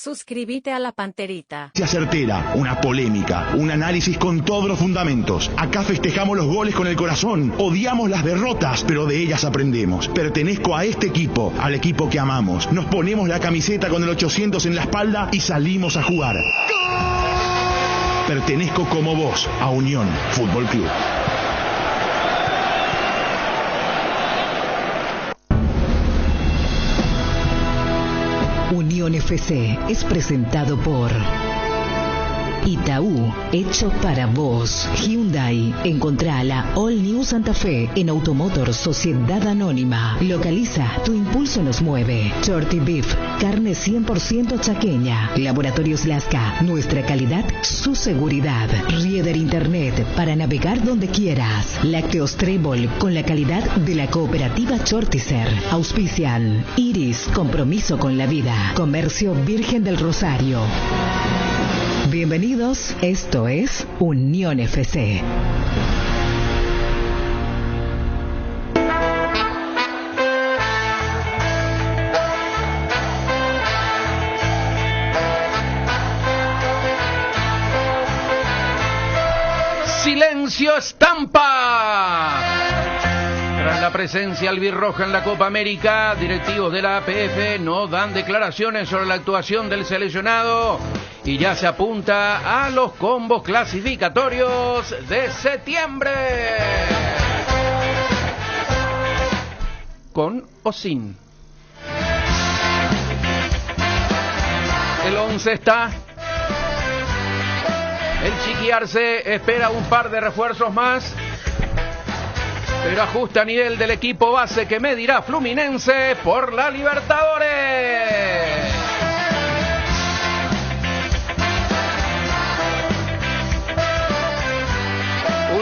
Suscríbete a La Panterita. Certera, una polémica, un análisis con todos los fundamentos. Acá festejamos los goles con el corazón, odiamos las derrotas, pero de ellas aprendemos. Pertenezco a este equipo, al equipo que amamos. Nos ponemos la camiseta con el 800 en la espalda y salimos a jugar. ¡Gol! Pertenezco como vos a Unión Fútbol Club. Unión FC es presentado por Itaú, hecho para vos. Hyundai, encontrá la All New Santa Fe en Automotor Sociedad Anónima. Localiza, tu impulso nos mueve. Shorty Beef, carne 100% chaqueña. Laboratorios Lasca, nuestra calidad, su seguridad. Rieder Internet, para navegar donde quieras. Lácteos Trébol, con la calidad de la cooperativa Chortizer. Auspician Iris, compromiso con la vida. Comercio Virgen del Rosario. Bienvenidos, esto es Unión FC. Silencio estampa. Tras la presencia albirroja en la Copa América, directivos de la APF no dan declaraciones sobre la actuación del seleccionado y ya se apunta a los combos clasificatorios de septiembre. Con o sin. El 11 está. El Chiqui Arce espera un par de refuerzos más, pero ajusta a nivel del equipo base que medirá Fluminense por la Libertadores.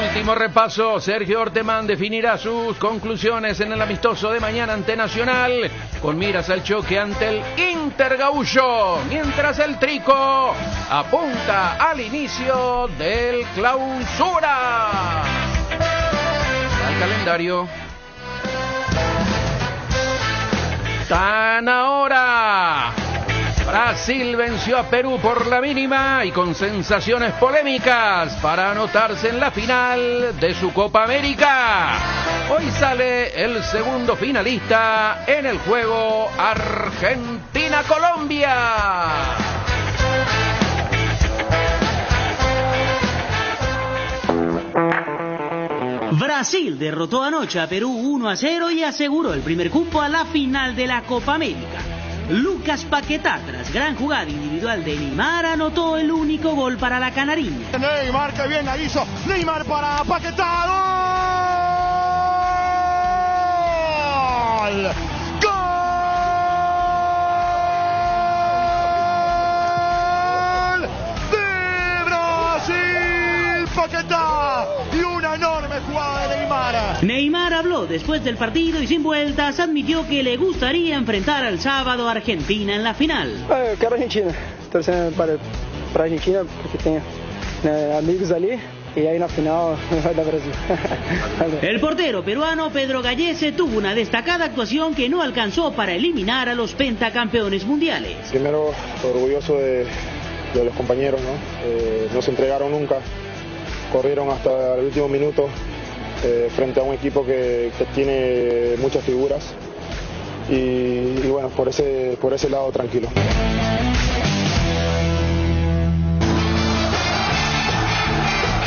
Último repaso, Sergio Orteman definirá sus conclusiones en el amistoso de mañana ante Nacional, con miras al choque ante el Inter Gaúcho, mientras el Trico apunta al inicio del Clausura. Al calendario. Tan ahora. Brasil venció a Perú por la mínima y con sensaciones polémicas para anotarse en la final de su Copa América. Hoy sale el segundo finalista en el juego Argentina-Colombia. Brasil derrotó anoche a Perú 1-0 y aseguró el primer cupo a la final de la Copa América. Lucas Paquetá, tras gran jugada individual de Neymar, anotó el único gol para la canariña. Neymar, que bien la hizo. Neymar para Paquetá. ¡Gol! ¡Gol! ¡De Brasil! Paquetá. Y una enorme jugada de Neymar. Neymar habló después del partido y sin vueltas admitió que le gustaría enfrentar al sábado a Argentina en la final. Eu quero Argentina, torcendo para Argentina porque tenho amigos ali y ahí en la final vai dar Brasil. El portero peruano Pedro Gallese tuvo una destacada actuación que no alcanzó para eliminar a los pentacampeones mundiales. Primero, orgulloso de los compañeros, ¿no? No se entregaron nunca, corrieron hasta el último minuto. Frente a un equipo que tiene muchas figuras y bueno, por ese lado tranquilo.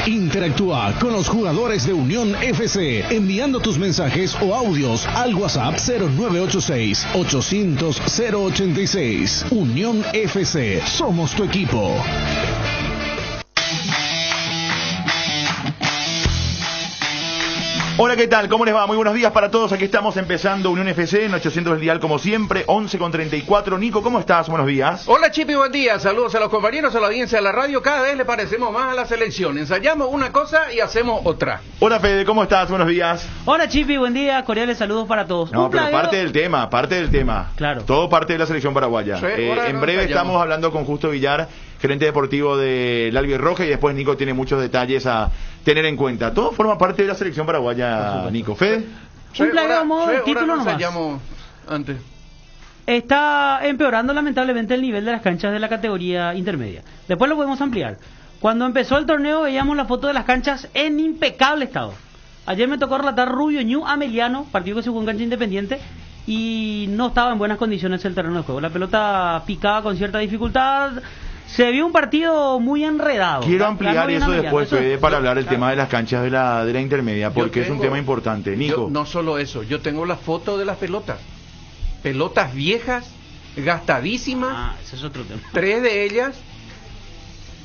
Interactúa con los jugadores de Unión FC enviando tus mensajes o audios al WhatsApp 0986 800 086. Unión FC, somos tu equipo. Hola, ¿qué tal? ¿Cómo les va? Muy buenos días para todos. Aquí estamos empezando Unión FC en 800 del dial como siempre, 11:34. Nico, ¿cómo estás? Buenos días. Hola, Chipi, buen día. Saludos a los compañeros, a la audiencia de la radio. Cada vez le parecemos más a la selección. Ensayamos una cosa y hacemos otra. Hola, Fede, ¿cómo estás? Buenos días. Hola, Chipi, buen día. Cordiales saludos para todos. No, pero parte del tema. Claro. Todo parte de la selección paraguaya. Sí, en breve estamos hablando con Justo Villar, gerente deportivo del Albirroja, y después Nico tiene muchos detalles a tener en cuenta. Todo forma parte de la selección paraguaya, Nico. ¿Fede? Un plagio modo de título nomás. Ensayamos antes. está empeorando lamentablemente el nivel de las canchas de la categoría intermedia. Después lo podemos ampliar. Cuando empezó el torneo veíamos la foto de las canchas en impecable estado. Ayer me tocó relatar Rubio Ñu Ameliano, partido que se jugó en cancha independiente, y no estaba en buenas condiciones el terreno de juego. La pelota picaba con cierta dificultad. Se vio un partido muy enredado. Quiero ampliar eso después, Fede, para hablar del tema de las canchas de la intermedia, porque es un tema importante. Nico. No solo eso, yo tengo la foto de las pelotas. Pelotas viejas, gastadísimas. Ese es otro tema. 3 de ellas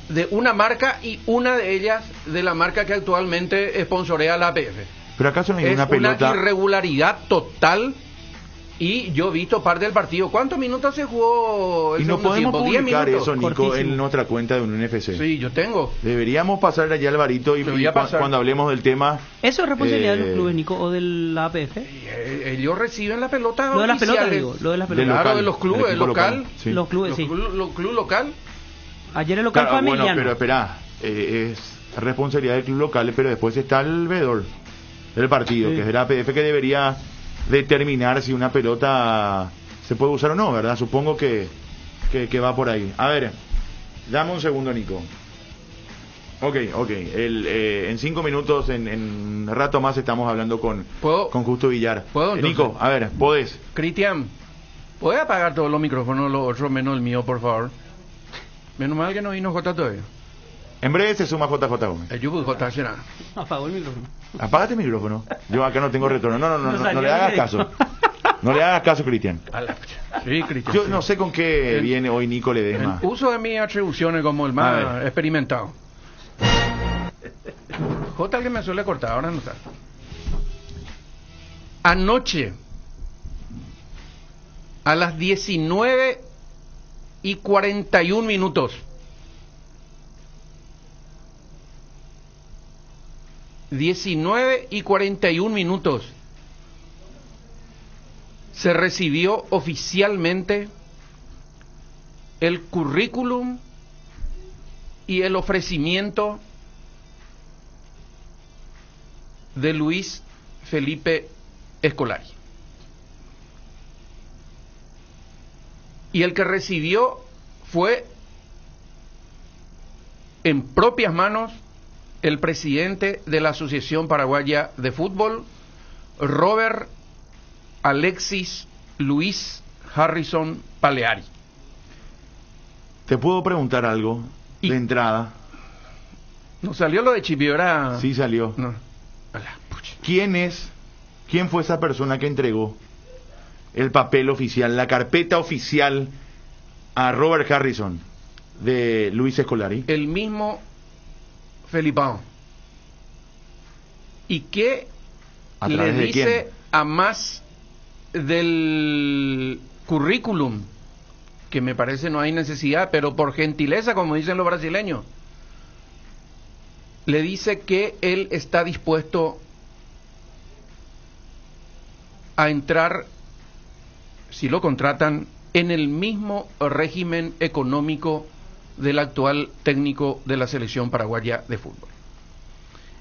de una marca y una de ellas de la marca que actualmente sponsorea la APF. Pero acaso no hay una pelota. Es una irregularidad total. Y yo he visto parte del partido. ¿Cuántos minutos se jugó el y no podemos tiempo? publicar eso, Nico, cortísimo, en nuestra cuenta de Unión FC. Sí, yo tengo. Deberíamos pasar allá al Barito y cuando hablemos del tema. ¿Eso es responsabilidad de los clubes, Nico, o de la APF? Ellos reciben la pelota. Lo de las pelotas, digo. Lo de las pelotas. Claro, de los clubes, el local. Sí. Los clubes, sí. Los clubes local. Ayer el local fue bueno, Emiliano. pero espera, es responsabilidad del club local, pero después está el veedor del partido, que es el APF, que debería determinar si una pelota se puede usar o no, ¿verdad? Supongo que va por ahí. A ver, dame un segundo, Nico. Ok. En 5 minutos, en rato más, estamos hablando con Justo Villar. ¿Puedo, Nico, a ver, ¿podés? Cristian, ¿puedes apagar todos los micrófonos, los otros menos el mío, por favor? Menos mal que no vino J todavía. En breve se suma JJ Gómez. Yo J será. Apagó el micrófono. Apágate el micrófono. Yo acá no tengo retorno. No le hagas caso. No le hagas caso, Cristian. Sí, Cristian. Yo no sé con qué viene hoy Nico Ledesma. Uso de mis atribuciones como el más experimentado. J, el que me suele cortar, ahora no está. Anoche, a las 19:41, 19:41, se recibió oficialmente el currículum y el ofrecimiento de Luis Felipe Scolari. Y el que recibió fue en propias manos el presidente de la Asociación Paraguaya de Fútbol, Robert Alexis Luis Harrison Paleari. ¿Te puedo preguntar algo de entrada? ¿No salió lo de Chipiora? Sí salió. No. ¿Quién fue esa persona que entregó el papel oficial, la carpeta oficial a Robert Harrison de Luis Scolari? El mismo Felipao. ¿Y qué le dice a más del currículum? Que me parece no hay necesidad, pero por gentileza, como dicen los brasileños, le dice que él está dispuesto a entrar, si lo contratan, en el mismo régimen económico del actual técnico de la selección paraguaya de fútbol.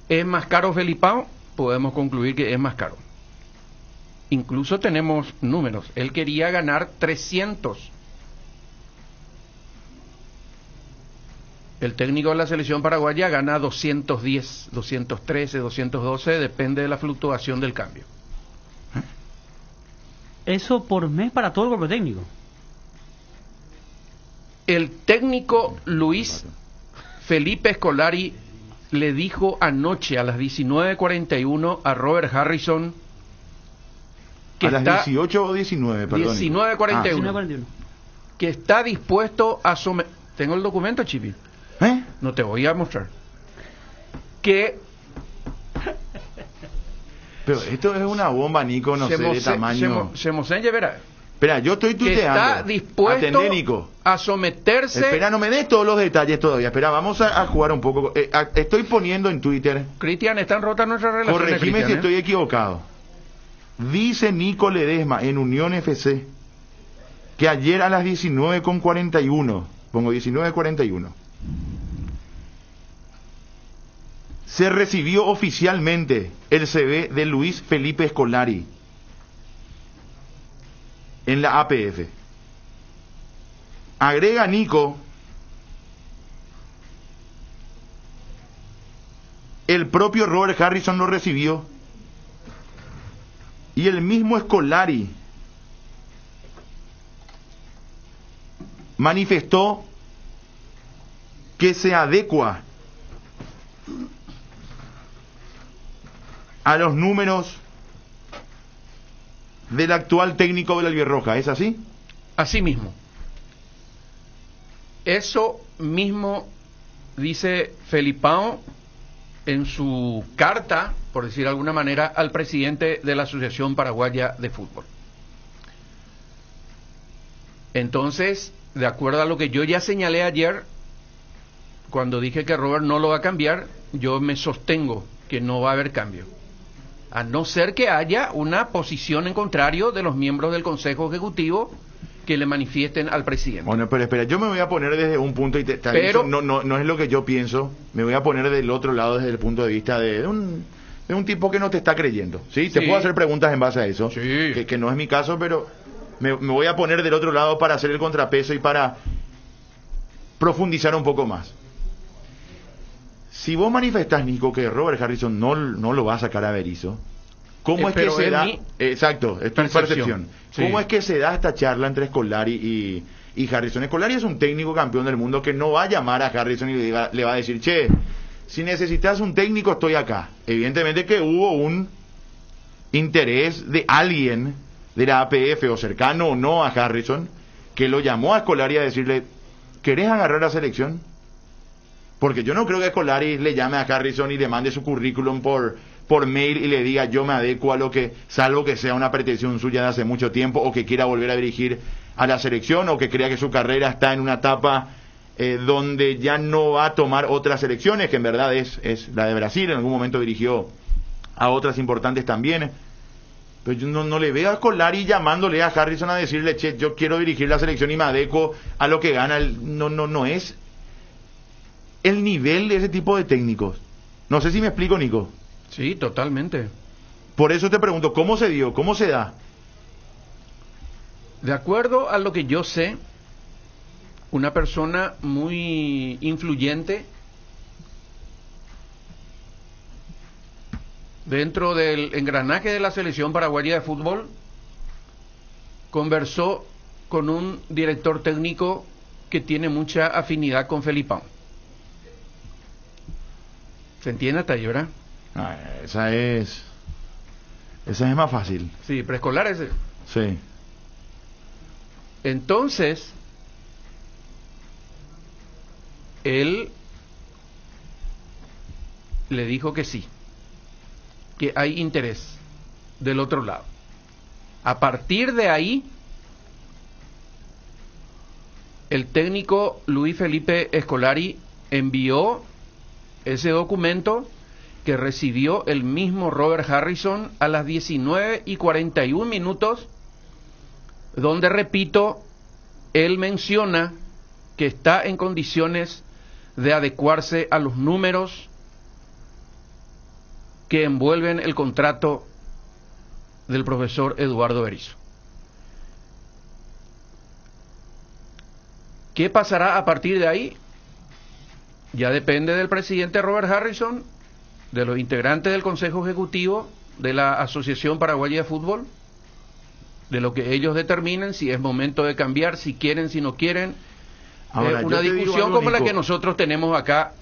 ¿Es más caro Felipao? Podemos concluir que es más caro. Incluso tenemos números. Él quería ganar 300. El técnico de la selección paraguaya gana 210, 213, 212, depende de la fluctuación del cambio. Eso por mes para todo el cuerpo técnico. El técnico Luis Felipe Scolari le dijo anoche a las 19:41 a Robert Harrison que a las 18 o 19, perdón. 19:41. Que está dispuesto a someter. Tengo el documento, Chipi. No te voy a mostrar. Que pero esto es una bomba, Nico, no sé de tamaño. Espera, yo estoy tuteando. Que está dispuesto Atendé, Nico, a someterse. Espera, no me des todos los detalles todavía. Espera, vamos a jugar un poco. Estoy poniendo en Twitter. Cristian, están rotas nuestras relaciones. Corregime si estoy equivocado. Dice Nico Ledesma en Unión FC que ayer a las 19:41, pongo 19:41, se recibió oficialmente el CV de Luis Felipe Scolari. en la APF. Agrega Nico, el propio Robert Harrison lo recibió y el mismo Scolari manifestó que se adecua a los números del actual técnico de la Albirroja. ¿Es así? Así mismo. Eso mismo dice Felipao en su carta, por decir de alguna manera, al presidente de la Asociación Paraguaya de Fútbol. Entonces, de acuerdo a lo que yo ya señalé ayer, cuando dije que Robert no lo va a cambiar, yo me sostengo que no va a haber cambio, a no ser que haya una posición en contrario de los miembros del Consejo Ejecutivo que le manifiesten al presidente. Bueno, pero espera, yo me voy a poner desde un punto, pero no es lo que yo pienso, me voy a poner del otro lado desde el punto de vista de un tipo que no te está creyendo, ¿sí? Te puedo hacer preguntas en base a eso, sí. que no es mi caso, pero me voy a poner del otro lado para hacer el contrapeso y para profundizar un poco más. Si vos manifestás, Nico, que Robert Harrison no lo va a sacar a Berizzo, ¿cómo es que se da? Exacto, es tu percepción. Sí. ¿Cómo es que se da esta charla entre Scolari y Harrison? Scolari es un técnico campeón del mundo que no va a llamar a Harrison y le va a decir, che, si necesitas un técnico estoy acá. Evidentemente que hubo un interés de alguien de la APF o cercano o no a Harrison que lo llamó a Scolari a decirle, ¿querés agarrar la selección? Porque yo no creo que Scolari le llame a Harrison y le mande su currículum por mail y le diga yo me adecuo a lo que, salvo que sea una pretensión suya de hace mucho tiempo o que quiera volver a dirigir a la selección o que crea que su carrera está en una etapa donde ya no va a tomar otras selecciones, que en verdad es la de Brasil, en algún momento dirigió a otras importantes también. Pero yo no le veo a Scolari llamándole a Harrison a decirle, che, yo quiero dirigir la selección y me adecuo a lo que gana. No es el nivel de ese tipo de técnicos. No sé si me explico, Nico. Sí, totalmente. Por eso te pregunto, ¿cómo se dio? ¿Cómo se da? De acuerdo a lo que yo sé, una persona muy influyente dentro del engranaje de la selección paraguaya de fútbol conversó con un director técnico que tiene mucha afinidad con Felipao. ¿Se entiende hasta ahí, verdad? Esa es más fácil. Sí, preescolar ese. Sí. Entonces, él le dijo que sí, que hay interés del otro lado. A partir de ahí, el técnico Luis Felipe Scolari envió ese documento que recibió el mismo Robert Harrison a las 19:41, donde, repito, él menciona que está en condiciones de adecuarse a los números que envuelven el contrato del profesor Eduardo Berizzo. ¿Qué pasará a partir de ahí? Ya depende del presidente Robert Harrison, de los integrantes del Consejo Ejecutivo de la Asociación Paraguaya de Fútbol, de lo que ellos determinen, si es momento de cambiar, si quieren, si no quieren. Ahora, una discusión como la que nosotros tenemos acá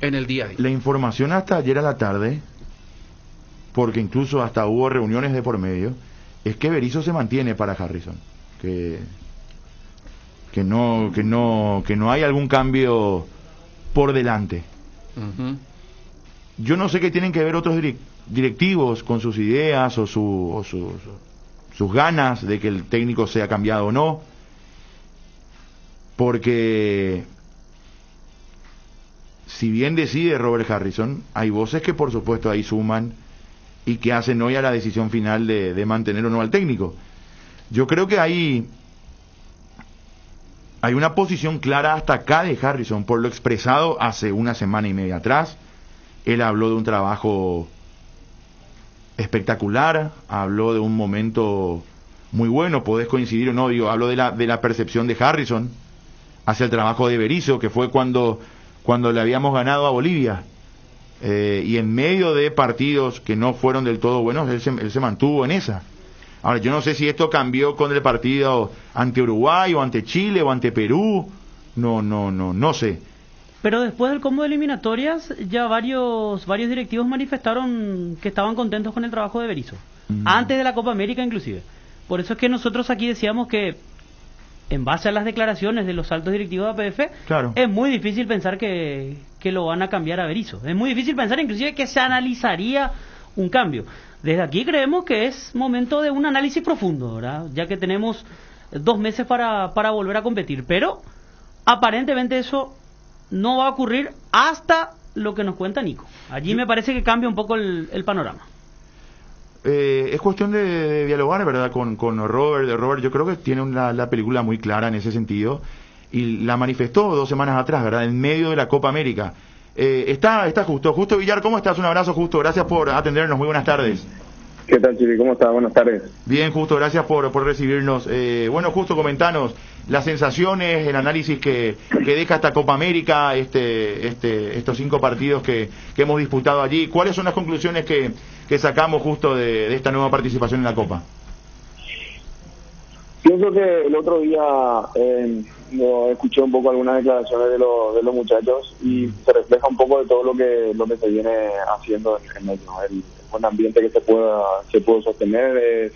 en el día a día. La información hasta ayer a la tarde, porque incluso hasta hubo reuniones de por medio, es que Berizzo se mantiene para Harrison, que no hay algún cambio por delante. Uh-huh. Yo no sé qué tienen que ver otros directivos con sus ideas o sus ganas de que el técnico sea cambiado o no, porque si bien decide Robert Harrison, hay voces que por supuesto ahí suman y que hacen hoy a la decisión final de mantener o no al técnico. Yo creo que hay una posición clara hasta acá de Harrison por lo expresado hace una semana y media atrás. Él habló de un trabajo espectacular, habló de un momento muy bueno, podés coincidir o no, digo, hablo de la percepción de Harrison hacia el trabajo de Berizzo, que fue cuando le habíamos ganado a Bolivia, y en medio de partidos que no fueron del todo buenos, él se mantuvo en esa. Ahora, yo no sé si esto cambió con el partido ante Uruguay, o ante Chile, o ante Perú, no sé. Pero después del combo de eliminatorias, ya varios directivos manifestaron que estaban contentos con el trabajo de Berizzo, antes de la Copa América inclusive. Por eso es que nosotros aquí decíamos que, en base a las declaraciones de los altos directivos de APF, claro, es muy difícil pensar que lo van a cambiar a Berizzo. Es muy difícil pensar inclusive que se analizaría un cambio. Desde aquí creemos que es momento de un análisis profundo, ¿verdad? Ya que tenemos 2 meses para volver a competir. Pero aparentemente eso no va a ocurrir hasta lo que nos cuenta Nico. Allí me parece que cambia un poco el panorama. Es cuestión de dialogar, ¿verdad? Con Robert. Robert, yo creo que tiene la película muy clara en ese sentido, y la manifestó 2 semanas atrás, ¿verdad? En medio de la Copa América. Está Justo Villar, ¿cómo estás? Un abrazo, Justo, gracias por atendernos, muy buenas tardes. ¿Qué tal, Chiri? ¿Cómo estás? Buenas tardes. Bien, Justo, gracias por recibirnos. Bueno, Justo, comentanos las sensaciones, el análisis que deja esta Copa América, estos 5 partidos que hemos disputado allí. ¿Cuáles son las conclusiones que sacamos justo de esta nueva participación en la Copa? Pienso que el otro día escuché un poco algunas declaraciones de los muchachos, y se refleja un poco de todo lo que se viene haciendo en ellos, ¿no? El buen ambiente que se puede sostener.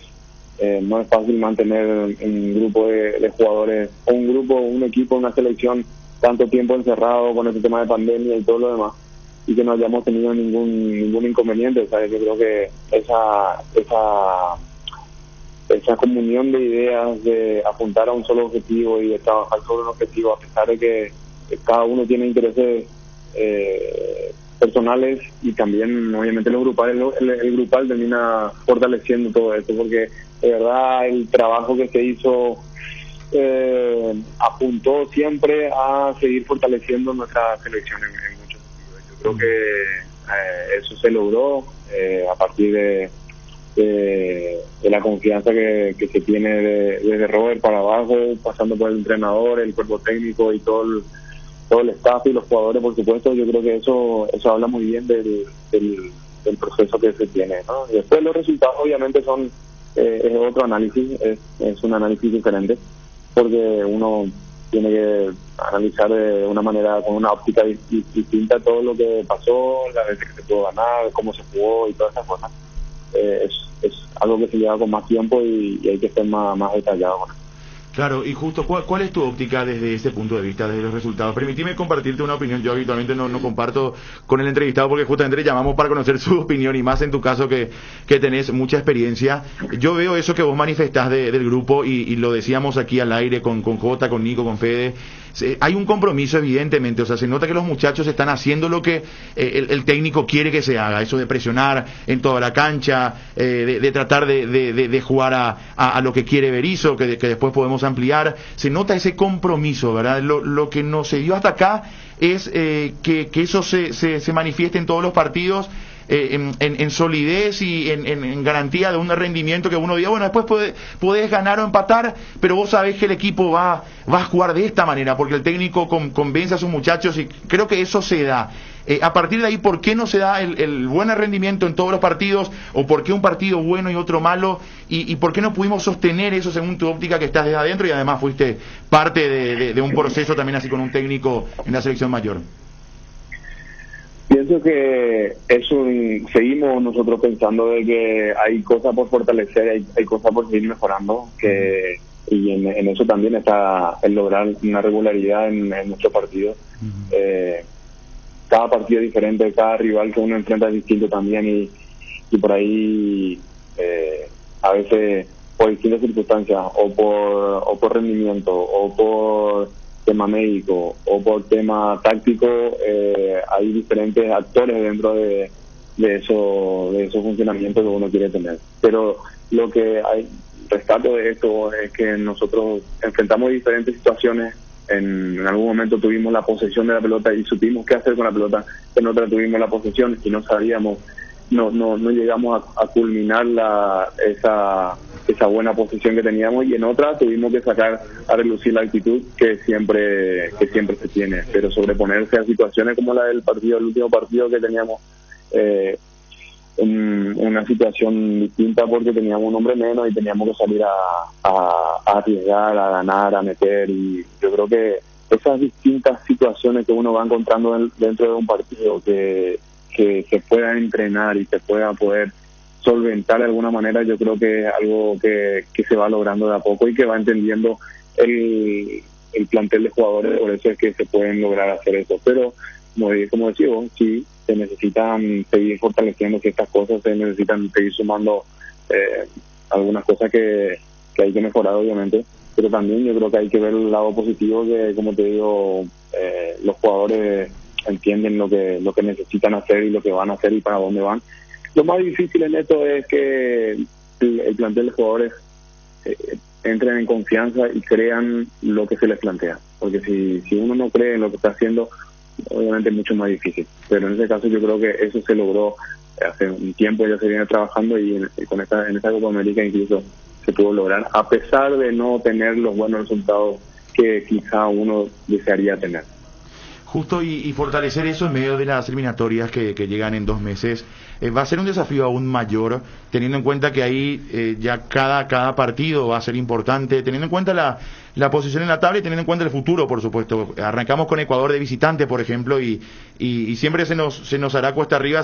No es fácil mantener un grupo de jugadores, o un equipo, una selección, tanto tiempo encerrado con este tema de pandemia y todo lo demás, y que no hayamos tenido ningún inconveniente, ¿sabes? Yo creo que esa comunión de ideas, de apuntar a un solo objetivo y de trabajar sobre un objetivo, a pesar de que cada uno tiene intereses personales, y también obviamente los grupales, el grupal termina fortaleciendo todo esto, porque de verdad el trabajo que se hizo apuntó siempre a seguir fortaleciendo nuestra selección en muchos sentidos. Yo creo que eso se logró a partir de la confianza que se tiene desde Robert para abajo, pasando por el entrenador, el cuerpo técnico y todo el staff y los jugadores, por supuesto. Yo creo que eso habla muy bien del proceso que se tiene, ¿no? Y después los resultados obviamente es otro análisis, es un análisis diferente, porque uno tiene que analizar de una manera, con una óptica distinta, todo lo que pasó, las veces que se pudo ganar, cómo se jugó y todas esas cosas. Es algo que se lleva con más tiempo y hay que ser más detallado con eso. Claro, y justo, ¿cuál es tu óptica desde ese punto de vista, desde los resultados? Permitime compartirte una opinión. Yo habitualmente no comparto con el entrevistado, porque justamente le llamamos para conocer su opinión, y más en tu caso que tenés mucha experiencia. Yo veo eso que vos manifestás del grupo, y lo decíamos aquí al aire con Jota, con Nico, con Fede. Hay un compromiso, evidentemente, o sea, se nota que los muchachos están haciendo lo que el técnico quiere que se haga, eso de presionar en toda la cancha, de tratar de jugar a lo que quiere Berizzo, que después podemos ampliar. Se nota ese compromiso, ¿verdad? Lo que no se dio hasta acá es que eso se manifieste en todos los partidos, en solidez y en garantía de un rendimiento que uno diga, bueno, después podés ganar o empatar, pero vos sabés que el equipo va a jugar de esta manera, porque el técnico convence a sus muchachos, y creo que eso se da. A partir de ahí, ¿por qué no se da el buen rendimiento en todos los partidos? ¿O por qué un partido bueno y otro malo? ¿Y por qué no pudimos sostener eso según tu óptica, que estás desde adentro y además fuiste parte de un proceso también así con un técnico en la selección mayor? Pienso que seguimos nosotros pensando de que hay cosas por fortalecer, hay cosas por seguir mejorando, y en eso también está el lograr una regularidad en nuestros partidos. Cada partido es diferente, cada rival que uno enfrenta es distinto también, y por ahí a veces por distintas circunstancias, o por rendimiento, o por tema médico, o por tema táctico, hay diferentes actores dentro de esos funcionamientos que uno quiere tener. Pero lo que rescato de esto es que nosotros enfrentamos diferentes situaciones. En algún momento tuvimos la posesión de la pelota y supimos qué hacer con la pelota. En otra tuvimos la posesión y no sabíamos no llegamos a culminar esa buena posición que teníamos, y en otras tuvimos que sacar a relucir la actitud que siempre se tiene, pero sobreponerse a situaciones como la del último partido que teníamos una situación distinta porque teníamos un hombre menos y teníamos que salir a arriesgar, a ganar, a meter, y yo creo que esas distintas situaciones que uno va encontrando dentro de un partido que se pueda entrenar y se pueda poder solventar de alguna manera, yo creo que es algo que se va logrando de a poco y que va entendiendo el plantel de jugadores, por eso es que se pueden lograr hacer eso. Pero como decía vos, sí, se necesitan seguir fortaleciendo ciertas cosas, se necesitan seguir sumando algunas cosas que hay que mejorar, obviamente, pero también yo creo que hay que ver el lado positivo, que como te digo, los jugadores entienden lo que necesitan hacer y lo que van a hacer y para dónde van. Lo más difícil en esto es que el plantel de jugadores entren en confianza y crean lo que se les plantea, porque si uno no cree en lo que está haciendo, obviamente es mucho más difícil, pero en ese caso yo creo que eso se logró hace un tiempo, ya se viene trabajando, y en esta Copa América incluso se pudo lograr, a pesar de no tener los buenos resultados que quizá uno desearía tener. Justo, y fortalecer eso en medio de las eliminatorias que llegan en 2 meses va a ser un desafío aún mayor, teniendo en cuenta que ahí ya cada partido va a ser importante, teniendo en cuenta la posición en la tabla y teniendo en cuenta el futuro, por supuesto. Arrancamos con Ecuador de visitante, por ejemplo, y siempre se nos hará cuesta arriba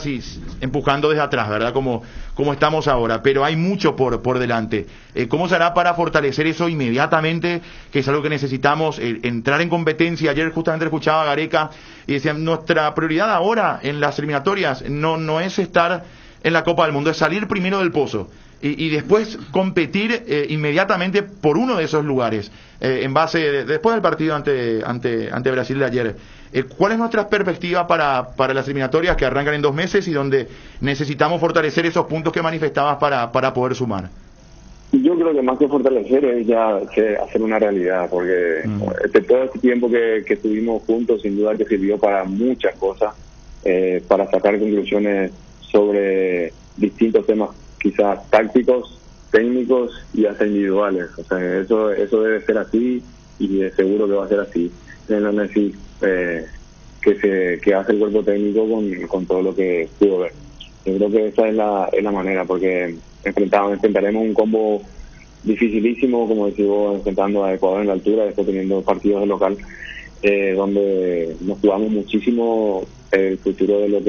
empujando desde atrás, ¿verdad? Como estamos ahora, pero hay mucho por delante. ¿Cómo se hará para fortalecer eso inmediatamente, que es algo que necesitamos, entrar en competencia? Ayer justamente escuchaba a Gareca y decían, nuestra prioridad ahora en las eliminatorias no es estar en la Copa del Mundo, es salir primero del pozo y después competir inmediatamente por uno de esos lugares, en base después del partido ante Brasil de ayer. ¿Cuál es nuestra perspectiva para las eliminatorias que arrancan en 2 meses y donde necesitamos fortalecer esos puntos que manifestabas para poder sumar? Yo creo que más que fortalecer es ya hacer una realidad, porque todo este tiempo que estuvimos juntos sin duda que sirvió para muchas cosas, para sacar conclusiones sobre distintos temas, quizás tácticos, técnicos y hasta individuales. O sea, eso debe ser así, y seguro que va a ser así. El análisis que hace el cuerpo técnico con todo lo que pudo ver. Yo creo que esa es la manera, porque enfrentaremos un combo dificilísimo, como decís vos, enfrentando a Ecuador en la altura, después teniendo partidos de local, donde nos jugamos muchísimo el futuro de lo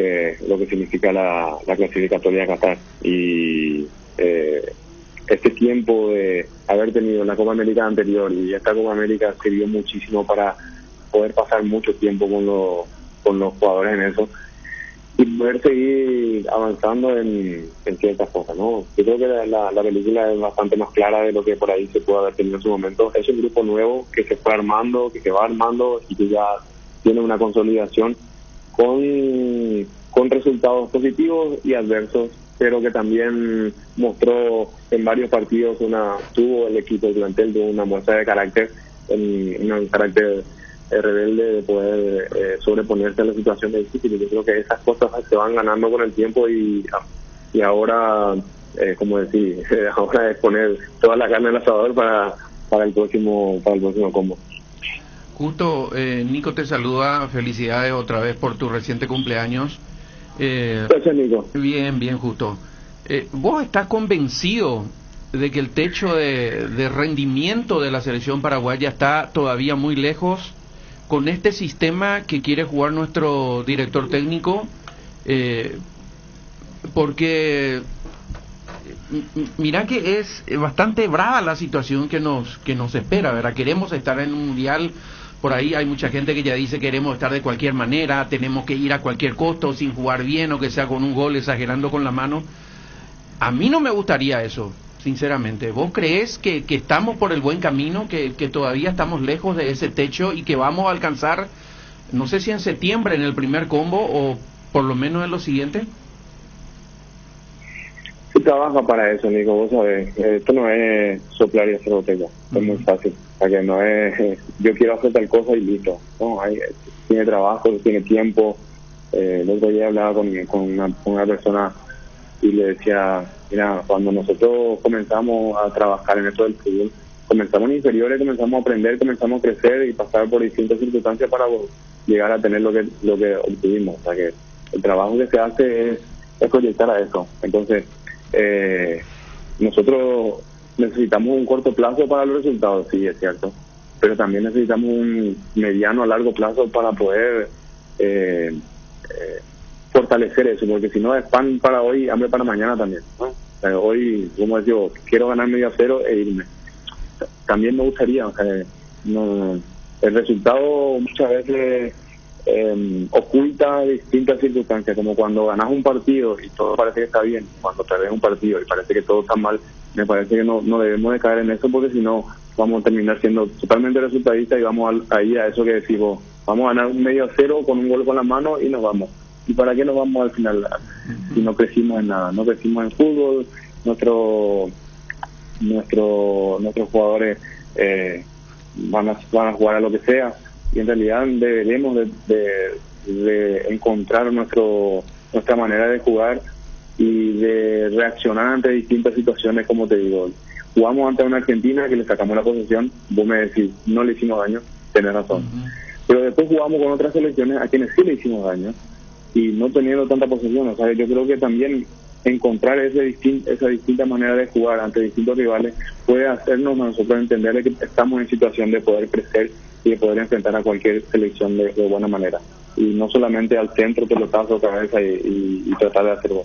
que significa la clasificatoria a Qatar. Y este tiempo de haber tenido la Copa América anterior y esta Copa América sirvió muchísimo para poder pasar mucho tiempo con los jugadores en eso y poder seguir avanzando en ciertas cosas, ¿no? Yo creo que la película es bastante más clara de lo que por ahí se puede haber tenido en su momento. Es un grupo nuevo que se fue armando, que se va armando y que ya tiene una consolidación con resultados positivos y adversos, pero que también mostró en varios partidos tuvo el equipo, el plantel, tuvo una muestra de carácter, un carácter rebelde, de poder sobreponerse a la situación difícil. Yo creo que esas cosas se van ganando con el tiempo y ahora, como decir, ahora es poner toda la carne al asador para el próximo combo. Justo, Nico te saluda, felicidades otra vez por tu reciente cumpleaños. Gracias, Nico. Bien, Justo. ¿Vos estás convencido de que el techo de rendimiento de la selección paraguaya está todavía muy lejos con este sistema que quiere jugar nuestro director técnico? Porque mira que es bastante brava la situación que nos espera, ¿verdad? Queremos estar en un mundial. Por ahí hay mucha gente que ya dice queremos estar de cualquier manera, tenemos que ir a cualquier costo, sin jugar bien o que sea con un gol, exagerando con la mano. A mí no me gustaría eso, sinceramente. ¿Vos creés que estamos por el buen camino, que todavía estamos lejos de ese techo y que vamos a alcanzar, no sé si en septiembre en el primer combo o por lo menos en los siguientes? Se trabaja para eso, Nico, vos sabés. Esto no es soplar y hacer botella, es muy fácil. O sea, que no es yo quiero hacer tal cosa y listo. No, tiene trabajo, tiene tiempo. El otro día hablaba con una persona y le decía, mira, cuando nosotros comenzamos a trabajar en esto del fútbol, comenzamos en inferiores, comenzamos a aprender, comenzamos a crecer y pasar por distintas circunstancias para llegar a tener lo que obtuvimos. O sea que el trabajo que se hace es proyectar a eso. Entonces, nosotros necesitamos un corto plazo para los resultados, sí, es cierto, pero también necesitamos un mediano a largo plazo para poder fortalecer eso, porque si no es pan para hoy, hambre para mañana también, ¿no? O sea, hoy, como digo, quiero ganar 0-0 e irme. También me gustaría, o sea, no, el resultado muchas veces oculta distintas circunstancias, como cuando ganas un partido y todo parece que está bien, cuando perdés un partido y parece que todo está mal. Me parece que no debemos de caer en eso, porque si no vamos a terminar siendo totalmente resultadistas y vamos a ir a eso que decimos, vamos a ganar 1-0 con un gol con la mano y nos vamos. ¿Y para qué nos vamos al final? Si no crecimos en nada, no crecimos en fútbol, nuestros jugadores van a jugar a lo que sea, y en realidad deberemos de encontrar nuestra manera de jugar y de reaccionar ante distintas situaciones. Como te digo, jugamos ante una Argentina que le sacamos la posesión, vos me decís, no le hicimos daño, tenés razón, pero después jugamos con otras selecciones a quienes sí le hicimos daño, y no teniendo tanta posesión. O sea, yo creo que también encontrar esa distinta manera de jugar ante distintos rivales puede hacernos a nosotros entender que estamos en situación de poder crecer y de poder enfrentar a cualquier selección de buena manera, y no solamente al centro, pelotazo, cabeza y tratar de hacer gol.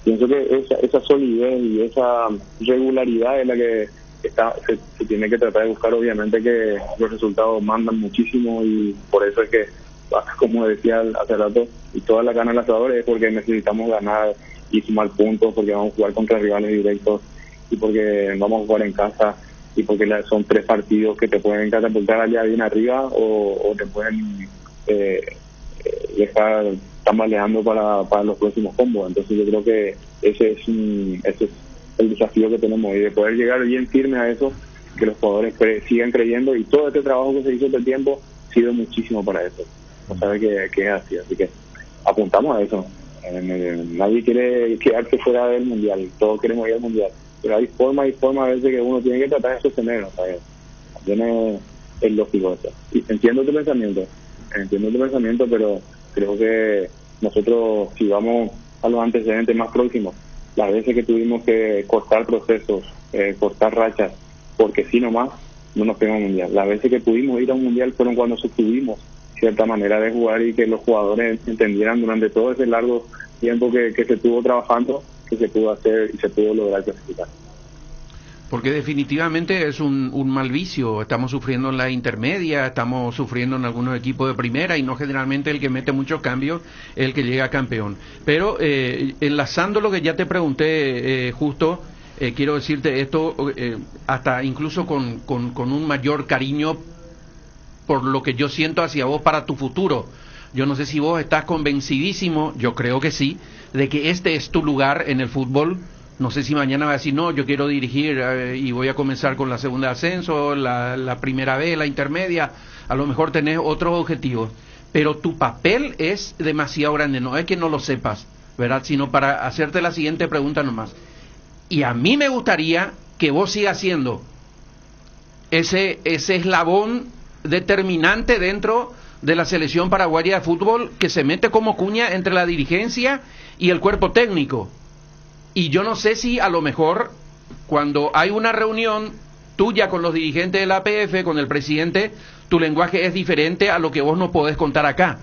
Pienso que esa solidez y esa regularidad es la que se tiene que tratar de buscar. Obviamente que los resultados mandan muchísimo, y por eso es que, como decía hace rato, y toda la gana del asador es porque necesitamos ganar y sumar puntos, porque vamos a jugar contra rivales directos, y porque vamos a jugar en casa, y porque son 3 partidos que te pueden catapultar allá bien arriba o te pueden dejar tambaleando para los próximos combos. Entonces yo creo que ese es el desafío que tenemos, y de poder llegar bien firme a eso, que los jugadores sigan creyendo, y todo este trabajo que se hizo este tiempo ha sido muchísimo para eso. No sabe que es así que apuntamos a eso. Nadie quiere quedarse fuera del mundial, todos queremos ir al mundial, pero hay forma a veces que uno tiene que tratar de sostener, o sea, también es lógico eso. Y entiendo tu pensamiento, pero creo que nosotros, si vamos a los antecedentes más próximos, las veces que tuvimos que cortar procesos, cortar rachas, porque si nomás no nos pegamos un mundial. Las veces que pudimos ir a un mundial fueron cuando sostuvimos cierta manera de jugar y que los jugadores entendieran durante todo ese largo tiempo que se estuvo trabajando, que se pudo hacer y se pudo lograr clasificar. Porque definitivamente es un mal vicio. Estamos sufriendo en la intermedia, estamos sufriendo en algunos equipos de primera, y no generalmente el que mete muchos cambios es el que llega campeón. Pero enlazando lo que ya te pregunté, justo, quiero decirte esto, hasta incluso con un mayor cariño por lo que yo siento hacia vos para tu futuro. Yo no sé si vos estás convencidísimo, yo creo que sí, de que este es tu lugar en el fútbol. No sé si mañana vas a decir, no, yo quiero dirigir y voy a comenzar con la segunda de ascenso, la primera B, la intermedia. A lo mejor tenés otros objetivos, pero tu papel es demasiado grande. No es que no lo sepas, ¿verdad? Sino para hacerte la siguiente pregunta nomás. Y a mí me gustaría que vos sigas siendo ese eslabón determinante dentro de la selección paraguaya de fútbol, que se mete como cuña entre la dirigencia y el cuerpo técnico. Y yo no sé si a lo mejor cuando hay una reunión tuya con los dirigentes de la APF, con el presidente, tu lenguaje es diferente a lo que vos no podés contar acá.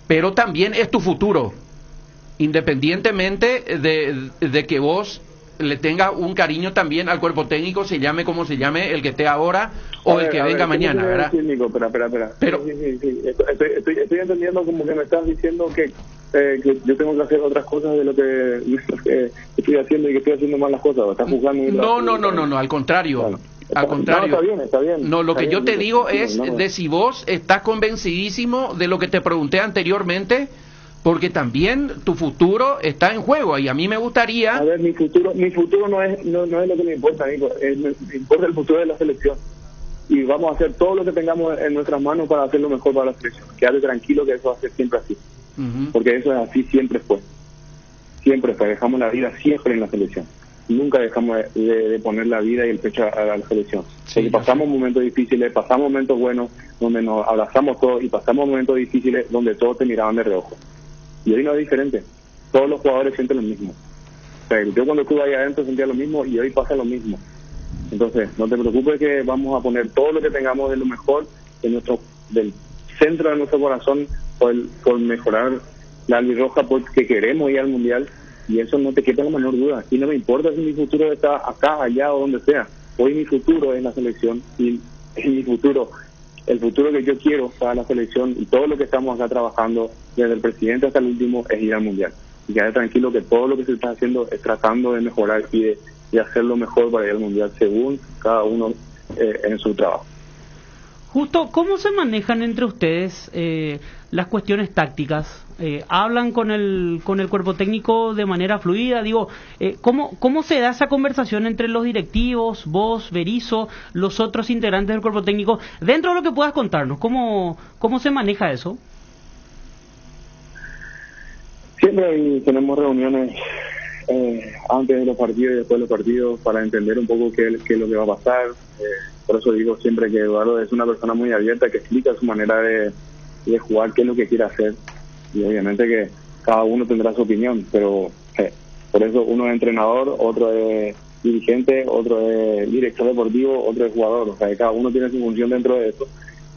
Pero también es tu futuro, independientemente de que vos le tengas un cariño también al cuerpo técnico, se llame como se llame, el que esté ahora o el que venga mañana, ¿verdad? Espera. Pero sí. Estoy entendiendo como que me estás diciendo que yo tengo que hacer otras cosas de lo que estoy haciendo, y que estoy haciendo mal las cosas. ¿Estás juzgando? No, al contrario. Claro. Al contrario. No, está bien. No, lo que yo te digo es no. De si vos estás convencidísimo de lo que te pregunté anteriormente, porque también tu futuro está en juego, y a mí me gustaría... A ver, mi futuro no es lo que me importa, Nico. Me importa el futuro de la selección, y vamos a hacer todo lo que tengamos en nuestras manos para hacer lo mejor para la selección. Quédate tranquilo que eso va a ser siempre así, porque eso es así, siempre fue. siempre dejamos la vida siempre en la selección. Nunca dejamos de poner la vida y el pecho a la selección. Porque pasamos momentos difíciles, pasamos momentos buenos, donde nos abrazamos todos, y pasamos momentos difíciles donde todos te miraban de reojo. Y hoy no es diferente. Todos los jugadores sienten lo mismo. O sea, yo cuando estuve ahí adentro sentía lo mismo, y hoy pasa lo mismo. Entonces, no te preocupes, que vamos a poner todo lo que tengamos de lo mejor del centro de nuestro corazón por mejorar la albirroja, porque queremos ir al Mundial, y eso no te quepa la menor duda. Y no me importa si mi futuro está acá, allá o donde sea. Hoy mi futuro es la selección, y mi futuro, el futuro que yo quiero para la selección, y todo lo que estamos acá trabajando, desde el presidente hasta el último, es ir al Mundial. Y quedar tranquilo que todo lo que se está haciendo es tratando de mejorar y de hacerlo mejor para ir al Mundial, según cada uno en su trabajo. Justo, ¿cómo se manejan entre ustedes las cuestiones tácticas? ¿Hablan con el cuerpo técnico de manera fluida? Digo, ¿cómo se da esa conversación entre los directivos, vos, Berizzo, los otros integrantes del cuerpo técnico? Dentro de lo que puedas contarnos, ¿cómo se maneja eso? Siempre tenemos reuniones antes de los partidos y después de los partidos para entender un poco qué es lo que va a pasar. Por eso digo siempre que Eduardo es una persona muy abierta, que explica su manera de jugar, qué es lo que quiere hacer. Y obviamente que cada uno tendrá su opinión, pero por eso uno es entrenador, otro es dirigente, otro es director deportivo, otro es jugador. O sea, que cada uno tiene su función dentro de eso,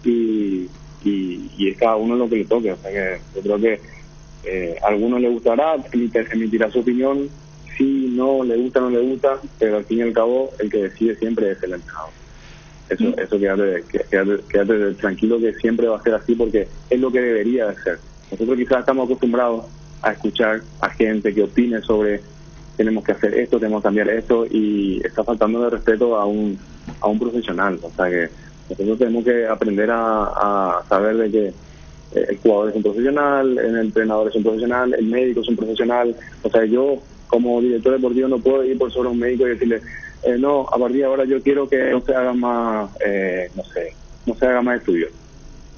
y es cada uno lo que le toque. O sea, que yo creo que a algunos le gustará, emitirá su opinión, si no le gusta, no le gusta, pero al fin y al cabo el que decide siempre es el entrenador. Eso quédate tranquilo, que siempre va a ser así, porque es lo que debería de ser. Nosotros quizás estamos acostumbrados a escuchar a gente que opine sobre tenemos que hacer esto, tenemos que cambiar esto, y está faltando de respeto a un profesional. O sea, que nosotros tenemos que aprender a saber de que el jugador es un profesional, el entrenador es un profesional, el médico es un profesional. O sea, yo como director deportivo no puedo ir por sobre un médico y decirle no, a partir de ahora yo quiero que no se haga más no se haga más estudios.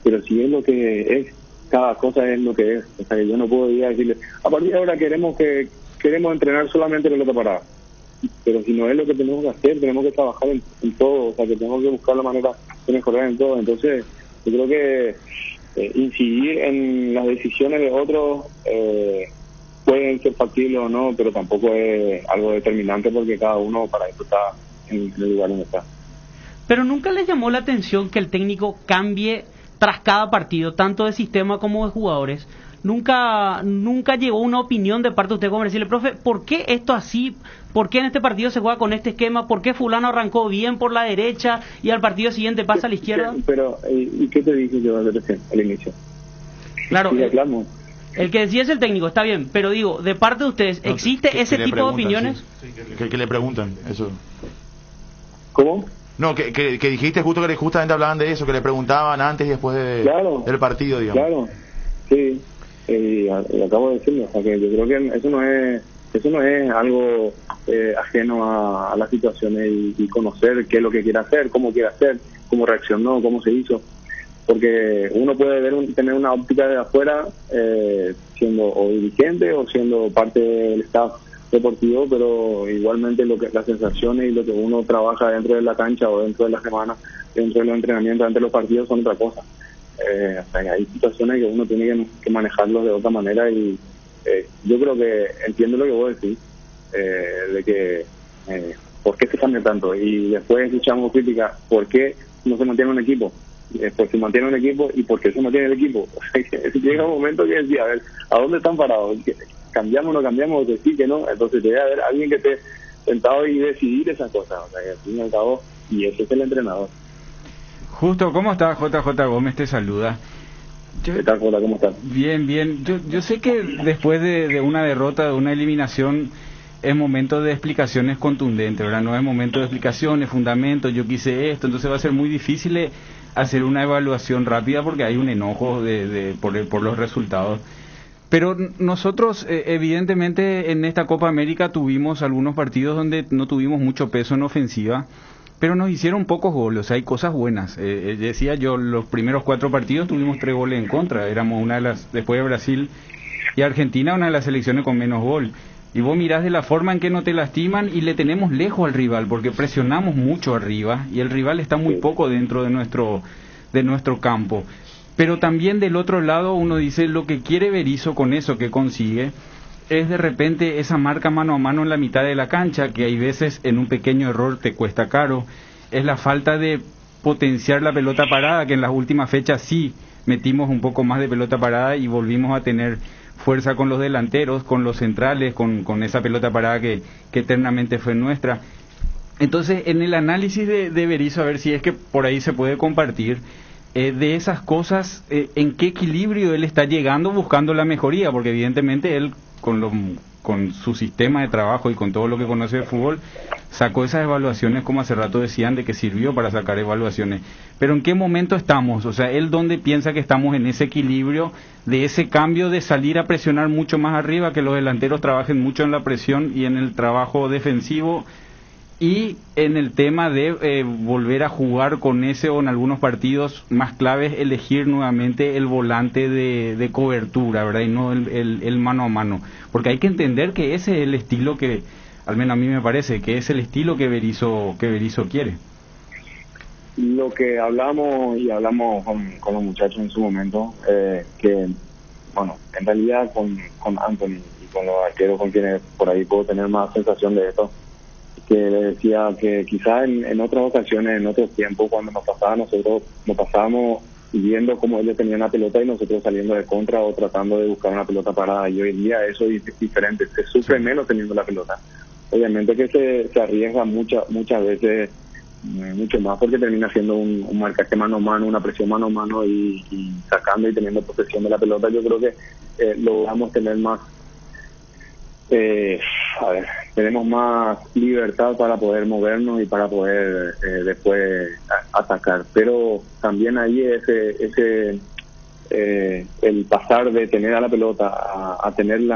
Pero si es lo que es, cada cosa es lo que es. O sea, que yo no puedo ir a decirle a partir de ahora queremos entrenar solamente pelota parada. Pero si no es lo que tenemos que hacer, tenemos que trabajar en todo. O sea, que tenemos que buscar la manera de mejorar en todo. Entonces yo creo que incidir en las decisiones de otros pueden ser factibles o no, pero tampoco es algo determinante, porque cada uno para eso está en el lugar donde está. Pero ¿nunca les llamó la atención que el técnico cambie tras cada partido, tanto de sistema como de jugadores? ¿Nunca llegó una opinión de parte de usted como decirle, profe, ¿por qué esto así? ¿Por qué en este partido se juega con este esquema? ¿Por qué fulano arrancó bien por la derecha y al partido siguiente pasa a la izquierda? Pero, ¿y qué te dije yo al inicio? Claro, el que decía es el técnico, está bien, pero digo, de parte de ustedes, ¿existe ese tipo de opiniones? Sí. Que le preguntan eso. ¿Cómo? No, que dijiste justo que justamente hablaban de eso, que le preguntaban antes y después del partido, digamos. Claro, sí, y acabo de decirlo. O sea, que yo creo que eso no es algo ajeno a las situaciones, y conocer qué es lo que quiere hacer, cómo quiere hacer, cómo reaccionó, cómo se hizo. Porque uno puede tener una óptica de afuera, siendo o dirigente o siendo parte del staff deportivo, pero igualmente las sensaciones y lo que uno trabaja dentro de la cancha o dentro de la semana, dentro de los entrenamientos, dentro de los partidos, son otra cosa. O sea, hay situaciones que uno tiene que manejarlos de otra manera, y yo creo que entiendo lo que vos decís, de que ¿por qué se cambia tanto? Y después escuchamos críticas, ¿por qué no se mantiene un equipo? Pues se mantiene un equipo, y ¿por qué se mantiene el equipo? O sea, que llega un momento que decía, a ver, ¿a dónde están parados? ¿Cambiamos o no cambiamos? Que sí, que no. Entonces debe haber alguien que esté sentado y decidir esas cosas. O sea, que al fin y al cabo, y ese es el entrenador. Justo, ¿cómo estás? JJ Gómez te saluda. ¿Qué tal, Jota? ¿Cómo estás? Bien. Yo sé que después de una derrota, de una eliminación, es momento de explicaciones contundentes, ¿verdad? No es momento de explicaciones, fundamentos, yo quise esto. Entonces va a ser muy difícil hacer una evaluación rápida, porque hay un enojo por los resultados. Pero nosotros, evidentemente, en esta Copa América tuvimos algunos partidos donde no tuvimos mucho peso en ofensiva, pero nos hicieron pocos goles. O sea, hay cosas buenas. Decía yo, los primeros 4 partidos tuvimos 3 goles en contra. Éramos después de Brasil y Argentina, una de las selecciones con menos gol. Y vos mirás de la forma en que no te lastiman y le tenemos lejos al rival, porque presionamos mucho arriba y el rival está muy poco dentro de nuestro campo. Pero también del otro lado uno dice, lo que quiere Berizzo con eso que consigue es de repente esa marca mano a mano en la mitad de la cancha, que hay veces en un pequeño error te cuesta caro. Es la falta de potenciar la pelota parada, que en las últimas fechas sí metimos un poco más de pelota parada y volvimos a tener fuerza con los delanteros, con los centrales, con esa pelota parada que eternamente fue nuestra. Entonces, en el análisis de Berizzo, a ver si es que por ahí se puede compartir, de esas cosas, en qué equilibrio él está llegando buscando la mejoría, porque evidentemente él con su sistema de trabajo y con todo lo que conoce de fútbol, sacó esas evaluaciones, como hace rato decían, de que sirvió para sacar evaluaciones. Pero ¿en qué momento estamos? O sea, ¿él dónde piensa que estamos en ese equilibrio de ese cambio de salir a presionar mucho más arriba, que los delanteros trabajen mucho en la presión y en el trabajo defensivo, y en el tema de volver a jugar con ese, o en algunos partidos más claves elegir nuevamente el volante de cobertura, ¿verdad? Y no el mano a mano, porque hay que entender que ese es el estilo que, al menos a mí me parece, que es el estilo que Berizzo quiere. Lo que hablamos con los muchachos en su momento, que bueno, en realidad con Anthony y con los arqueros con quienes por ahí puedo tener más sensación de esto, que le decía que quizá en otras ocasiones, en otros tiempos, cuando nosotros nos pasábamos viendo cómo ellos tenían la pelota y nosotros saliendo de contra o tratando de buscar una pelota parada, y hoy en día eso es diferente, se sufre menos teniendo la pelota. Obviamente que se arriesga muchas veces mucho más, porque termina siendo un marcaje mano a mano, una presión mano a mano, y sacando y teniendo posesión de la pelota. Yo creo que logramos tener más tenemos más libertad para poder movernos y para poder después atacar, pero también ahí el pasar de tener a la pelota a tener la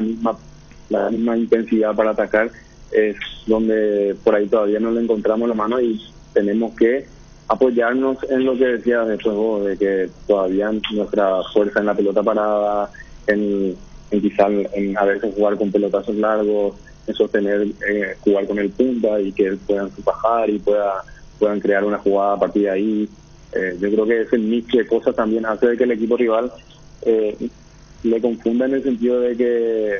misma intensidad para atacar es donde por ahí todavía no le encontramos la mano, y tenemos que apoyarnos en lo que decías después vos, de que todavía nuestra fuerza en la pelota parada, en quizás en a veces jugar con pelotazos largos, en sostener, jugar con el punta y que puedan bajar y puedan crear una jugada a partir de ahí. Yo creo que ese mix de cosas también hace de que el equipo rival le confunda, en el sentido de que,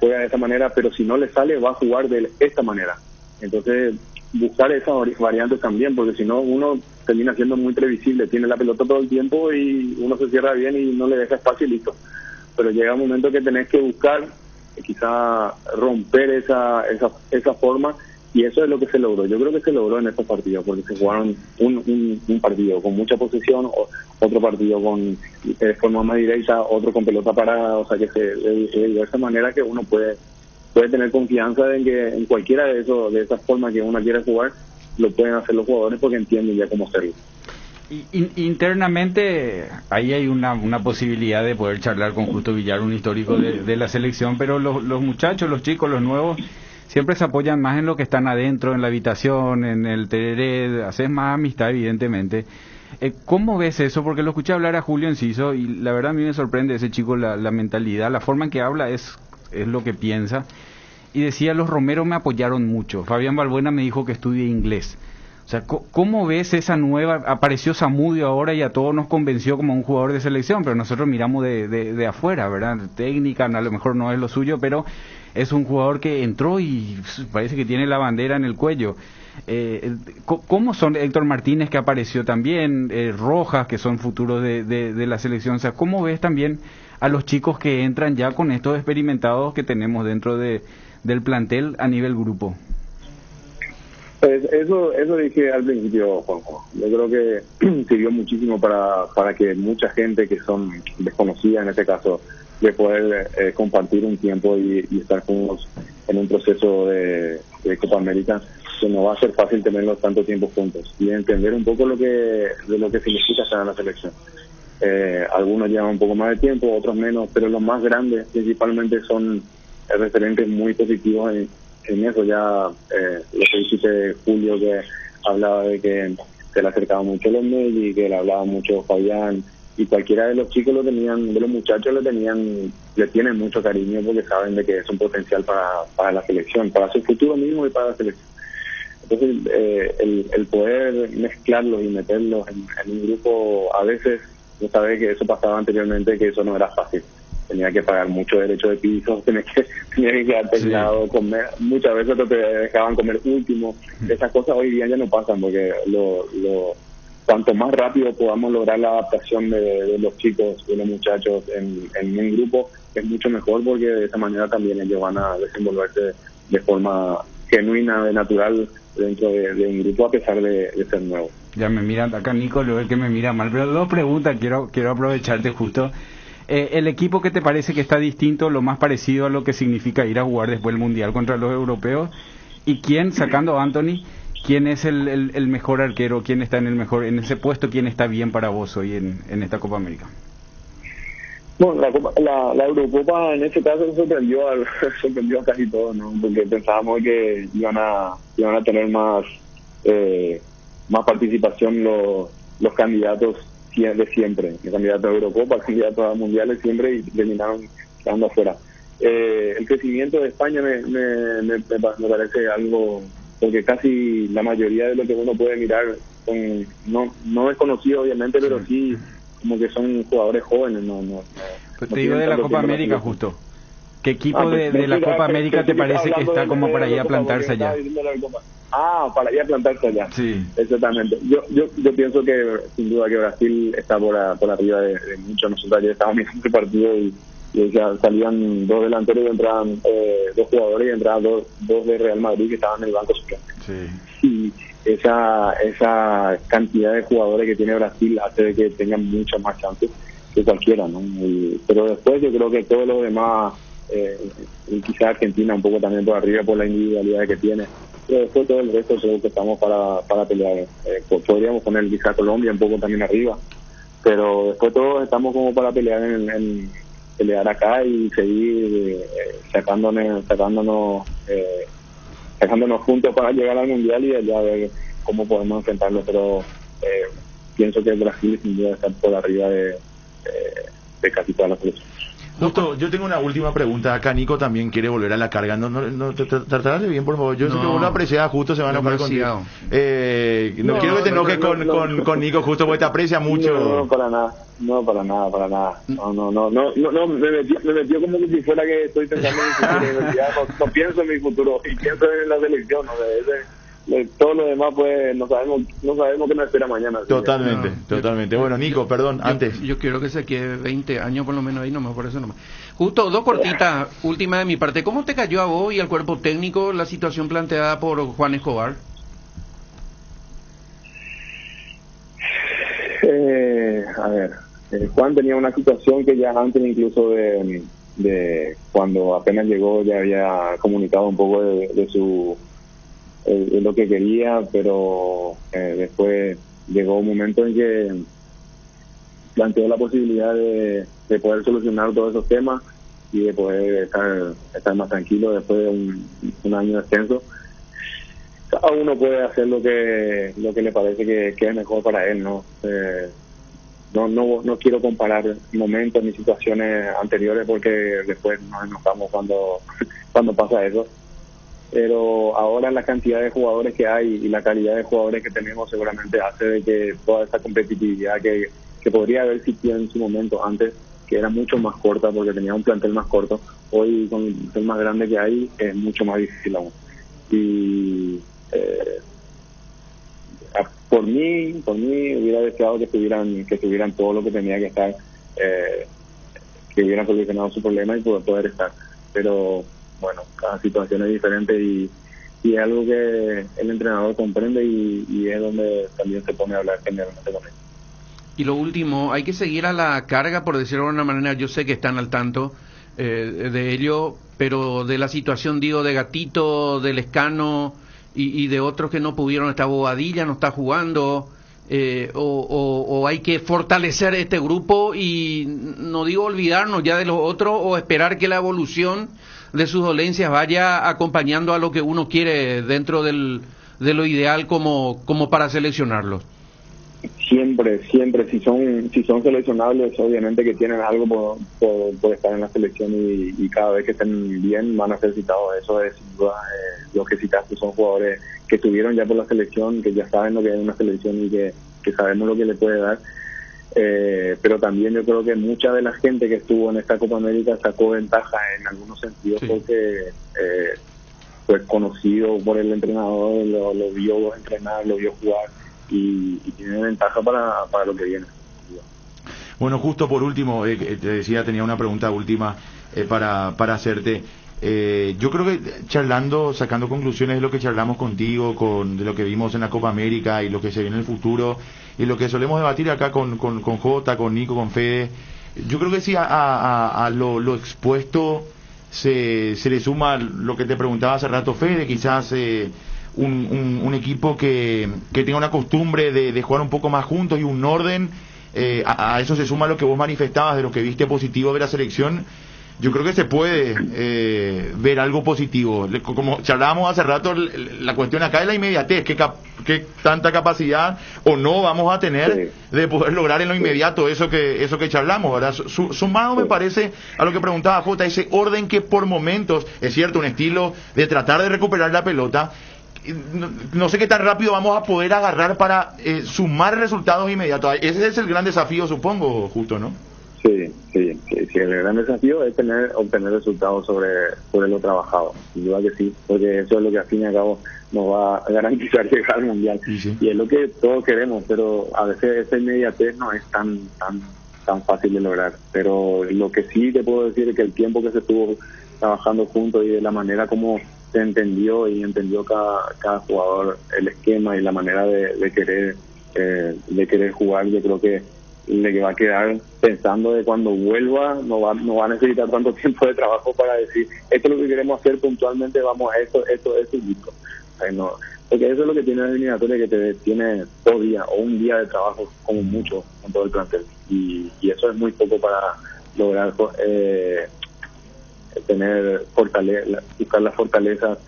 juega de esta manera, pero si no le sale va a jugar de esta manera. Entonces, buscar esas variantes también, porque si no uno termina siendo muy previsible, tiene la pelota todo el tiempo y uno se cierra bien y no le deja espacio y listo. Pero llega un momento que tenés que buscar quizá romper esa forma, y eso es lo que se logró. Yo creo que se logró en estos partidos, porque se jugaron un partido con mucha posesión, otro partido con forma más directa, otro con pelota parada, o sea que de esa manera que uno puede tener confianza en que en cualquiera de esas formas que uno quiera jugar, lo pueden hacer los jugadores porque entienden ya cómo hacerlo. Internamente ahí hay una posibilidad de poder charlar con Justo Villar, un histórico de la selección, pero los muchachos, los chicos, los nuevos, siempre se apoyan más en lo que están adentro, en la habitación, en el tereré, haces más amistad evidentemente. ¿Cómo ves eso? Porque lo escuché hablar a Julio Enciso y la verdad a mí me sorprende ese chico, la mentalidad, la forma en que habla es lo que piensa. Y decía, los Romero me apoyaron mucho, Fabián Balbuena me dijo que estudie inglés. O sea, ¿cómo ves esa nueva? Apareció Zamudio ahora y a todos nos convenció como un jugador de selección, pero nosotros miramos de afuera, ¿verdad? Técnica, a lo mejor no es lo suyo, pero es un jugador que entró y parece que tiene la bandera en el cuello. ¿Cómo son Héctor Martínez, que apareció también, Rojas, que son futuros de la selección? O sea, ¿cómo ves también a los chicos que entran ya con estos experimentados que tenemos dentro del plantel a nivel grupo? Eso dije al principio, Juanjo. Yo creo que sirvió muchísimo para que mucha gente que son desconocida en este caso, de poder compartir un tiempo y estar juntos en un proceso de Copa América, que no va a ser fácil tenerlos tanto tiempo juntos y entender un poco de lo que significa estar en la selección. Algunos llevan un poco más de tiempo, otros menos, pero los más grandes principalmente son referentes muy positivos en eso. Ya lo que dijiste Julio, que hablaba de que se le acercaba mucho los Nelly, que le hablaba mucho Fabián, y cualquiera de los chicos lo tenían, de los muchachos le tienen mucho cariño porque saben de que es un potencial para la selección, para su futuro mismo y para la selección. Entonces el poder mezclarlos y meterlos en un grupo, a veces yo sabía que eso pasaba anteriormente, que eso no era fácil. Tenía que pagar mucho derecho de piso, tenía que quedarte aislado, comer, muchas veces te dejaban comer último. Esas cosas hoy día ya no pasan, porque cuanto más rápido podamos lograr la adaptación de los chicos, de los muchachos en un grupo, es mucho mejor, porque de esa manera también ellos van a desenvolverse de forma genuina, de natural, dentro de un grupo, a pesar de ser nuevo. Ya me miran acá, Nico, lo es que me mira mal, pero dos preguntas, quiero aprovecharte justo. El equipo que te parece que está distinto, lo más parecido a lo que significa ir a jugar después del Mundial contra los europeos, y quién, sacando a Anthony, quién es el mejor arquero, quién está en ese puesto, quién está bien para vos hoy en esta Copa América. Bueno, la Eurocopa en ese caso sorprendió a casi todos, ¿no? Porque pensábamos que iban a tener más participación los candidatos de siempre, los candidatos a Eurocopa, candidatos a mundiales siempre, y terminaron quedando afuera. El crecimiento de España me parece algo, porque casi la mayoría de lo que uno puede mirar no es conocido obviamente, pero sí como que son jugadores jóvenes. Pues te digo de la Copa América justo. ¿Qué equipo de la Copa América te parece que está como para ir a plantarse allá? Para ir a plantarse allá. Sí. Exactamente. Yo pienso que sin duda que Brasil está por arriba de mucho. Nosotros ayer estábamos mirando el partido y salían dos delanteros y entraban dos jugadores, y entraban dos de Real Madrid que estaban en el banco suplente. Sí. Y esa cantidad de jugadores que tiene Brasil hace de que tengan muchas más chances que cualquiera, ¿no? Pero después yo creo que todos los demás, y quizás Argentina un poco también por arriba por la individualidad que tiene, pero después todo el resto creo que estamos para pelear. Podríamos poner quizás Colombia un poco también arriba, pero después todos estamos como para pelear en pelear acá y seguir sacándonos juntos para llegar al Mundial y allá ver cómo podemos enfrentarlo. Pero pienso que Brasil sin duda está por arriba de casi todas las selecciones. Justo, yo tengo una última pregunta. Acá Nico también quiere volver a la carga. No tratarás de bien, por favor. Yo sé que vos lo apreciás, justo se van a enojar contigo. No quiero que te enojes con Nico, justo porque te aprecia mucho. No, para nada. No, me metió como que si fuera que estoy pensando en mi futuro. No pienso en mi futuro, y pienso en la selección, ¿no? Todo lo demás pues no sabemos qué nos espera mañana. Totalmente. Bueno, Nico, perdón, antes. Yo quiero que se quede 20 años por lo menos ahí, nomás por eso nomás. Justo, dos cortitas, última de mi parte. ¿Cómo te cayó a vos y al cuerpo técnico la situación planteada por Juan Escobar? Juan tenía una situación que ya antes incluso de cuando apenas llegó ya había comunicado un poco de lo que quería, pero después llegó un momento en que planteó la posibilidad de poder solucionar todos esos temas y de poder estar más tranquilo después de un año de descenso. Cada uno puede hacer lo que le parece que es mejor para él, ¿no? No quiero comparar momentos ni situaciones anteriores, porque después nos enojamos cuando pasa eso. Pero ahora la cantidad de jugadores que hay y la calidad de jugadores que tenemos seguramente hace de que toda esa competitividad que podría haber existido en su momento antes, que era mucho más corta porque tenía un plantel más corto, hoy con el plantel más grande que hay es mucho más difícil aún. Y por mí hubiera deseado que estuvieran todo lo que tenía que estar, que hubieran solucionado su problema y poder estar. Pero bueno, cada situación es diferente y es algo que el entrenador comprende y es donde también se pone a hablar generalmente con él. Y lo último, hay que seguir a la carga, por decirlo de una manera. Yo sé que están al tanto de ello, pero de la situación, digo, de Gatito, de Lescano y de otros que no pudieron estar. Bobadilla no está jugando, o hay que fortalecer este grupo y no digo olvidarnos ya de los otros o esperar que la evolución de sus dolencias vaya acompañando a lo que uno quiere dentro de lo ideal como para seleccionarlos. 100% siempre, si son seleccionables, obviamente que tienen algo por estar en la selección y cada vez que estén bien van a ser citados. Eso es sin duda, los que citaste son jugadores que estuvieron ya por la selección, que ya saben lo que es una selección y que sabemos lo que le puede dar. Pero también yo creo que mucha de la gente que estuvo en esta Copa América sacó ventaja en algunos sentidos, sí, porque fue conocido por el entrenador, lo vio entrenar, lo vio jugar y tiene ventaja para lo que viene. Bueno, justo por último, te decía, tenía una pregunta última para hacerte. Yo creo que charlando, sacando conclusiones de lo que charlamos contigo, de lo que vimos en la Copa América y lo que se viene en el futuro y lo que solemos debatir acá con Jota, con Nico, con Fede, yo creo que sí a lo expuesto se le suma lo que te preguntaba hace rato, Fede, quizás un equipo que tenga una costumbre de jugar un poco más juntos y un orden. A eso se suma lo que vos manifestabas de lo que viste positivo de la selección. Yo creo que se puede ver algo positivo. Como charlábamos hace rato, la cuestión acá es la inmediatez. ¿Qué tanta capacidad o no vamos a tener de poder lograr en lo inmediato eso que charlamos, ¿verdad? Sumado, me parece, a lo que preguntaba Jota, ese orden que por momentos, es cierto, un estilo de tratar de recuperar la pelota. No sé qué tan rápido vamos a poder agarrar para sumar resultados inmediatos. Ese es el gran desafío, supongo, justo, ¿no? Sí, el gran desafío es obtener resultados sobre lo trabajado, sin duda que sí, porque eso es lo que al fin y al cabo nos va a garantizar llegar al Mundial, sí. Y es lo que todos queremos, pero a veces esa inmediatez no es tan fácil de lograr. Pero lo que sí te puedo decir es que el tiempo que se estuvo trabajando juntos y de la manera como se entendió cada jugador el esquema y la manera de querer jugar, yo creo que le va a quedar pensando de cuando vuelva no va a necesitar tanto tiempo de trabajo para decir esto es lo que queremos hacer puntualmente, vamos a esto y listo. No, porque eso es lo que tiene la eliminatoria, que te tiene 2 días o un día de trabajo como mucho con todo el plantel, y eso es muy poco para lograr tener buscar las fortalezas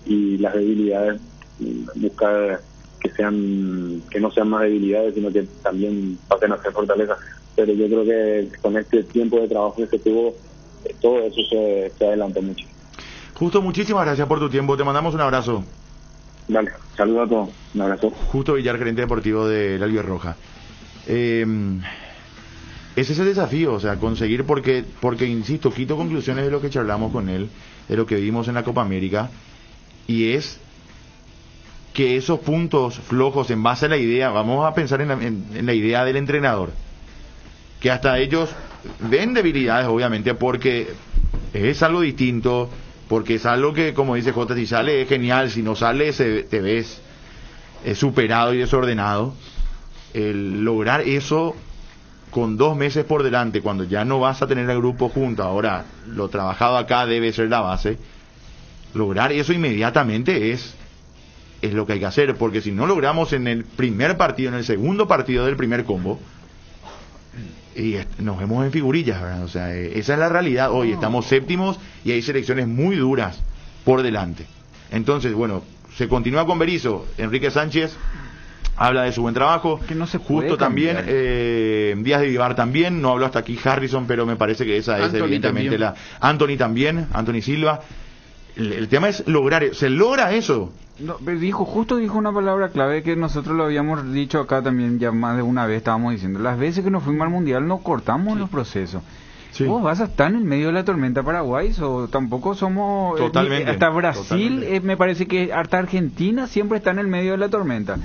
y las debilidades, buscar que no sean más debilidades, sino que también pasen a ser fortalezas. Pero yo creo que con este tiempo de trabajo que se tuvo, todo eso se adelantó mucho. Justo, muchísimas gracias por tu tiempo, te mandamos un abrazo. Dale, saludos a todos, un abrazo. Justo Villar, gerente deportivo de la Albirroja. Ese es el desafío, o sea, conseguir, porque insisto, quito conclusiones de lo que charlamos con él, de lo que vimos en la Copa América, y es que esos puntos flojos en base a la idea, vamos a pensar en la idea del entrenador, que hasta ellos ven debilidades, obviamente, porque es algo distinto, porque es algo que, como dice Jota, si sale es genial, si no sale te ves superado y desordenado. El lograr eso con 2 meses por delante, cuando ya no vas a tener el grupo junto, ahora lo trabajado acá debe ser la base, lograr eso inmediatamente es lo que hay que hacer, porque si no logramos en el primer partido, en el segundo partido del primer combo, y nos vemos en figurillas, ¿verdad? O sea, esa es la realidad hoy, estamos séptimos y hay selecciones muy duras por delante. Entonces, bueno, se continúa con Berizzo. Enrique Sánchez habla de su buen trabajo, que no se justo también, Díaz de Vivar también, no habló hasta aquí Harrison, pero me parece que esa es evidentemente también. Anthony Silva. El tema es lograr, se logra eso. No, dijo una palabra clave que nosotros lo habíamos dicho acá también ya más de una vez, estábamos diciendo, las veces que nos fuimos al Mundial no cortamos los procesos. Sí. ¿Vos vas a estar en el medio de la tormenta Paraguay? O tampoco somos... Totalmente. Hasta Brasil, me parece que hasta Argentina siempre está en el medio de la tormenta.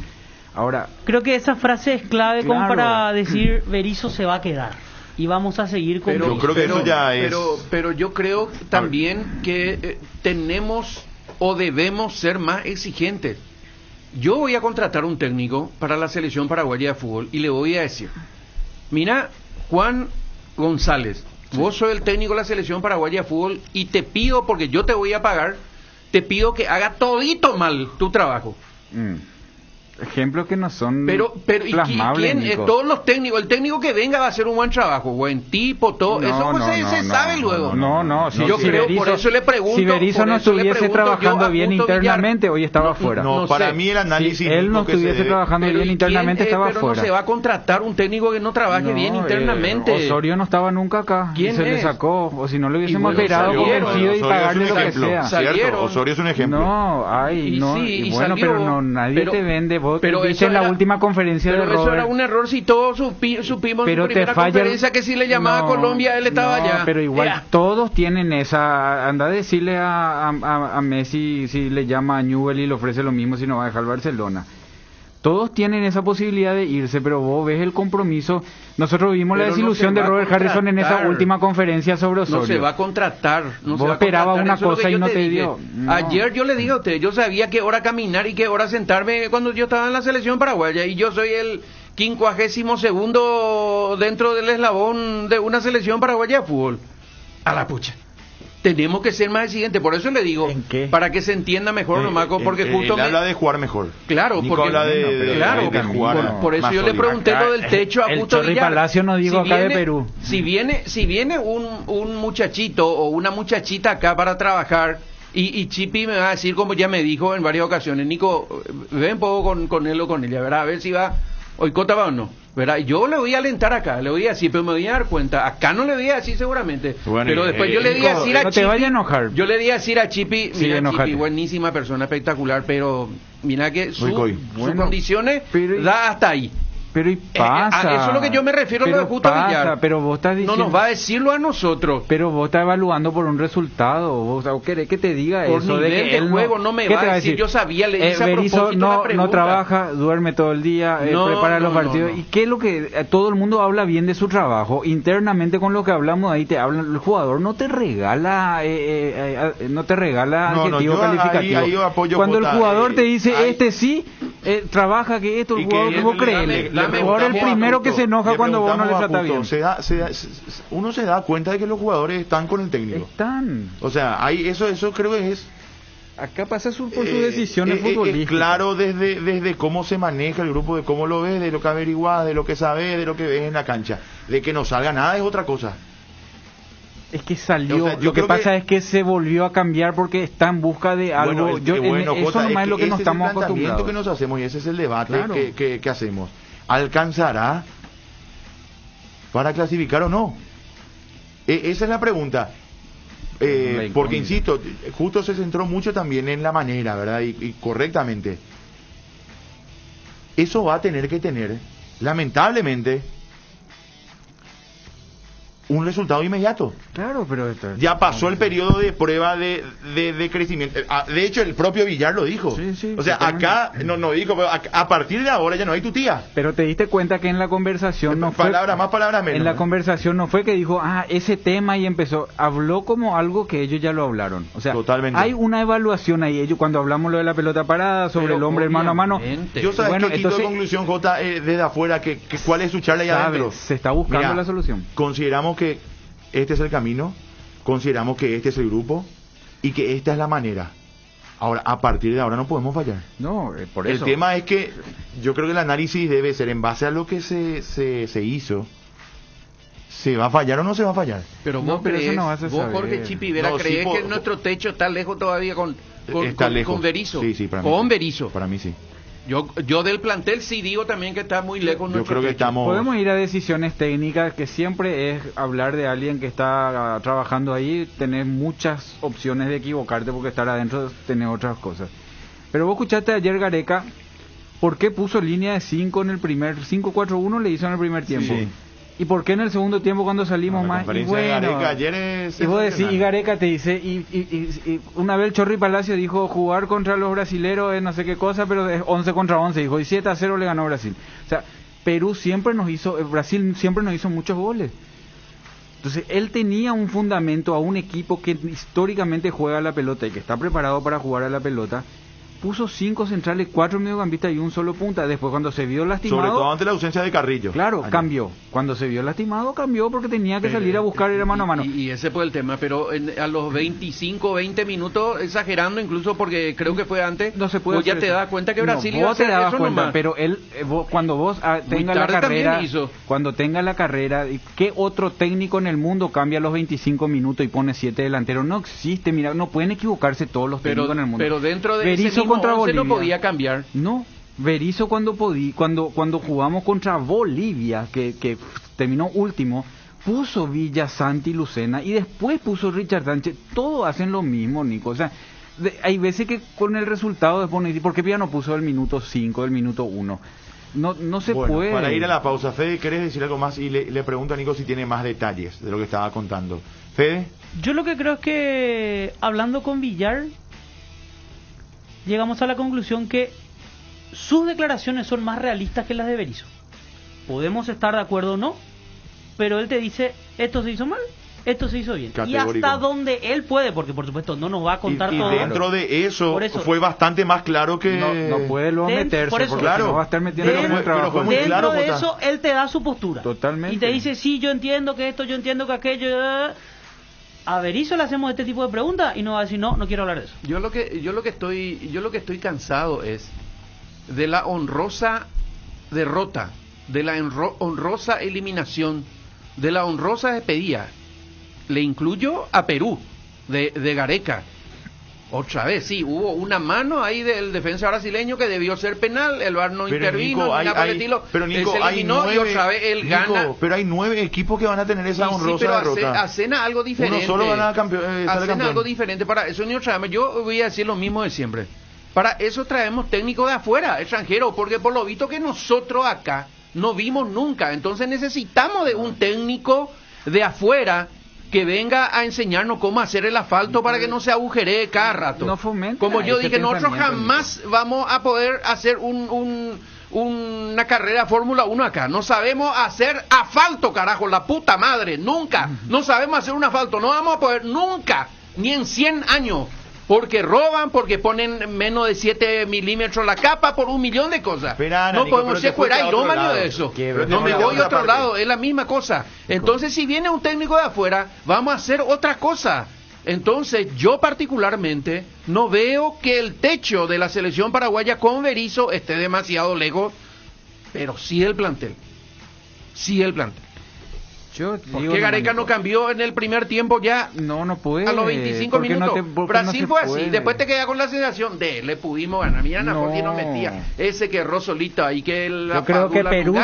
Ahora, creo que esa frase es clave, claro, como para decir Berizzo se va a quedar y vamos a seguir con yo creo que eso ya es... pero yo creo también que tenemos o debemos ser más exigentes. Yo voy a contratar un técnico para la selección paraguaya de fútbol y le voy a decir, mira, Juan González, vos sos el técnico de la selección paraguaya de fútbol y te pido, porque yo te voy a pagar, te pido que haga todito mal tu trabajo. ejemplos que no son pero ¿y plasmables, quién? Nico. Todos los técnicos, el técnico que venga va a hacer un buen trabajo, buen tipo, todo eso pues se sabe luego. No, yo creo, por eso le pregunto. Si Berizzo no estuviese trabajando bien internamente, hoy estaba fuera. No, para mí el análisis. Si él no estuviese trabajando bien internamente, estaba pero fuera. No se va a contratar un técnico que no trabaje bien internamente. Osorio no estaba nunca acá. ¿Quién se le sacó, o si no le hubiésemos esperado convencido y pagarle lo que sea. Cierto, Osorio es un ejemplo. Y bueno, pero no, nadie te vende. Vos viste en la última conferencia de Robert. Pero eso era un error, si todos supimos en su primera conferencia que si le llamaba a Colombia, él estaba allá. Pero igual todos tienen esa. Anda a decirle a Messi si le llama a Newell y le ofrece lo mismo si no va a dejar Barcelona. Todos tienen esa posibilidad de irse, pero vos ves el compromiso. Nosotros vimos la desilusión de Robert Harrison en esa última conferencia sobre Osorio. No se va a contratar. Vos esperabas una cosa y no te dio. Ayer yo le dije a usted, yo sabía qué hora caminar y qué hora sentarme cuando yo estaba en la selección paraguaya, y yo soy el 52º dentro del eslabón de una selección paraguaya de fútbol. A la pucha. Tenemos que ser más exigentes, por eso le digo, para que se entienda mejor nomás, porque justo él habla de jugar mejor. Claro, Nico porque habla de jugar. Por eso yo le pregunté lo del techo a Justo Villar. Palacio no digo acá de Perú. Si viene un muchachito o una muchachita acá para trabajar, y Chipi me va a decir, como ya me dijo en varias ocasiones, Nico, ven un poco con él o con ella, ¿verdad? A ver si va, Oicota va o no. ¿Verdad? Yo le voy a alentar acá, le voy a decir, pero me voy a dar cuenta, acá no le voy a decir seguramente, bueno, pero después yo le di a decir a no Chipi, te vaya a enojar. Yo le di a decir a Chipi, mira sí, Chipi, buenísima persona, espectacular, pero mira que sus condiciones pero, da hasta ahí. Pero y pasa. Eso es lo que yo me refiero a lo de Justo Villar. Pero vos estás diciendo, no nos va a decirlo a nosotros. Pero vos estás evaluando por un resultado. Vos querés que te diga por eso nivel de que él juego no me va a decir. Yo sabía, le hice a propósito la pregunta. No trabaja, duerme todo el día, prepara los partidos. ¿Y qué es lo que todo el mundo habla bien de su trabajo? Internamente con lo que hablamos ahí te hablan. El jugador no te regala adjetivo calificativo. Ahí cuando el jugador te dice sí trabaja que esto, el jugador vos creele. El jugador es el primero que se enoja cuando vos no le trata bien. Uno se da cuenta de que los jugadores están con el técnico. Están. O sea, eso creo que es. Acá pasa por sus decisiones futbolísticas. Claro, desde cómo se maneja el grupo, de cómo lo ves, de lo que averiguás, de lo que sabes, de lo que ves en la cancha. De que no salga nada es otra cosa. Es que salió, o sea, lo que pasa es que se volvió a cambiar porque está en busca de algo. Eso nomás es lo que nos estamos acostumbrados. Que nos hacemos y ese es el debate claro. que hacemos. ¿Alcanzará para clasificar o no? Esa es la pregunta. Porque insisto, justo se centró mucho también en la manera, ¿verdad? Y correctamente. Eso va a tener que tener, lamentablemente, un resultado inmediato. Claro, pero ya pasó el periodo de prueba de crecimiento. De hecho, el propio Villar lo dijo. Sí, o sea, acá no dijo, pero a partir de ahora ya no hay tu tía. Pero te diste cuenta que en la conversación no fue palabra más, palabra menos. En la conversación no fue que dijo, ese tema y empezó, habló como algo que ellos ya lo hablaron. O sea, totalmente. Hay una evaluación ahí. Ellos cuando hablamos lo de la pelota parada sobre el hombre mano a mano. Yo sabes que quito conclusión, Jota, desde afuera, que cuál es su charla allá adentro. Se está buscando la solución. Consideramos que este es el camino, consideramos que este es el grupo y que esta es la manera. Ahora, a partir de ahora no podemos fallar. No, por eso. El tema es que yo creo que el análisis debe ser en base a lo que se hizo. ¿Se va a fallar o no se va a fallar? Pero vos crees, vos Jorge Chipivera, ¿crees que nuestro techo está lejos todavía con Berizzo? Sí, para mí. Con Berizzo. Para mí sí. Yo del plantel sí digo también que está muy lejos. Yo creo que podemos ir a decisiones técnicas, que siempre es hablar de alguien que está trabajando ahí, tener muchas opciones de equivocarte porque estar adentro tener otras cosas. Pero vos escuchaste ayer Gareca, ¿por qué puso línea de 5 en el primer 5-4-1 le hizo en el primer tiempo? Sí. ¿Y por qué en el segundo tiempo cuando salimos más? Y bueno, y vos decís, y Gareca te dice, y una vez el Chorri Palacio dijo jugar contra los brasileros es no sé qué cosa, pero es 11 contra 11, dijo, y 7-0 le ganó Brasil. O sea, Brasil siempre nos hizo muchos goles. Entonces, él tenía un fundamento a un equipo que históricamente juega a la pelota y que está preparado para jugar a la pelota, puso 5 centrales, 4 mediocampistas y un solo punta. Después cuando se vio lastimado... Sobre todo ante la ausencia de Carrillo. Claro, ayer. Cambió. Cuando se vio lastimado, cambió porque tenía que salir a buscar, era mano a mano. Y ese fue el tema, pero a los 25, 20 minutos, exagerando incluso porque creo que fue antes, no se puede vos ya te das cuenta que Brasil no, iba a hacer te dabas eso cuenta, nomás. pero él, cuando vos tenga la carrera, cuando tenga la carrera, ¿qué otro técnico en el mundo cambia los 25 minutos y pone 7 delanteros? No existe, mira, no pueden equivocarse todos los técnicos en el mundo. Pero dentro de Berizzo ese mismo contra 11 Bolivia no podía cambiar. No, Berizzo cuando jugamos contra Bolivia, que terminó último, puso Villa, Santi, Lucena y después puso Richard Sánchez. Todos hacen lo mismo, Nico. O sea, hay veces que con el resultado después uno dice, ¿por qué ya no puso el minuto 5, el minuto 1? No se puede. Para ir a la pausa, Fede, ¿querés decir algo más? Y le pregunto a Nico si tiene más detalles de lo que estaba contando. Fede. Yo lo que creo es que, hablando con Villar, llegamos a la conclusión que sus declaraciones son más realistas que las de Berizzo. Podemos estar de acuerdo o no, pero él te dice, esto se hizo mal, esto se hizo bien. Categórico. Y hasta donde él puede, porque por supuesto no nos va a contar todo. Y dentro de eso fue bastante más claro que... No puede luego meterse, por eso, porque claro, no va a estar metiendo en el trabajo. Fue muy dentro claro, de Jota. eso, él te da su postura. Totalmente. Y te dice, sí, yo entiendo que esto, yo entiendo que aquello... A Berizzo le hacemos este tipo de preguntas y no va a decir, no quiero hablar de eso. Yo lo que estoy cansado es de la honrosa derrota, de la honrosa eliminación, de la honrosa despedida. Le incluyo a Perú, de Gareca. Otra vez, sí, hubo una mano ahí del defensa brasileño que debió ser penal, el VAR no intervino, Nico, pero Nico, se eliminó y otra vez él gana. Pero hay 9 equipos que van a tener esa honrosa derrota. Hacen algo diferente. Uno solo gana campeón. Hacen algo diferente para eso, ni otra vez. Yo voy a decir lo mismo de siempre. Para eso traemos técnicos de afuera, extranjeros, porque por lo visto que nosotros acá no vimos nunca. Entonces necesitamos de un técnico de afuera que venga a enseñarnos cómo hacer el asfalto para que no se agujeree cada rato. No fomenta. Como yo dije, nosotros pensamiento, jamás vamos a poder hacer una carrera Fórmula 1 acá. No sabemos hacer asfalto, carajo, la puta madre, nunca. No sabemos hacer un asfalto, no vamos a poder nunca, ni en 100 años. Porque roban, porque ponen menos de 7 milímetros la capa por 1 millón de cosas. No Nico, podemos ser fuera irómano de eso. No me voy a otro lado, es la misma cosa. Entonces, si viene un técnico de afuera, vamos a hacer otra cosa. Entonces, yo particularmente no veo que el techo de la selección paraguaya con Berizzo esté demasiado lejos, pero sí el plantel. Sí el plantel. ¿Por qué Gareca no cambió en el primer tiempo ya? No puede. A los 25 minutos. Brasil fue así. Puede. Después te queda con la sensación de le pudimos ganar. Mira, Napolitano nos metía. Ese que erró solito ahí. Yo creo que Perú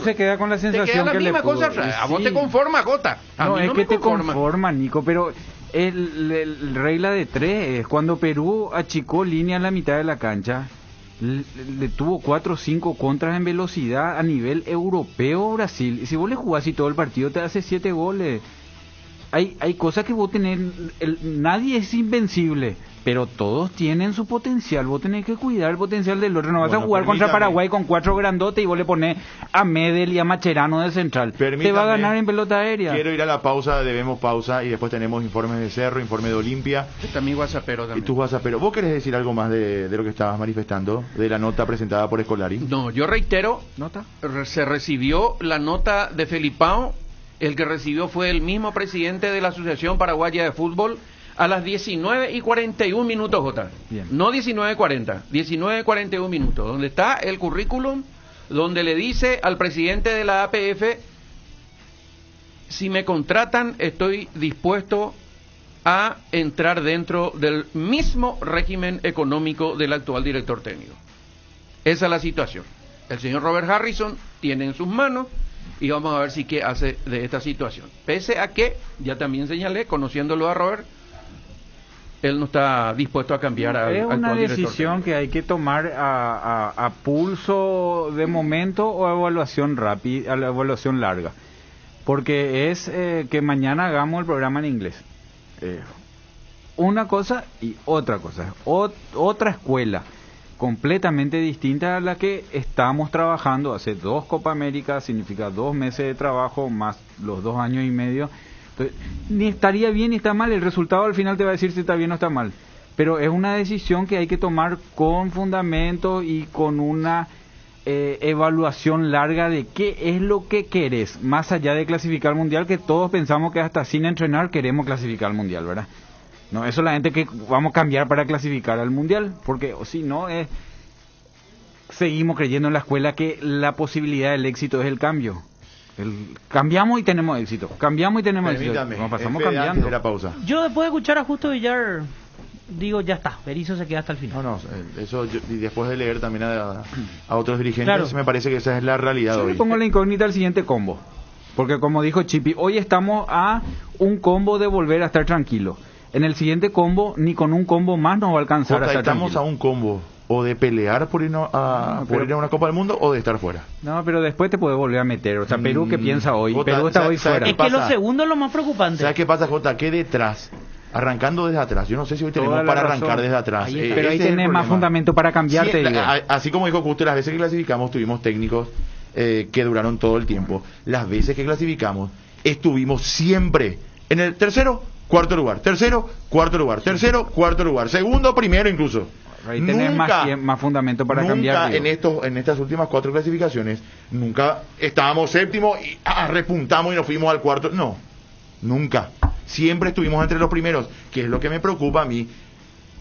se queda con la sensación que le pudo. A vos te conforma, Jota. No, es que te conforma, Nico, pero el regla de 3 es cuando Perú achicó línea en la mitad de la cancha. Le tuvo 4 o 5 contras en velocidad a nivel europeo Brasil. Y si vos le jugás y todo el partido te hace 7 goles. Hay cosas que vos tenés, nadie es invencible, pero todos tienen su potencial. Vos tenés que cuidar el potencial del otro. No vas a jugar contra Paraguay con 4 grandotes y vos le ponés a Medel y a Macherano de central. Te va a ganar en pelota aérea. Quiero ir a la pausa, debemos pausa y después tenemos informes de Cerro, informe de Olimpia. También WhatsAppero también. Y tus WhatsAppero. ¿Vos querés decir algo más de lo que estabas manifestando, de la nota presentada por Scolari? No, yo reitero, ¿nota? Se recibió la nota de Felipao. El que recibió fue el mismo presidente de la Asociación Paraguaya de Fútbol a las 19:41 minutos, Jota. Bien. No 19:40, 19:41 minutos, donde está el currículum, donde le dice al presidente de la APF, si me contratan estoy dispuesto a entrar dentro del mismo régimen económico del actual director técnico. Esa es la situación. El señor Robert Harrison tiene en sus manos y vamos a ver si qué hace de esta situación. Pese a que, ya también señalé, conociéndolo a Robert, él no está dispuesto a cambiar al actual director. Es una decisión que hay que tomar a pulso de momento o a evaluación rápida, a la evaluación larga. Porque es que mañana hagamos el programa en inglés. Una cosa y otra cosa. Otra escuela completamente distinta a la que estamos trabajando hace 2 Copa América, significa 2 meses de trabajo más los 2 años y medio. Entonces, ni estaría bien ni está mal, el resultado al final te va a decir si está bien o está mal. pero es una decisión que hay que tomar con fundamento y con una evaluación larga de qué es lo que querés, más allá de clasificar al mundial, que todos pensamos que hasta sin entrenar queremos clasificar al mundial, ¿verdad? No es solamente que vamos a cambiar para clasificar al mundial, porque o si no seguimos creyendo en la escuela que la posibilidad del éxito es el cambio. Cambiamos y tenemos éxito, cambiamos y tenemos éxito. Nos pasamos cambiando. La pausa. Yo después de escuchar a Justo Villar digo, ya está, Berizzo se queda hasta el final. No, eso y después de leer también a otros dirigentes, claro, me parece que esa es la realidad. Yo hoy le pongo la incógnita al siguiente combo, porque como dijo Chipi, hoy estamos a un combo de volver a estar tranquilo. En el siguiente combo, ni con un combo más nos va a alcanzar a estar estamos tranquilo. A un combo o de pelear por ir a una Copa del Mundo o de estar fuera. No, pero después te puede volver a meter. O sea, Perú, ¿qué piensa hoy? Jota, Perú está hoy fuera. Es que lo segundo es lo más preocupante. ¿Sabes qué pasa, Jota? Que detrás, arrancando desde atrás, yo no sé si hoy tenemos para arrancar desde atrás. Pero ahí tenés más fundamento para cambiarte. Sí, así como dijo Justo, las veces que clasificamos tuvimos técnicos que duraron todo el tiempo. Las veces que clasificamos estuvimos siempre en el tercero, cuarto lugar, tercero, cuarto lugar, tercero, cuarto lugar, segundo, primero incluso. Ahí tenés más fundamento para cambiar. Nunca en estas últimas 4 clasificaciones, nunca estábamos séptimo y repuntamos y nos fuimos al cuarto. No, nunca. Siempre estuvimos entre los primeros, que es lo que me preocupa a mí,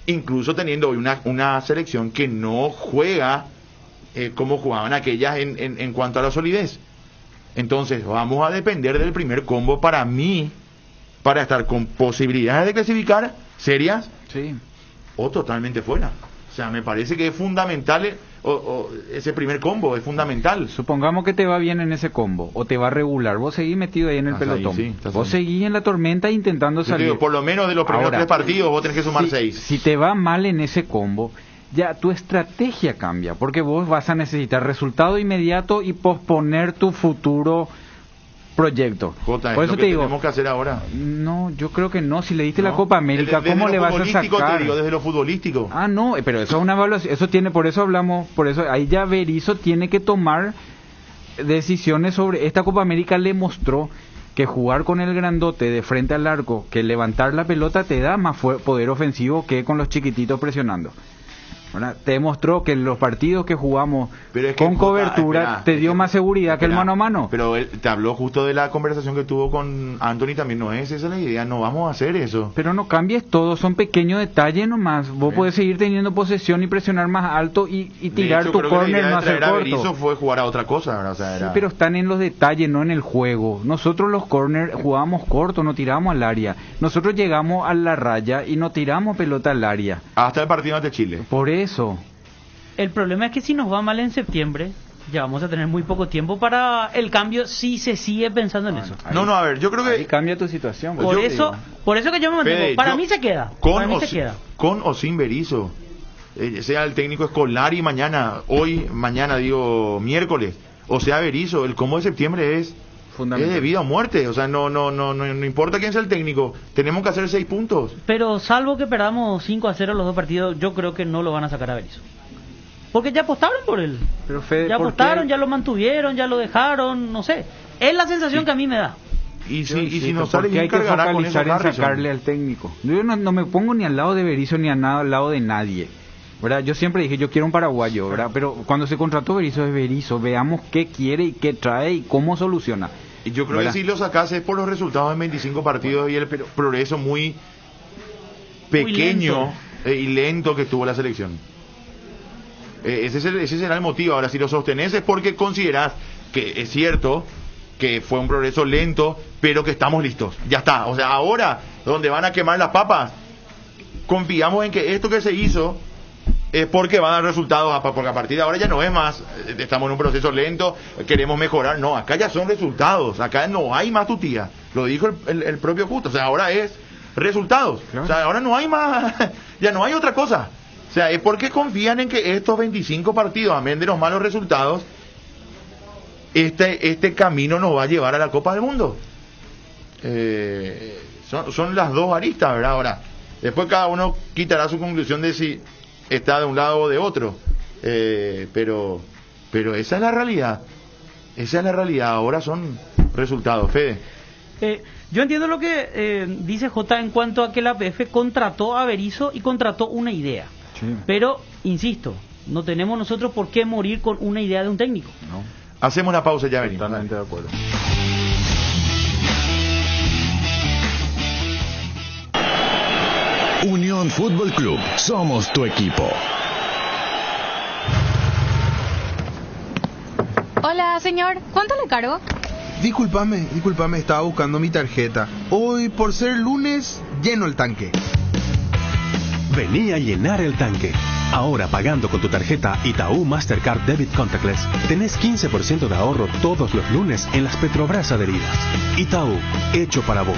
incluso teniendo hoy una selección que no juega como jugaban aquellas en cuanto a la solidez. Entonces vamos a depender del primer combo para mí, para estar con posibilidades de clasificar serias, sí, o totalmente fuera. O sea, me parece que es fundamental, ese primer combo es fundamental. Supongamos que te va bien en ese combo, o te va regular, vos seguís metido ahí en el pelotón. Ahí, sí, vos seguís en la tormenta intentando salir. Digo, por lo menos de los primeros 3 partidos vos tenés que sumar 6. Si te va mal en ese combo, ya tu estrategia cambia, porque vos vas a necesitar resultado inmediato y posponer tu futuro proyecto. Jota, por es eso lo te que digo, tenemos que hacer ahora. No, yo creo que no. Si le diste la Copa América, ¿cómo le vas a sacar? Te digo, desde lo futbolístico. Ah, no, pero eso es una evaluación. Eso tiene, por eso hablamos, por eso ahí ya Berizzo tiene que tomar decisiones sobre esta Copa América. Le mostró que jugar con el grandote de frente al arco, que levantar la pelota te da más poder ofensivo que con los chiquititos presionando. ¿Verdad? Te demostró que en los partidos que jugamos con cobertura te dio más seguridad que el mano a mano. Pero él te habló justo de la conversación que tuvo con Anthony, también no es esa la idea, no vamos a hacer eso. Pero no cambies todo, son pequeños detalles nomás. Vos podés seguir teniendo posesión y presionar más alto y tirar tu córner, no hacer corto. Eso fue jugar a otra cosa, ¿verdad? O sea, sí, pero están en los detalles, no en el juego. Nosotros los corners jugábamos corto, no tiramos al área. Nosotros llegamos a la raya y no tiramos pelota al área. Hasta el partido ante Chile. Por eso. El problema es que si nos va mal en septiembre, ya vamos a tener muy poco tiempo para el cambio si se sigue pensando en eso. No, a ver, yo creo que ahí cambia tu situación. Por eso que yo me mantengo. Para mí se queda. Con o sin Berizzo, sea el técnico Scolari mañana digo miércoles, o sea Berizzo, el combo de septiembre es de vida o muerte. O sea, no importa quién sea el técnico, tenemos que hacer 6 puntos. Pero salvo que perdamos 5-0 los 2 partidos, yo creo que no lo van a sacar a Berizzo. Porque ya apostaron por él. Pero Fede, ya apostaron, ya lo mantuvieron, ya lo dejaron, no sé. Es la sensación que a mí me da. Y si no sale bien, hay que focalizar en sacarle al técnico. Yo no me pongo ni al lado de Berizzo ni al lado de nadie, ¿verdad? Yo siempre dije, yo quiero un paraguayo, ¿verdad? Pero cuando se contrató Berizzo es Berizzo, veamos qué quiere y qué trae y cómo soluciona. Y yo creo que si lo sacas es por los resultados en 25 partidos y el progreso muy pequeño y lento que tuvo la selección. Ese será el motivo. Ahora, si lo sostenés es porque considerás que es cierto que fue un progreso lento, pero que estamos listos. Ya está. O sea, ahora, donde van a quemar las papas, confiamos en que esto que se hizo es porque va a dar resultados, porque a partir de ahora ya no es más, estamos en un proceso lento, queremos mejorar. No, acá ya son resultados, acá no hay más tutía. Lo dijo el propio Justo. O sea, ahora es resultados. Claro. O sea, ahora no hay más, ya no hay otra cosa. O sea, es porque confían en que estos 25 partidos, amén de los malos resultados, este camino nos va a llevar a la Copa del Mundo. Son las dos aristas, ¿verdad? Ahora, después cada uno quitará su conclusión de si está de un lado o de otro. Pero esa es la realidad. Esa es la realidad. Ahora son resultados, Fede. Yo entiendo lo que dice J en cuanto a que la APF contrató a Berizzo y contrató una idea. Sí. Pero, insisto, no tenemos nosotros por qué morir con una idea de un técnico. No. Hacemos una pausa y ya venimos. Totalmente de acuerdo. Unión Fútbol Club, somos tu equipo. Hola, señor. ¿Cuánto le cargo? Discúlpame, estaba buscando mi tarjeta. Hoy, por ser lunes, lleno el tanque. Vení a llenar el tanque. Ahora pagando con tu tarjeta Itaú Mastercard Debit Contactless, tenés 15% de ahorro todos los lunes en las Petrobras adheridas. Itaú, hecho para vos.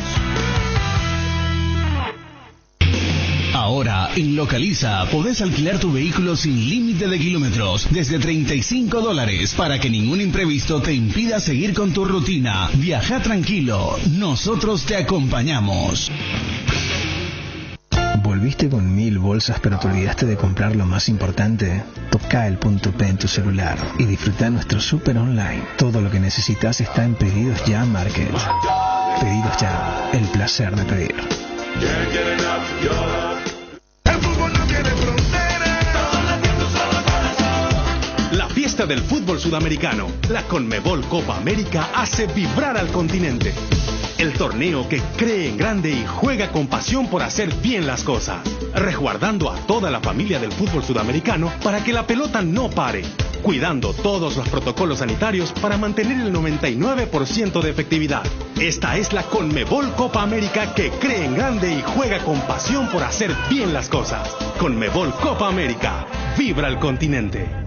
Ahora, en Localiza, podés alquilar tu vehículo sin límite de kilómetros, desde $35, para que ningún imprevisto te impida seguir con tu rutina. Viaja tranquilo, nosotros te acompañamos. ¿Volviste con 1000 bolsas pero te olvidaste de comprar lo más importante? Toca el punto P en tu celular y disfruta nuestro súper online. Todo lo que necesitas está en Pedidos Ya Market. Pedidos Ya, el placer de pedir. La fiesta del fútbol sudamericano, la Conmebol Copa América, hace vibrar al continente. El torneo que cree en grande y juega con pasión por hacer bien las cosas, resguardando a toda la familia del fútbol sudamericano para que la pelota no pare, cuidando todos los protocolos sanitarios para mantener el 99% de efectividad. Esta es la Conmebol Copa América que cree en grande y juega con pasión por hacer bien las cosas. Conmebol Copa América, vibra el continente.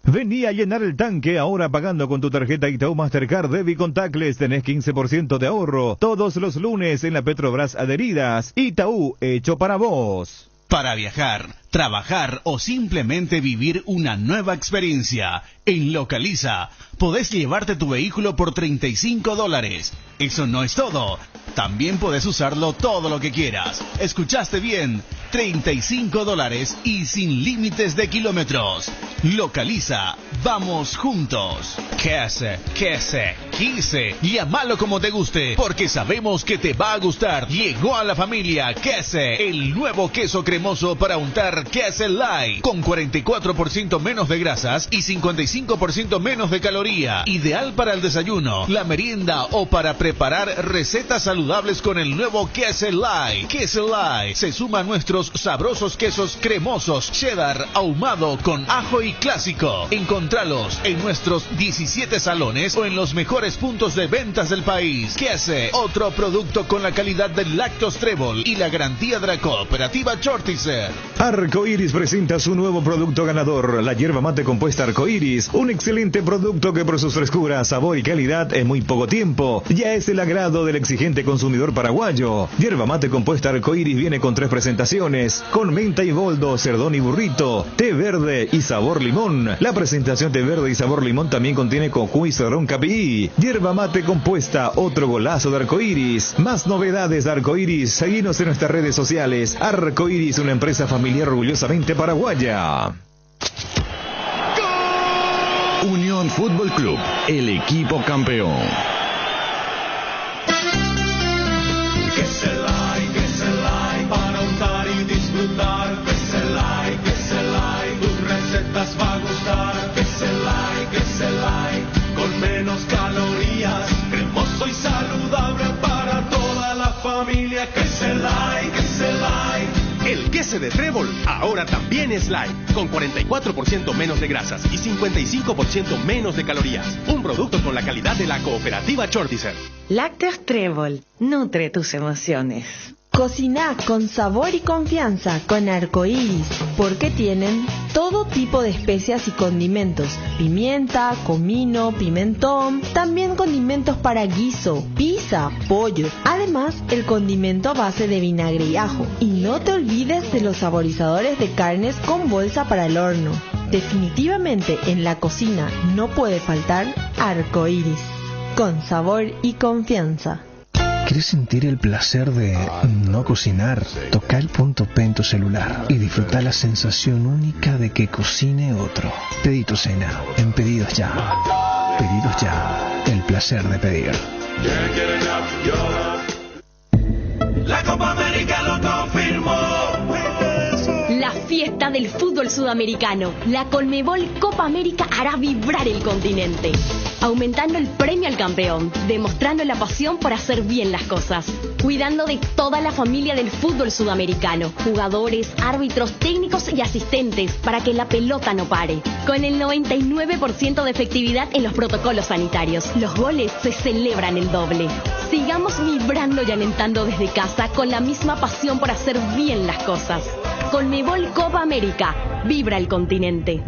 Vení a llenar el tanque ahora pagando con tu tarjeta Itaú Mastercard Debit Contactless. Tenés 15% de ahorro todos los lunes en la Petrobras adheridas. Itaú, hecho para vos. Para viajar, trabajar o simplemente vivir una nueva experiencia, en Localiza podés llevarte tu vehículo por $35. Eso no es todo. También podés usarlo todo lo que quieras. ¿Escuchaste bien? $35 y sin límites de kilómetros. Localiza, vamos juntos. Quise, llámalo como te guste, porque sabemos que te va a gustar. Llegó a la familia Quise, el nuevo queso cremoso para untar Quise Light, con 44% menos de grasas y 55% menos de caloría. Ideal para el desayuno, la merienda o para preparar recetas saludables con el nuevo Quise Light. Quise Light se suma a nuestros sabrosos quesos cremosos, cheddar, ahumado con ajo y clásico. Encontralos en nuestros 17 salones o en los mejores puntos de ventas del país. Quise, otro producto con la calidad del Lactos Trébol y la garantía de la cooperativa Chortizer. Arcoiris presenta su nuevo producto ganador, la yerba mate compuesta Arcoiris, un excelente producto que por su frescura, sabor y calidad en muy poco tiempo ya es el agrado del exigente consumidor paraguayo. Yerba mate compuesta Arcoiris viene con 3 presentaciones, con menta y boldo, cerdón y burrito, té verde y sabor limón. La presentación té verde y sabor limón también contiene cocuy y cedrón capií. Yerba mate compuesta, otro golazo de Arcoiris. Más novedades de Arcoiris, seguinos en nuestras redes sociales. Arcoiris, una empresa familiar orgullosamente paraguaya. Unión Fútbol Club, el equipo campeón. Que se like para untar y disfrutar. Que se like, tus recetas va a gustar. Que se like, con menos calorías, cremoso y saludable para toda la familia. Que se like. El queso de Trébol ahora también es light, con 44% menos de grasas y 55% menos de calorías. Un producto con la calidad de la cooperativa Chortizer. Lácteos Trébol, nutre tus emociones. Cocina con sabor y confianza con Arcoiris, porque tienen todo tipo de especias y condimentos: pimienta, comino, pimentón, también condimentos para guiso, pizza, pollo, además el condimento a base de vinagre y ajo. Y no te olvides de los saborizadores de carnes con bolsa para el horno. Definitivamente en la cocina no puede faltar Arcoiris, con sabor y confianza. ¿Quieres sentir el placer de no cocinar? Toca el punto P en tu celular y disfruta la sensación única de que cocine otro. Pedí tu cena en Pedidos Ya. Pedidos Ya, el placer de pedir. Can't get enough your love. La Copa América lo confirmó. La fiesta del fútbol sudamericano. La Conmebol Copa América hará vibrar el continente, aumentando el premio al campeón, demostrando la pasión por hacer bien las cosas, cuidando de toda la familia del fútbol sudamericano, jugadores, árbitros, técnicos y asistentes, para que la pelota no pare, con el 99% de efectividad en los protocolos sanitarios. Los goles se celebran el doble. Sigamos vibrando y alentando desde casa con la misma pasión por hacer bien las cosas. Conmebol Copa América, vibra el continente.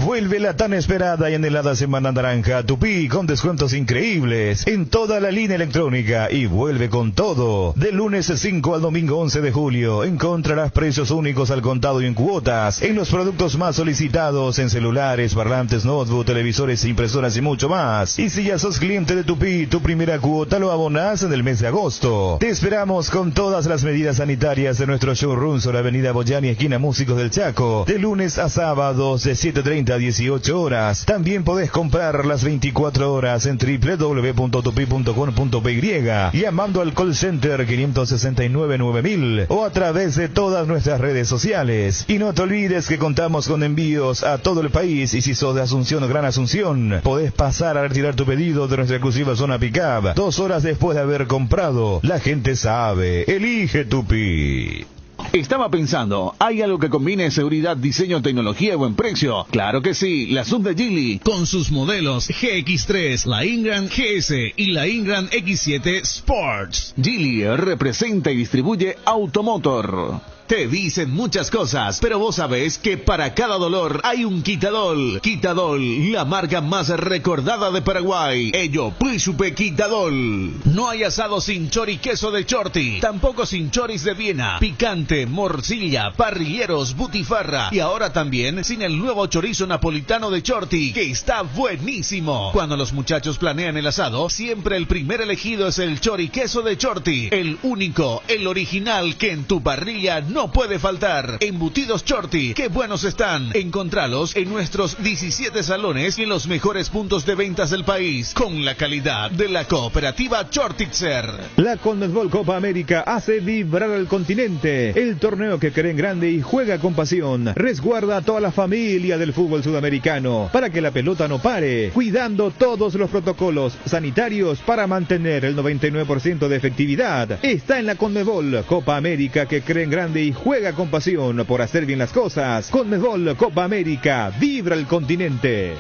Vuelve la tan esperada y anhelada Semana Naranja Tupí con descuentos increíbles en toda la línea electrónica y vuelve con todo. Del lunes 5 al domingo 11 de julio encontrarás precios únicos al contado y en cuotas en los productos más solicitados en celulares, parlantes, notebook, televisores, impresoras y mucho más. Y si ya sos cliente de Tupí, tu primera cuota lo abonás en el mes de agosto. Te esperamos con todas las medidas sanitarias de nuestro showroom sobre Avenida Boyani, esquina Músicos del Chaco, de lunes a sábados de 7:30 a 18 horas. También podés comprar las 24 horas en www.tupi.com.py, llamando al call center 569-9000 o a través de todas nuestras redes sociales. Y no te olvides que contamos con envíos a todo el país, y si sos de Asunción o Gran Asunción, podés pasar a retirar tu pedido de nuestra exclusiva zona pick-up 2 horas después de haber comprado. La gente sabe, elige Tupi. Estaba pensando, ¿hay algo que combine seguridad, diseño, tecnología y buen precio? Claro que sí, la sub de Geely, con sus modelos GX3, la Ingram GS y la Ingram X7 Sports. Geely representa y distribuye Automotor. Te dicen muchas cosas, pero vos sabés que para cada dolor hay un Quitadol. Quitadol, la marca más recordada de Paraguay. Ello, Príncipe Quitadol. No hay asado sin chori queso de Chorti, tampoco sin choris de Viena, picante, morcilla, parrilleros, butifarra y ahora también sin el nuevo chorizo napolitano de Chorti, que está buenísimo. Cuando los muchachos planean el asado, siempre el primer elegido es el chori queso de Chorti, el único, el original que en tu parrilla no puede faltar. Embutidos Chorti, qué buenos están. Encontralos en nuestros 17 salones y en los mejores puntos de ventas del país, con la calidad de la cooperativa Chortitzer. La Conmebol Copa América hace vibrar al continente. El torneo que cree en grande y juega con pasión. Resguarda a toda la familia del fútbol sudamericano para que la pelota no pare, cuidando todos los protocolos sanitarios para mantener el 99% de efectividad. Está en la Conmebol Copa América que cree en grande y juega con pasión por hacer bien las cosas. Conmebol Copa América, vibra el continente.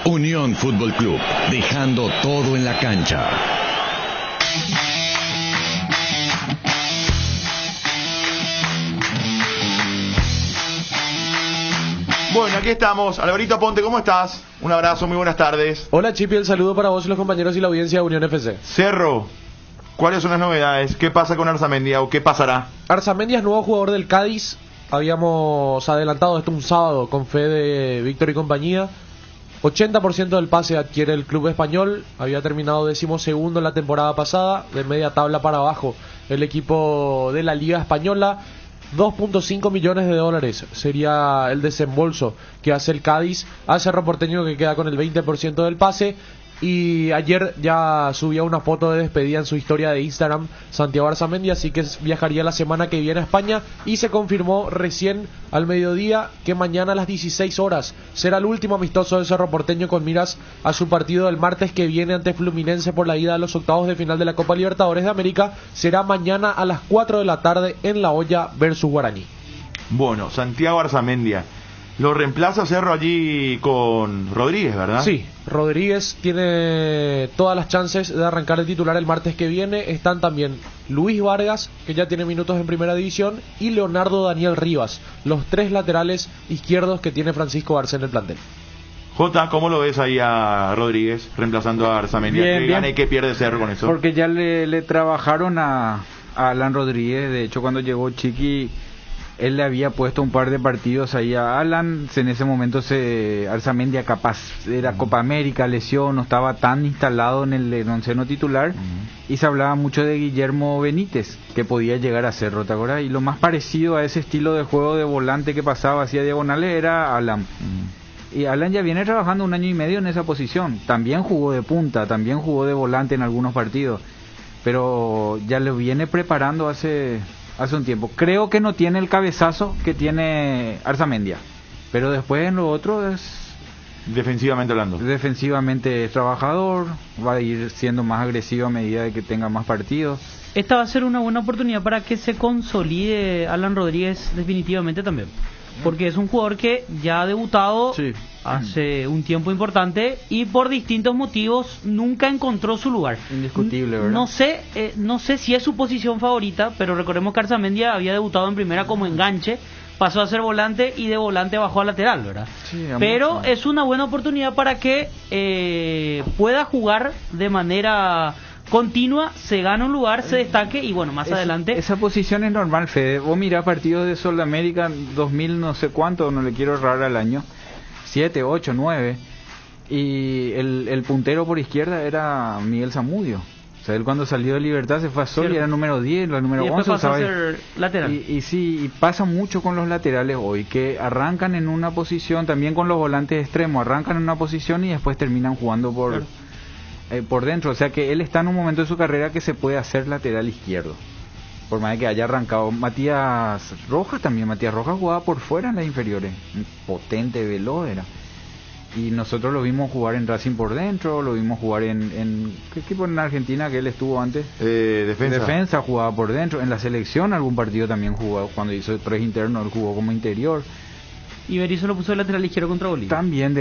Unión Fútbol Club, dejando todo en la cancha. Bueno, aquí estamos. Alvarito Ponte, ¿cómo estás? Un abrazo, muy buenas tardes. Hola Chipi, el saludo para vos y los compañeros y la audiencia de Unión FC. Cerro, ¿cuáles son las novedades? ¿Qué pasa con Arzamendia o qué pasará? Arzamendia es nuevo jugador del Cádiz. Habíamos adelantado esto un sábado con fe de Víctor y compañía. 80% del pase adquiere el club español. Había terminado 12º en la temporada pasada, de media tabla para abajo el equipo de la Liga Española. 2.5 millones de dólares sería el desembolso que hace el Cádiz a Cerro Porteño, que queda con el 20% del pase. Y ayer ya subía una foto de despedida en su historia de Instagram Santiago Arzamendia, así que viajaría la semana que viene a España, y se confirmó recién al mediodía que mañana a las 16 horas será el último amistoso de Cerro Porteño con miras a su partido del martes que viene ante Fluminense por la ida a los octavos de final de la Copa Libertadores de América. Será mañana a las 4 de la tarde en La Hoya versus Guaraní. Bueno, Santiago Arzamendia lo reemplaza Cerro allí con Rodríguez, ¿verdad? Sí, Rodríguez tiene todas las chances de arrancar de titular el martes que viene. Están también Luis Vargas, que ya tiene minutos en primera división, y Leonardo Daniel Rivas, los 3 laterales izquierdos que tiene Francisco Arce en el plantel. Jota, ¿cómo lo ves ahí a Rodríguez reemplazando a Arzamendia? ¿Qué gana y qué pierde Cerro con eso? Porque ya le trabajaron a Alan Rodríguez. De hecho, cuando llegó Chiqui, él le había puesto un par de partidos ahí a Alan. En ese momento Arzamendia capaz era Copa América, lesión, no estaba tan instalado en el onceno titular, y se hablaba mucho de Guillermo Benítez, que podía llegar a ser ¿te acuerdas? Y lo más parecido a ese estilo de juego de volante que pasaba hacia diagonales era Alan. Y Alan ya viene trabajando 1 año y medio en esa posición. También jugó de punta, también jugó de volante en algunos partidos. Pero ya lo viene preparando hace un tiempo. Creo que no tiene el cabezazo que tiene Arzamendia. Pero después en lo otro es... Defensivamente hablando. Defensivamente es trabajador, va a ir siendo más agresivo a medida de que tenga más partidos. Esta va a ser una buena oportunidad para que se consolide Alan Rodríguez definitivamente también. Porque es un jugador que ya ha debutado hace un tiempo importante y por distintos motivos nunca encontró su lugar. Indiscutible, ¿verdad? No sé si es su posición favorita, pero recordemos que Arzamendia había debutado en primera como enganche, pasó a ser volante y de volante bajó a lateral, ¿verdad? Sí, pero mucho. Es una buena oportunidad para que pueda jugar de manera continua, se gana un lugar, se destaque y bueno, más adelante... Esa posición es normal, Fede. Vos mirá partidos de Sudamérica 2000 no sé cuánto, no le quiero errar al año, 7, 8, 9, y el puntero por izquierda era Miguel Zamudio. O sea, él cuando salió de Libertad se fue a Sol y era número 10, la número 11, pasó a ser lateral. Y pasa mucho con los laterales hoy, que arrancan en una posición, también con los volantes extremos, arrancan en una posición y después terminan jugando por dentro. O sea que él está en un momento de su carrera que se puede hacer lateral izquierdo, por más de que haya arrancado. Matías Rojas jugaba por fuera en las inferiores, potente, veloz era. Y nosotros lo vimos jugar en Racing por dentro, lo vimos jugar en ¿qué equipo en Argentina que él estuvo antes? Defensa, jugaba por dentro. En la selección algún partido también jugó, cuando hizo el 3 interno, él jugó como interior. Y Berizzo lo puso de lateral izquierdo contra Bolivia. También,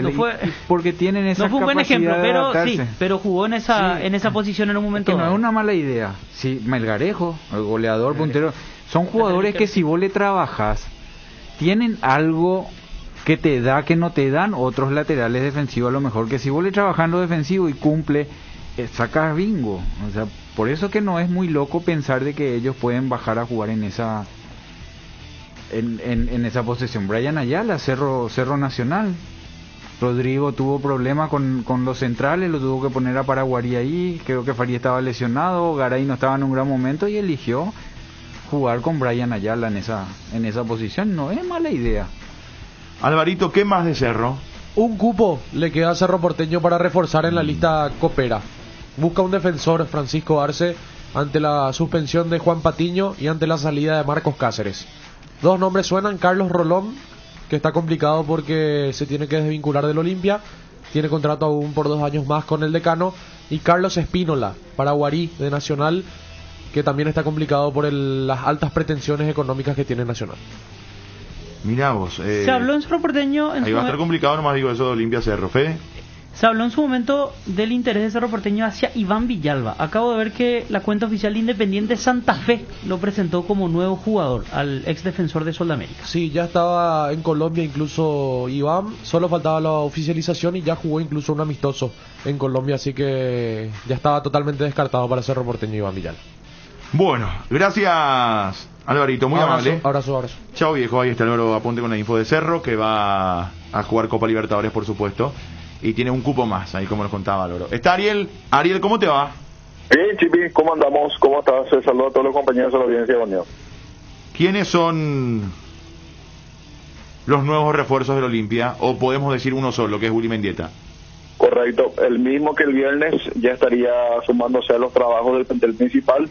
porque tienen esa capacidad. No fue un buen ejemplo, pero jugó en esa posición en un momento. Que no es una mala idea. Sí, Melgarejo, el goleador, puntero, son jugadores que si vos le trabajas, tienen algo que te da que no te dan otros laterales defensivos. A lo mejor que si vos le trabajas en lo defensivo y cumple, sacas bingo. O sea, por eso que no es muy loco pensar de que ellos pueden bajar a jugar en esa esa posición. Brian Ayala, Cerro Nacional. Rodrigo tuvo problemas con los centrales, lo tuvo que poner a Paraguarí ahí. Creo que Faría estaba lesionado, Garay no estaba en un gran momento y eligió jugar con Brian Ayala en esa posición. No es mala idea. Alvarito, ¿qué más de Cerro? Un cupo le queda a Cerro Porteño para reforzar en la lista copera. Busca un defensor, Francisco Arce, ante la suspensión de Juan Patiño y ante la salida de Marcos Cáceres. Dos nombres suenan: Carlos Rolón, que está complicado porque se tiene que desvincular del Olimpia, tiene contrato aún por 2 años más con el Decano, y Carlos Espínola, paraguarí de Nacional, que también está complicado por las altas pretensiones económicas que tiene Nacional. Mirá vos. Se habló en Cerro Porteño... Ahí va a estar complicado, nomás digo eso de Olimpia Cerro. Fede. Se habló en su momento del interés de Cerro Porteño hacia Iván Villalba. Acabo de ver que la cuenta oficial de Independiente Santa Fe lo presentó como nuevo jugador al ex defensor de Sudamérica. Sí, ya estaba en Colombia incluso Iván, solo faltaba la oficialización y ya jugó incluso un amistoso en Colombia, así que ya estaba totalmente descartado para Cerro Porteño Iván Villalba. Bueno, gracias Alvarito, muy amable. Abrazo. Chao viejo, ahí está el oro apunte con la info de Cerro, que va a jugar Copa Libertadores por supuesto, y tiene un cupo más, ahí como nos contaba Loro. Está Ariel, ¿cómo te va? Bien, Chipi, ¿cómo andamos? ¿Cómo estás? Saludo a todos los compañeros de la audiencia de Unión. ¿Quiénes son los nuevos refuerzos del Olimpia? O podemos decir uno solo, que es Uli Mendieta. Correcto, el mismo que el viernes ya estaría sumándose a los trabajos del plantel principal,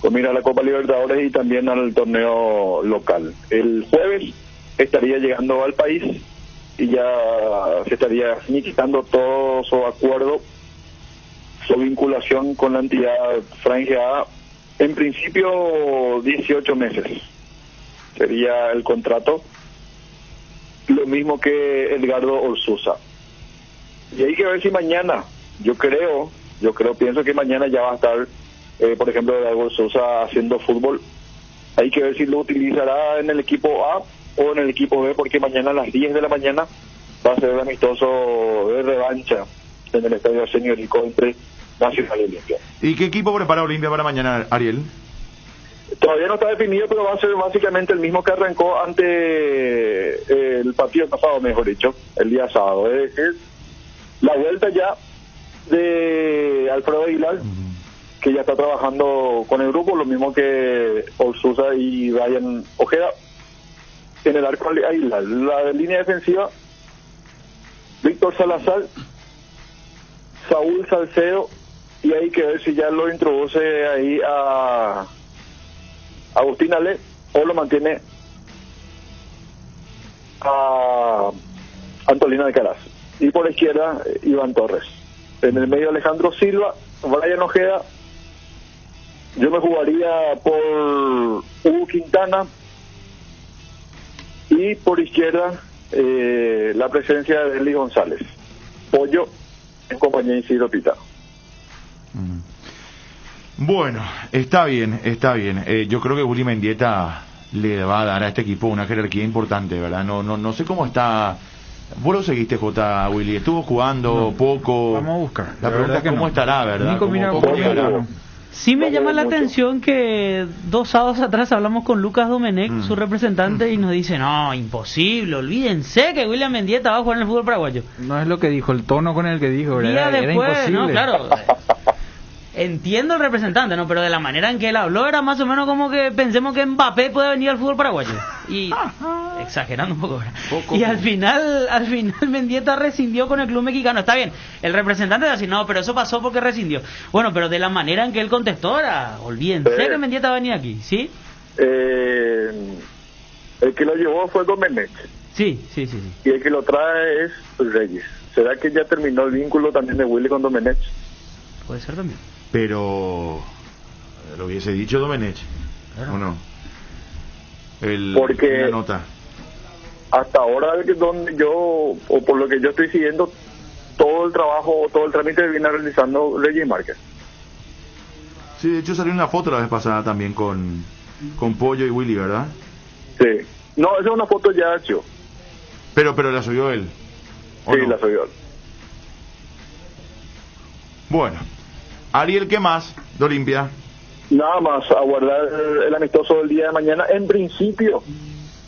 con mira a la Copa Libertadores y también al torneo local. El jueves estaría llegando al país y ya se estaría finiquitando todo su acuerdo, su vinculación con la entidad franjeada. En principio 18 meses sería el contrato, lo mismo que Edgardo Orsuza. Y hay que ver si mañana, pienso que mañana ya va a estar, por ejemplo, Edgardo Orsuza haciendo fútbol. Hay que ver si lo utilizará en el equipo A o en el equipo B, porque mañana a las 10 de la mañana va a ser el amistoso de revancha en el estadio Señorico entre Nacional y Olimpia. ¿Y qué equipo prepara Olimpia para mañana, Ariel? Todavía no está definido, pero va a ser básicamente el mismo que arrancó ante el partido pasado, mejor dicho, el día sábado. Es la vuelta ya de Alfredo Aguilar, que ya está trabajando con el grupo, lo mismo que Orsuza y Brian Ojeda. En el arco Aguilar, la línea defensiva Víctor Salazar, Saúl Salcedo, y hay que ver si ya lo introduce ahí a Agustín Ale o lo mantiene a Antolino Alcaraz. Y por la izquierda, Iván Torres. En el medio, Alejandro Silva, Brian Ojeda. Yo me jugaría por Hugo Quintana. Y por izquierda, la presencia de Eli González. Pollo en compañía de Isidro Pita. Bueno, está bien. Yo creo que Willy Mendieta le va a dar a este equipo una jerarquía importante, ¿verdad? No sé cómo está. Vos lo seguiste, J. Willy. Estuvo jugando poco. Vamos a buscar. La pregunta es cómo estará, ¿verdad? Nico, mira, sí me llama la atención que 2 sábados atrás hablamos con Lucas Domenech, su representante, y nos dice, no, imposible, olvídense que William Mendieta va a jugar en el fútbol paraguayo. No es lo que dijo, el tono con el que dijo, Día era después, imposible. no, claro. Entiendo el representante, ¿no? Pero de la manera en que él habló era más o menos como que pensemos que Mbappé puede venir al fútbol paraguayo. Y exagerando un poco, ¿verdad? Y al final Mendieta rescindió con el club mexicano. Está bien, el representante decía, no, pero eso pasó porque rescindió. Bueno, pero de la manera en que él contestó era, olvídense que Mendieta va a venir aquí, ¿sí? El que lo llevó fue Domenech. Sí. Y el que lo trae es Reyes. ¿Será que ya terminó el vínculo también de Willy con Domenech? Puede ser también. Pero lo hubiese dicho Domenech, ¿o no? Porque la nota. Hasta ahora, donde yo, o por lo que yo estoy siguiendo, todo el trabajo, todo el trámite viene realizando Reyes Márquez. Sí, de hecho salió una foto la vez pasada también con Pollo y Willy, ¿verdad? Sí. No, esa es una foto ya hecho. Pero la subió él. Sí, no? La subió él. Bueno, Ariel, ¿qué más de Olimpia? Nada más, aguardar el amistoso del día de mañana. En principio,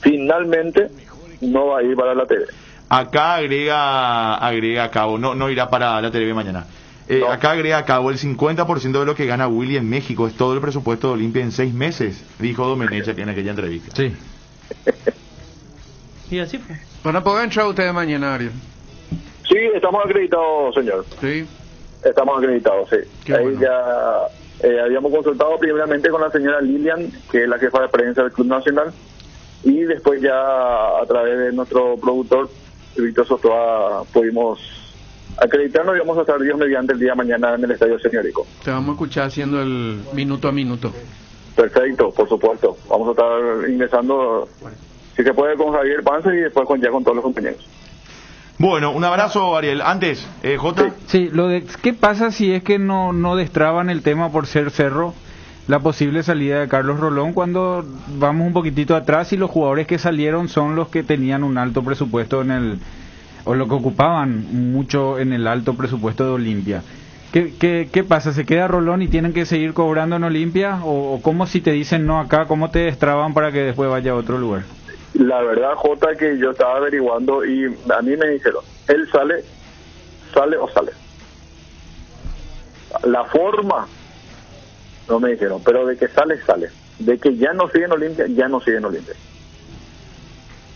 finalmente, no va a ir para la TV. Acá agrega a cabo, no irá para la TV mañana. No. Acá agrega a cabo el 50% de lo que gana Willy en México. Es todo el presupuesto de Olimpia en 6 meses, dijo Domenech en aquella entrevista. Sí. Y así fue. Van a poder entrar ustedes mañana, Ariel. Sí, estamos acreditados, señor. Sí. Estamos acreditados, sí. Qué ahí bueno. Ya habíamos consultado primeramente con la señora Lilian, que es la jefa de prensa del Club Nacional, y después ya a través de nuestro productor, Víctor Sotoa, pudimos acreditarnos y vamos a estar Dios mediante el día de mañana en el Estadio Señorico. Te vamos a escuchar haciendo el minuto a minuto. Perfecto, por supuesto. Vamos a estar ingresando, si se puede, con Javier Panza y después con todos los compañeros. Bueno, un abrazo, Ariel. Antes, Jota. Sí, ¿qué pasa si es que no destraban el tema por ser Cerro? La posible salida de Carlos Rolón, cuando vamos un poquitito atrás y los jugadores que salieron son los que tenían un alto presupuesto o lo que ocupaban mucho en el alto presupuesto de Olimpia. ¿Qué pasa? ¿Se queda Rolón y tienen que seguir cobrando en Olimpia? ¿O cómo si te dicen no acá, cómo te destraban para que después vaya a otro lugar? La verdad, Jota, que yo estaba averiguando y a mí me dijeron, él sale o sale. La forma, no me dijeron, pero de que sale. De que ya no sigue en Olimpia, ya no sigue en Olimpia.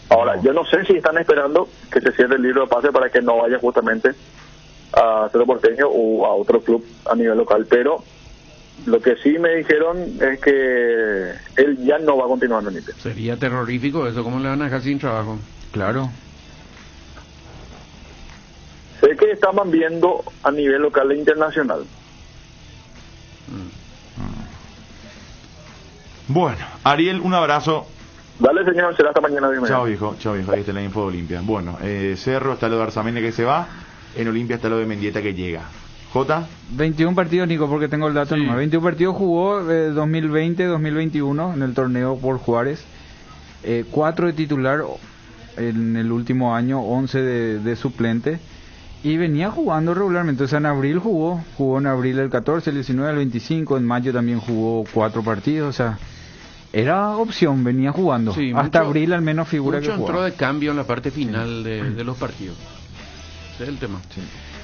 Ahora, yo no sé si están esperando que se cierre el libro de pase para que no vaya justamente a Cerro Porteño o a otro club a nivel local, pero lo que sí me dijeron es que él ya no va a continuar en Olimpia. Sería terrorífico eso, ¿cómo le van a dejar sin trabajo? Claro. Sé que estaban viendo a nivel local e internacional. Bueno, Ariel, un abrazo. Dale, señor, será hasta mañana. Chao, viejo, ahí está la info de Olimpia. Bueno, Cerro, está lo de Arzamendi que se va, en Olimpia está lo de Mendieta que llega. Jota. 21 partidos, Nico, porque tengo el dato. Sí. 21 partidos jugó 2020-2021 en el torneo por Juárez. 4 de titular en el último año, 11 de suplente. Y venía jugando regularmente. O sea, en abril jugó en abril el 14, el 19, el 25. En mayo también jugó 4 partidos. O sea, era opción, venía jugando. Sí, hasta mucho, abril al menos figura mucho que jugaba. entró de cambio en la parte final de los partidos. Ese es el tema. Sí.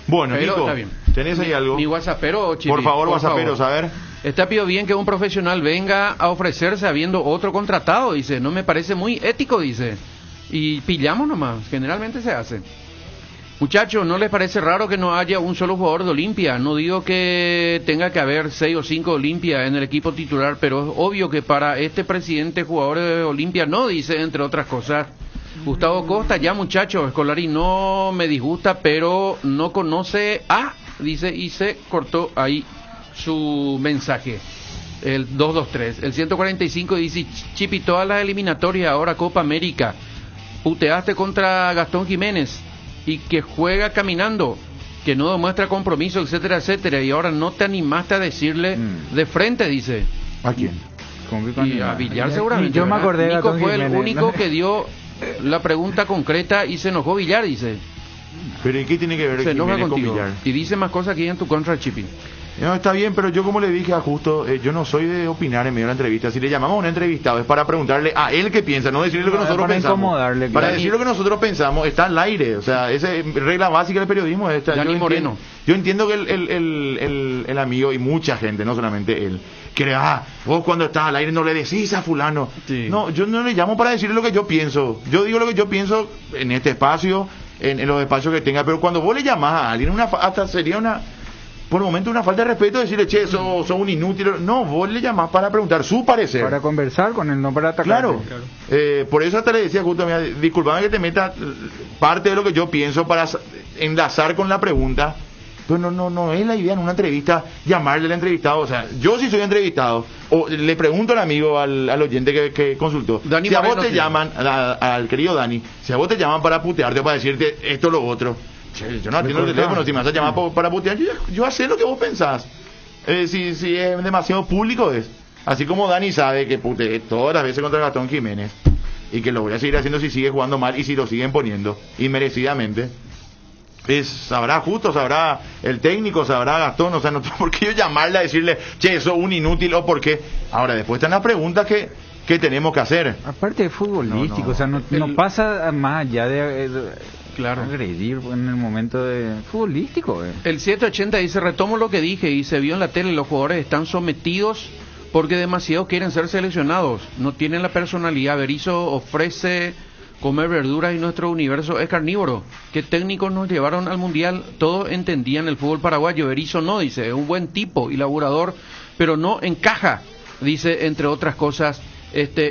Bueno, pero, Nico, está bien. ¿tenés ahí algo? Mi WhatsAppero, Chiri, por favor, WhatsApperos, a ver. Está pido bien que un profesional venga a ofrecerse habiendo otro contratado, dice. No me parece muy ético, dice. Y pillamos nomás, generalmente se hace. Muchachos, ¿no les parece raro que no haya un solo jugador de Olimpia? No digo que tenga que haber 6 o 5 de Olimpia en el equipo titular, pero es obvio que para este presidente jugador de Olimpia no, dice, entre otras cosas. Gustavo Costa, ya muchachos, Scolari no me disgusta, pero no conoce a, dice, y se cortó ahí su mensaje. El 223, el 145 dice, Chipi, todas las eliminatorias, ahora Copa América, puteaste contra Gastón Jiménez, y que juega caminando, que no demuestra compromiso, etcétera, etcétera, y ahora no te animaste a decirle de frente, dice. ¿A quién? Y a Villar seguramente. Yo me acordé de Nico Gastón fue el Jiménez, único que dio la pregunta concreta y se enojó Villar, dice. ¿Pero y qué tiene que ver Se enoja Jiménez con contigo Villar? y dice más cosas que hay en tu contra, Chipi. No, está bien, pero yo como le dije a Justo, yo no soy de opinar en medio de la entrevista. Si le llamamos a un entrevistado es para preguntarle a él qué piensa, no decirle lo que nosotros pensamos. Para decir lo que nosotros pensamos, está al aire. O sea, esa regla básica del periodismo es esta. Dani Moreno. Yo entiendo que el amigo y mucha gente, no solamente él, que vos cuando estás al aire no le decís a fulano. Sí. No, yo no le llamo para decirle lo que yo pienso. Yo digo lo que yo pienso en este espacio, en los espacios que tenga. Pero cuando vos le llamás a alguien, hasta sería por el momento una falta de respeto decirle, che, sos un inútil. No, vos le llamás para preguntar su parecer. Para conversar con él, no para atacar. Claro. Por eso hasta le decía justo, mira, disculpame que te meta parte de lo que yo pienso para enlazar con la pregunta. Pero no es la idea en una entrevista llamarle al entrevistado. O sea, yo si soy entrevistado, o le pregunto al amigo, al oyente que consultó, Dani, si a vos te llaman, al querido Dani, si a vos te llaman para putearte, para decirte esto o lo otro, yo no atiendo el teléfono, si me vas a llamar para putear, yo sé lo que vos pensás. Si es demasiado público es. Así como Dani sabe que puteé todas las veces contra Gastón Jiménez, y que lo voy a seguir haciendo si sigue jugando mal y si lo siguen poniendo, inmerecidamente. Sabrá Justo, sabrá el técnico, sabrá Gastón, o sea, no tengo por qué yo llamarle a decirle, che, eso es un inútil, o por qué. Ahora, después están las preguntas que tenemos que hacer. Aparte de futbolístico, o sea, no pasa más allá de agredir en el momento de futbolístico. El 780 dice, retomo lo que dije y se vio en la tele, los jugadores están sometidos porque demasiado quieren ser seleccionados, no tienen la personalidad. Berizzo ofrece comer verduras y nuestro universo es carnívoro. ¿Qué técnicos nos llevaron al mundial? Todos entendían el fútbol paraguayo. Berizzo no, dice, es un buen tipo y laburador, pero no encaja, dice, entre otras cosas,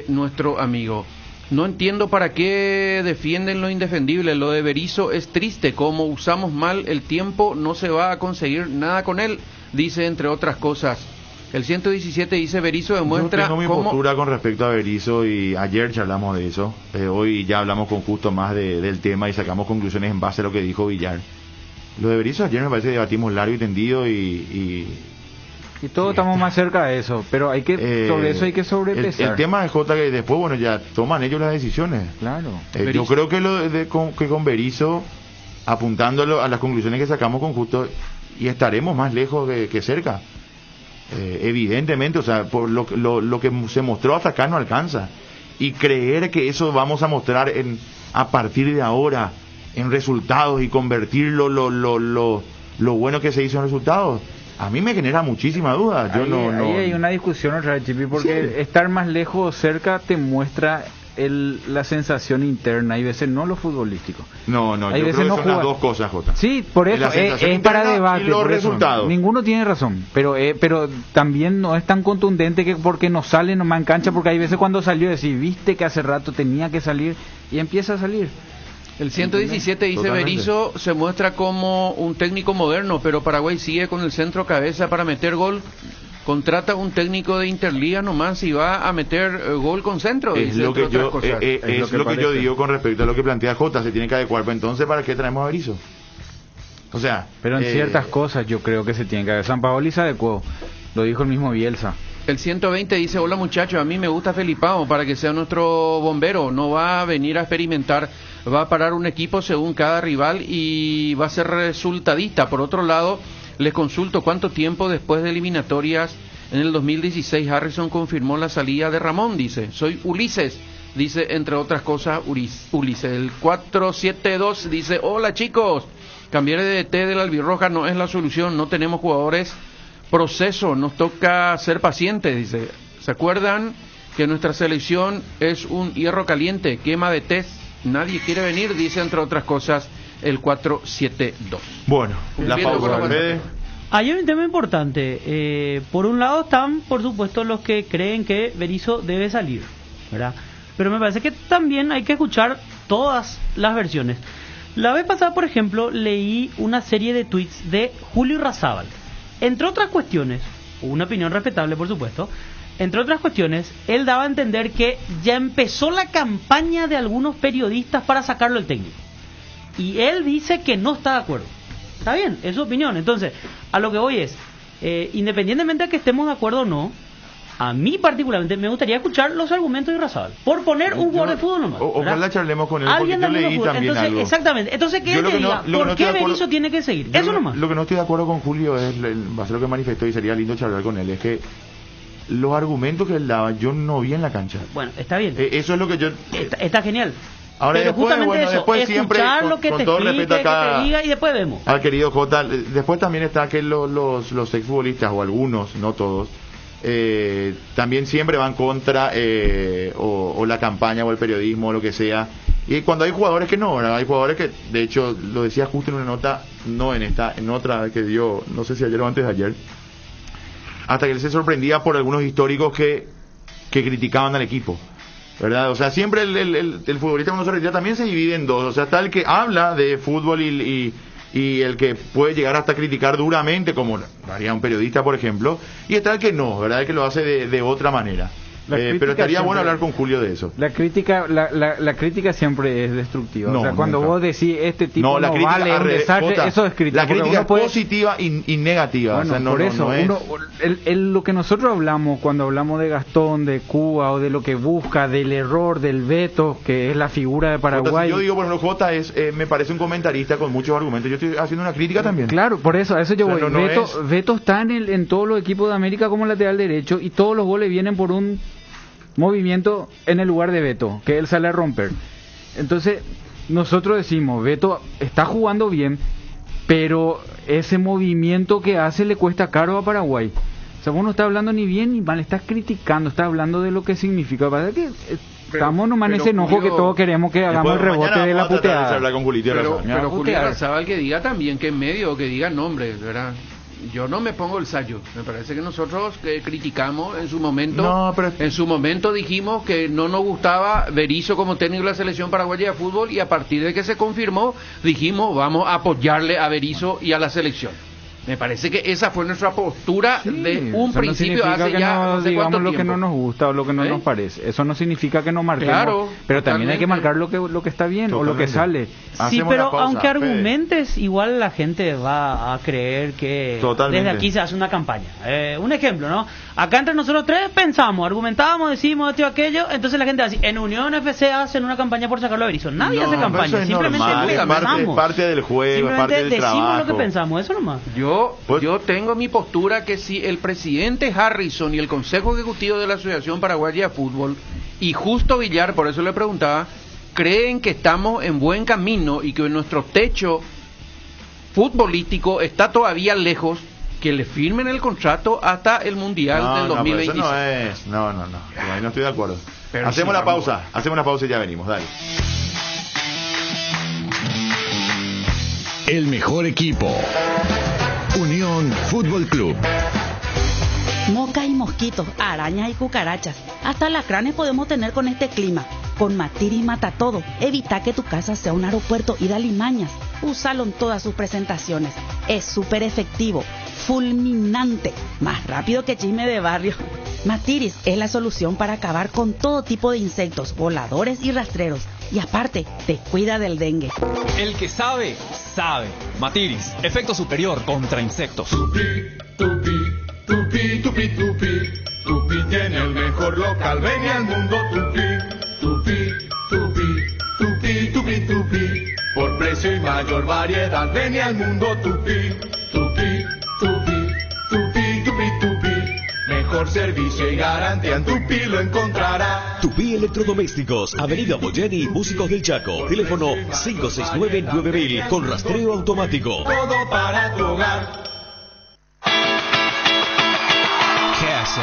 nuestro amigo. No entiendo para qué defienden lo indefendible. Lo de Berizzo es triste. Como usamos mal el tiempo, no se va a conseguir nada con él, dice, entre otras cosas. El 117 dice, Berizzo demuestra. Yo tengo mi postura con respecto a Berizzo y ayer charlamos de eso. Hoy ya hablamos con Justo más del tema y sacamos conclusiones en base a lo que dijo Villar. Lo de Berizzo ayer me parece que debatimos largo y tendido y todos estamos más cerca de eso, pero sobre eso hay que sobrepesar. El tema es Jota, que después, bueno, ya toman ellos las decisiones. Claro. Yo creo que que con Berizzo, apuntándolo a las conclusiones que sacamos con Justo, y estaremos más lejos que cerca. Evidentemente, o sea, por lo que se mostró hasta acá no alcanza. Y creer que eso vamos a mostrar a partir de ahora en resultados y convertirlo lo bueno que se hizo en resultados, a mí me genera muchísima duda. Ahí hay una discusión otra vez, Chipi, porque estar más lejos o cerca te muestra la sensación interna, hay veces no lo futbolístico. No, hay yo veces creo no que son las dos cosas, Jota. Sí, por eso es para debate. Y los resultados. Ninguno tiene razón, pero también no es tan contundente que porque no sale nomás en cancha, porque hay veces cuando salió decir, viste que hace rato tenía que salir y empieza a salir. El 117 dice, Berizzo se muestra como un técnico moderno, pero Paraguay sigue con el centro cabeza para meter gol. Contrata un técnico de Interliga nomás y va a meter gol con centro. Es lo que yo digo con respecto a lo que plantea Jota, se tiene que adecuar. Pero entonces, ¿para qué traemos a Berizzo? O sea, pero en ciertas cosas yo creo que se tiene que adecuar. Sampaoli se adecuó, lo dijo el mismo Bielsa. El 120 dice, hola muchachos, a mí me gusta Felipao para que sea nuestro bombero, no va a venir a experimentar, va a parar un equipo según cada rival y va a ser resultadista. Por otro lado, les consulto cuánto tiempo después de eliminatorias en el 2016 Harrison confirmó la salida de Ramón, dice, soy Ulises, dice, entre otras cosas, Ulises. El 472 dice, hola chicos, cambiar de DT del albirroja no es la solución, no tenemos jugadores. Proceso, nos toca ser pacientes, dice. ¿Se acuerdan que nuestra selección es un hierro caliente, quema de test? Nadie quiere venir, dice, entre otras cosas, el 4-7-2. Bueno, la pausa. Hay un tema importante. Por un lado están, por supuesto, los que creen que Berizzo debe salir, ¿verdad? Pero me parece que también hay que escuchar todas las versiones. La vez pasada, por ejemplo, leí una serie de tweets de Julio Irrazábal. Entre otras cuestiones, una opinión respetable, por supuesto, entre otras cuestiones, él daba a entender que ya empezó la campaña de algunos periodistas para sacarlo del técnico. Y él dice que no está de acuerdo. Está bien, es su opinión. Entonces, a lo que voy es, independientemente de que estemos de acuerdo o no, a mí particularmente me gustaría escuchar los argumentos de Irrazábal. Por poner un jugador de fútbol nomás. Ojalá charlemos con él, porque yo leí también entonces, algo. Exactamente. Entonces, que él diga, ¿por qué Berizzo tiene que seguir? Eso nomás. Lo que no estoy de acuerdo con Julio es, va a ser lo que manifestó y sería lindo charlar con él, es que los argumentos que él daba yo no vi en la cancha. Bueno, está bien. Eso es lo que yo... Está genial. Ahora pero después, justamente eso, después siempre, lo que con te todo explique, respeto acá, que te diga y después vemos. Al querido Jota, después también está que los exfutbolistas, o algunos, no todos, también siempre van contra o la campaña o el periodismo o lo que sea. Y cuando hay jugadores que no, ¿verdad? Hay jugadores que, de hecho, lo decía justo en una nota, no en esta, en otra que dio, no sé si ayer o antes de ayer, hasta que él se sorprendía por algunos históricos que criticaban al equipo, ¿verdad? O sea, siempre el futbolista cuando se retira también se divide en dos. O sea, está el que habla de fútbol y el que puede llegar hasta criticar duramente, como haría un periodista, por ejemplo, y está el que no, ¿verdad? El que lo hace de otra manera. Pero estaría bueno hablar con Julio de eso. La crítica siempre es destructiva. O sea, cuando vos decís este tipo no vale, es un desastre, eso es crítica. La crítica es positiva y negativa. Bueno, o sea, no, por eso, lo que nosotros hablamos cuando hablamos de Gastón, de Cuba, o de lo que busca, del error, del Beto, que es la figura de Paraguay. Yo digo, por ejemplo, Jota me parece un comentarista con muchos argumentos. Yo estoy haciendo una crítica también. Claro, por eso, a eso yo voy. Beto está en todos los equipos de América como lateral derecho, y todos los goles vienen por un movimiento en el lugar de Beto, que él sale a romper. Entonces, nosotros decimos, Beto está jugando bien, pero ese movimiento que hace le cuesta caro a Paraguay. O sea, vos no estás hablando ni bien ni mal, estás criticando, estás hablando de lo que significa. ¿Verdad que estamos nomás en ese enojo que todos queremos que hagamos el rebote de la puteada? Pero Julio Irrazábal que diga también que en medio, que diga nombres, ¿verdad? Yo no me pongo el sayo. Me parece que nosotros criticamos en su momento. En su momento dijimos que no nos gustaba Berizzo como técnico de la selección paraguaya de fútbol, y a partir de que se confirmó dijimos vamos a apoyarle a Berizzo y a la selección. Me parece que esa fue nuestra postura de un principio, hace ya no sé cuánto digamos lo tiempo. que no nos gusta o lo que no nos parece. Eso no significa que no marquemos, claro, pero también hay que marcar lo que está bien o lo que sale. Sí, pero aunque argumentes, igual la gente va a creer que desde aquí se hace una campaña. Un ejemplo, ¿no? Acá entre nosotros tres pensamos, argumentamos, decimos esto y aquello, entonces la gente va a decir, en Unión FC hacen una campaña por sacarlo a Berizzo. Nadie hace campaña, simplemente pensamos. Es parte del juego, es parte del trabajo. Decimos lo que pensamos, eso nomás. Yo tengo mi postura que si el presidente Harrison y el Consejo Ejecutivo de la Asociación Paraguaya de Fútbol y Justo Villar, por eso le preguntaba, creen que estamos en buen camino y que nuestro techo futbolístico está todavía lejos, que le firmen el contrato hasta el Mundial del 2026. No, ahí no estoy de acuerdo. Pero hacemos la pausa y ya venimos, dale. El mejor equipo. Unión Fútbol Club. Moscas y mosquitos, arañas y cucarachas, hasta alacranes podemos tener con este clima. Con Matiris mata todo. Evita que tu casa sea un aeropuerto y de alimañas. Úsalo en todas sus presentaciones. Es súper efectivo, fulminante, más rápido que chisme de barrio. Matiris es la solución para acabar con todo tipo de insectos, voladores y rastreros. Y aparte, te cuida del dengue. El que sabe, sabe. Matiris, efecto superior contra insectos. Tupi tiene el mejor local, ven al mundo Tupi. Por precio y mayor variedad, ven al mundo Tupi. Mejor servicio y garantía en Tupi lo encontrará. Tupi Electrodomésticos, Avenida Boyeni, Músicos del Chaco. Teléfono 569-9000 con rastreo automático. Todo para tu hogar. Cash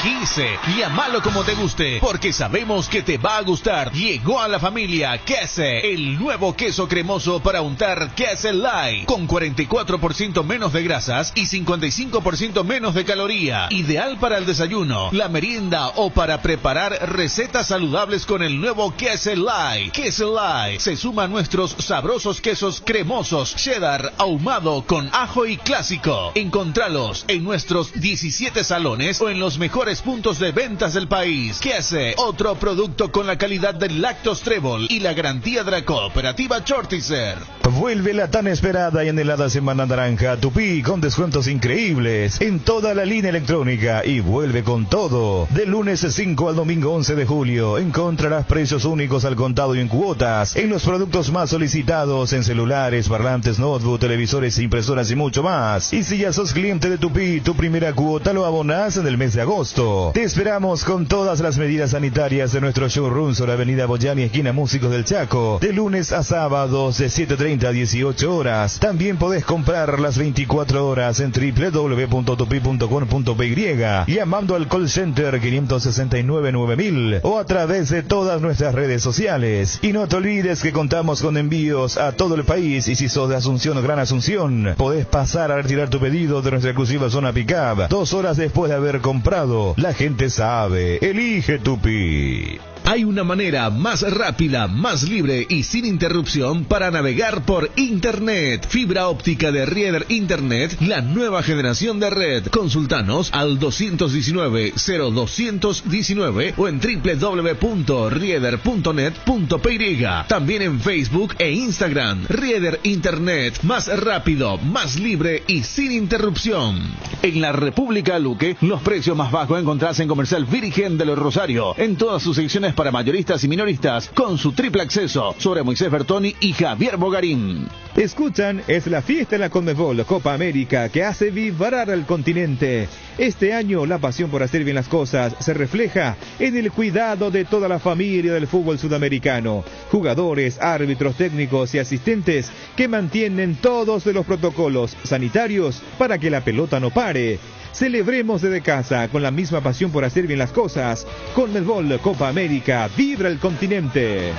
quise, llámalo como te guste, porque sabemos que te va a gustar. Llegó a la familia Quese, el nuevo queso cremoso para untar Quese Light, con 44% menos de grasas y 55% menos de caloría. Ideal para el desayuno, la merienda o para preparar recetas saludables con el nuevo Quese Light. Quese Light se suma a nuestros sabrosos quesos cremosos, cheddar, ahumado con ajo y clásico. Encontralos en nuestros 17 salones o en los mejores puntos de ventas del país. Quese, otro producto con la calidad del Lactos Trébol y la garantía de la cooperativa Chortizer. Vuelve la tan esperada y anhelada Semana Naranja Tupí con descuentos increíbles en toda la línea electrónica y vuelve con todo. Del lunes 5 al domingo 11 de julio encontrarás precios únicos al contado y en cuotas en los productos más solicitados en celulares, parlantes, notebook, televisores, impresoras y mucho más. Y si ya sos cliente de Tupí, tu primera cuota lo abonás en el mes de agosto. Te esperamos con todas las medidas sanitarias de nuestro showroom sobre Avenida Boyani, esquina Músicos del Chaco, de lunes a sábados de 7:30 a 18 horas. También podés comprar las 24 horas en www.tupi.com.py, llamando al call center 569-9000 o a través de todas nuestras redes sociales. Y no te olvides que contamos con envíos a todo el país, y si sos de Asunción o Gran Asunción, podés pasar a retirar tu pedido de nuestra exclusiva zona pick-up 2 horas después de haber comprado. La gente sabe, elige Tupi. Hay una manera más rápida, más libre y sin interrupción para navegar por Internet. Fibra óptica de Rieder Internet, la nueva generación de red. Consultanos al 219-0219 o en www.rieder.net.py. También en Facebook e Instagram. Rieder Internet, más rápido, más libre y sin interrupción. En la República Luque, los precios más bajos encontrás en Comercial Virgen de los Rosario, en todas sus secciones para mayoristas y minoristas, con su triple acceso sobre Moisés Bertoni y Javier Bogarín. Escuchan, es la fiesta en la Conmebol Copa América que hace vibrar al continente. Este año la pasión por hacer bien las cosas se refleja en el cuidado de toda la familia del fútbol sudamericano. Jugadores, árbitros, técnicos y asistentes que mantienen todos los protocolos sanitarios para que la pelota no pare. Celebremos desde casa con la misma pasión por hacer bien las cosas. Conmebol Copa América, vibra el continente.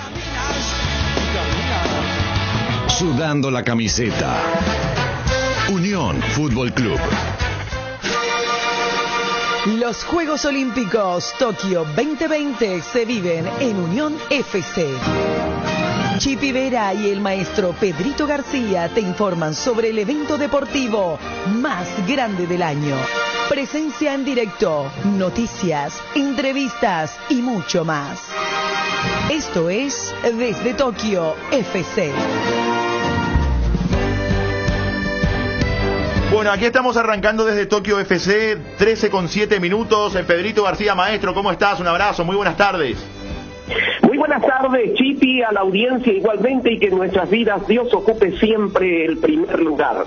Sudando la camiseta. Unión Fútbol Club. Los Juegos Olímpicos Tokio 2020 se viven en Unión FC. Chipi Vera y el maestro Pedrito García te informan sobre el evento deportivo más grande del año. Presencia en directo, noticias, entrevistas y mucho más. Esto es Desde Tokio FC. Bueno, aquí estamos arrancando desde Tokio FC, 13:07 minutos. Pedrito García, maestro, ¿cómo estás? Un abrazo, muy buenas tardes. Muy buenas tardes, Chipi, a la audiencia igualmente, y que en nuestras vidas Dios ocupe siempre el primer lugar.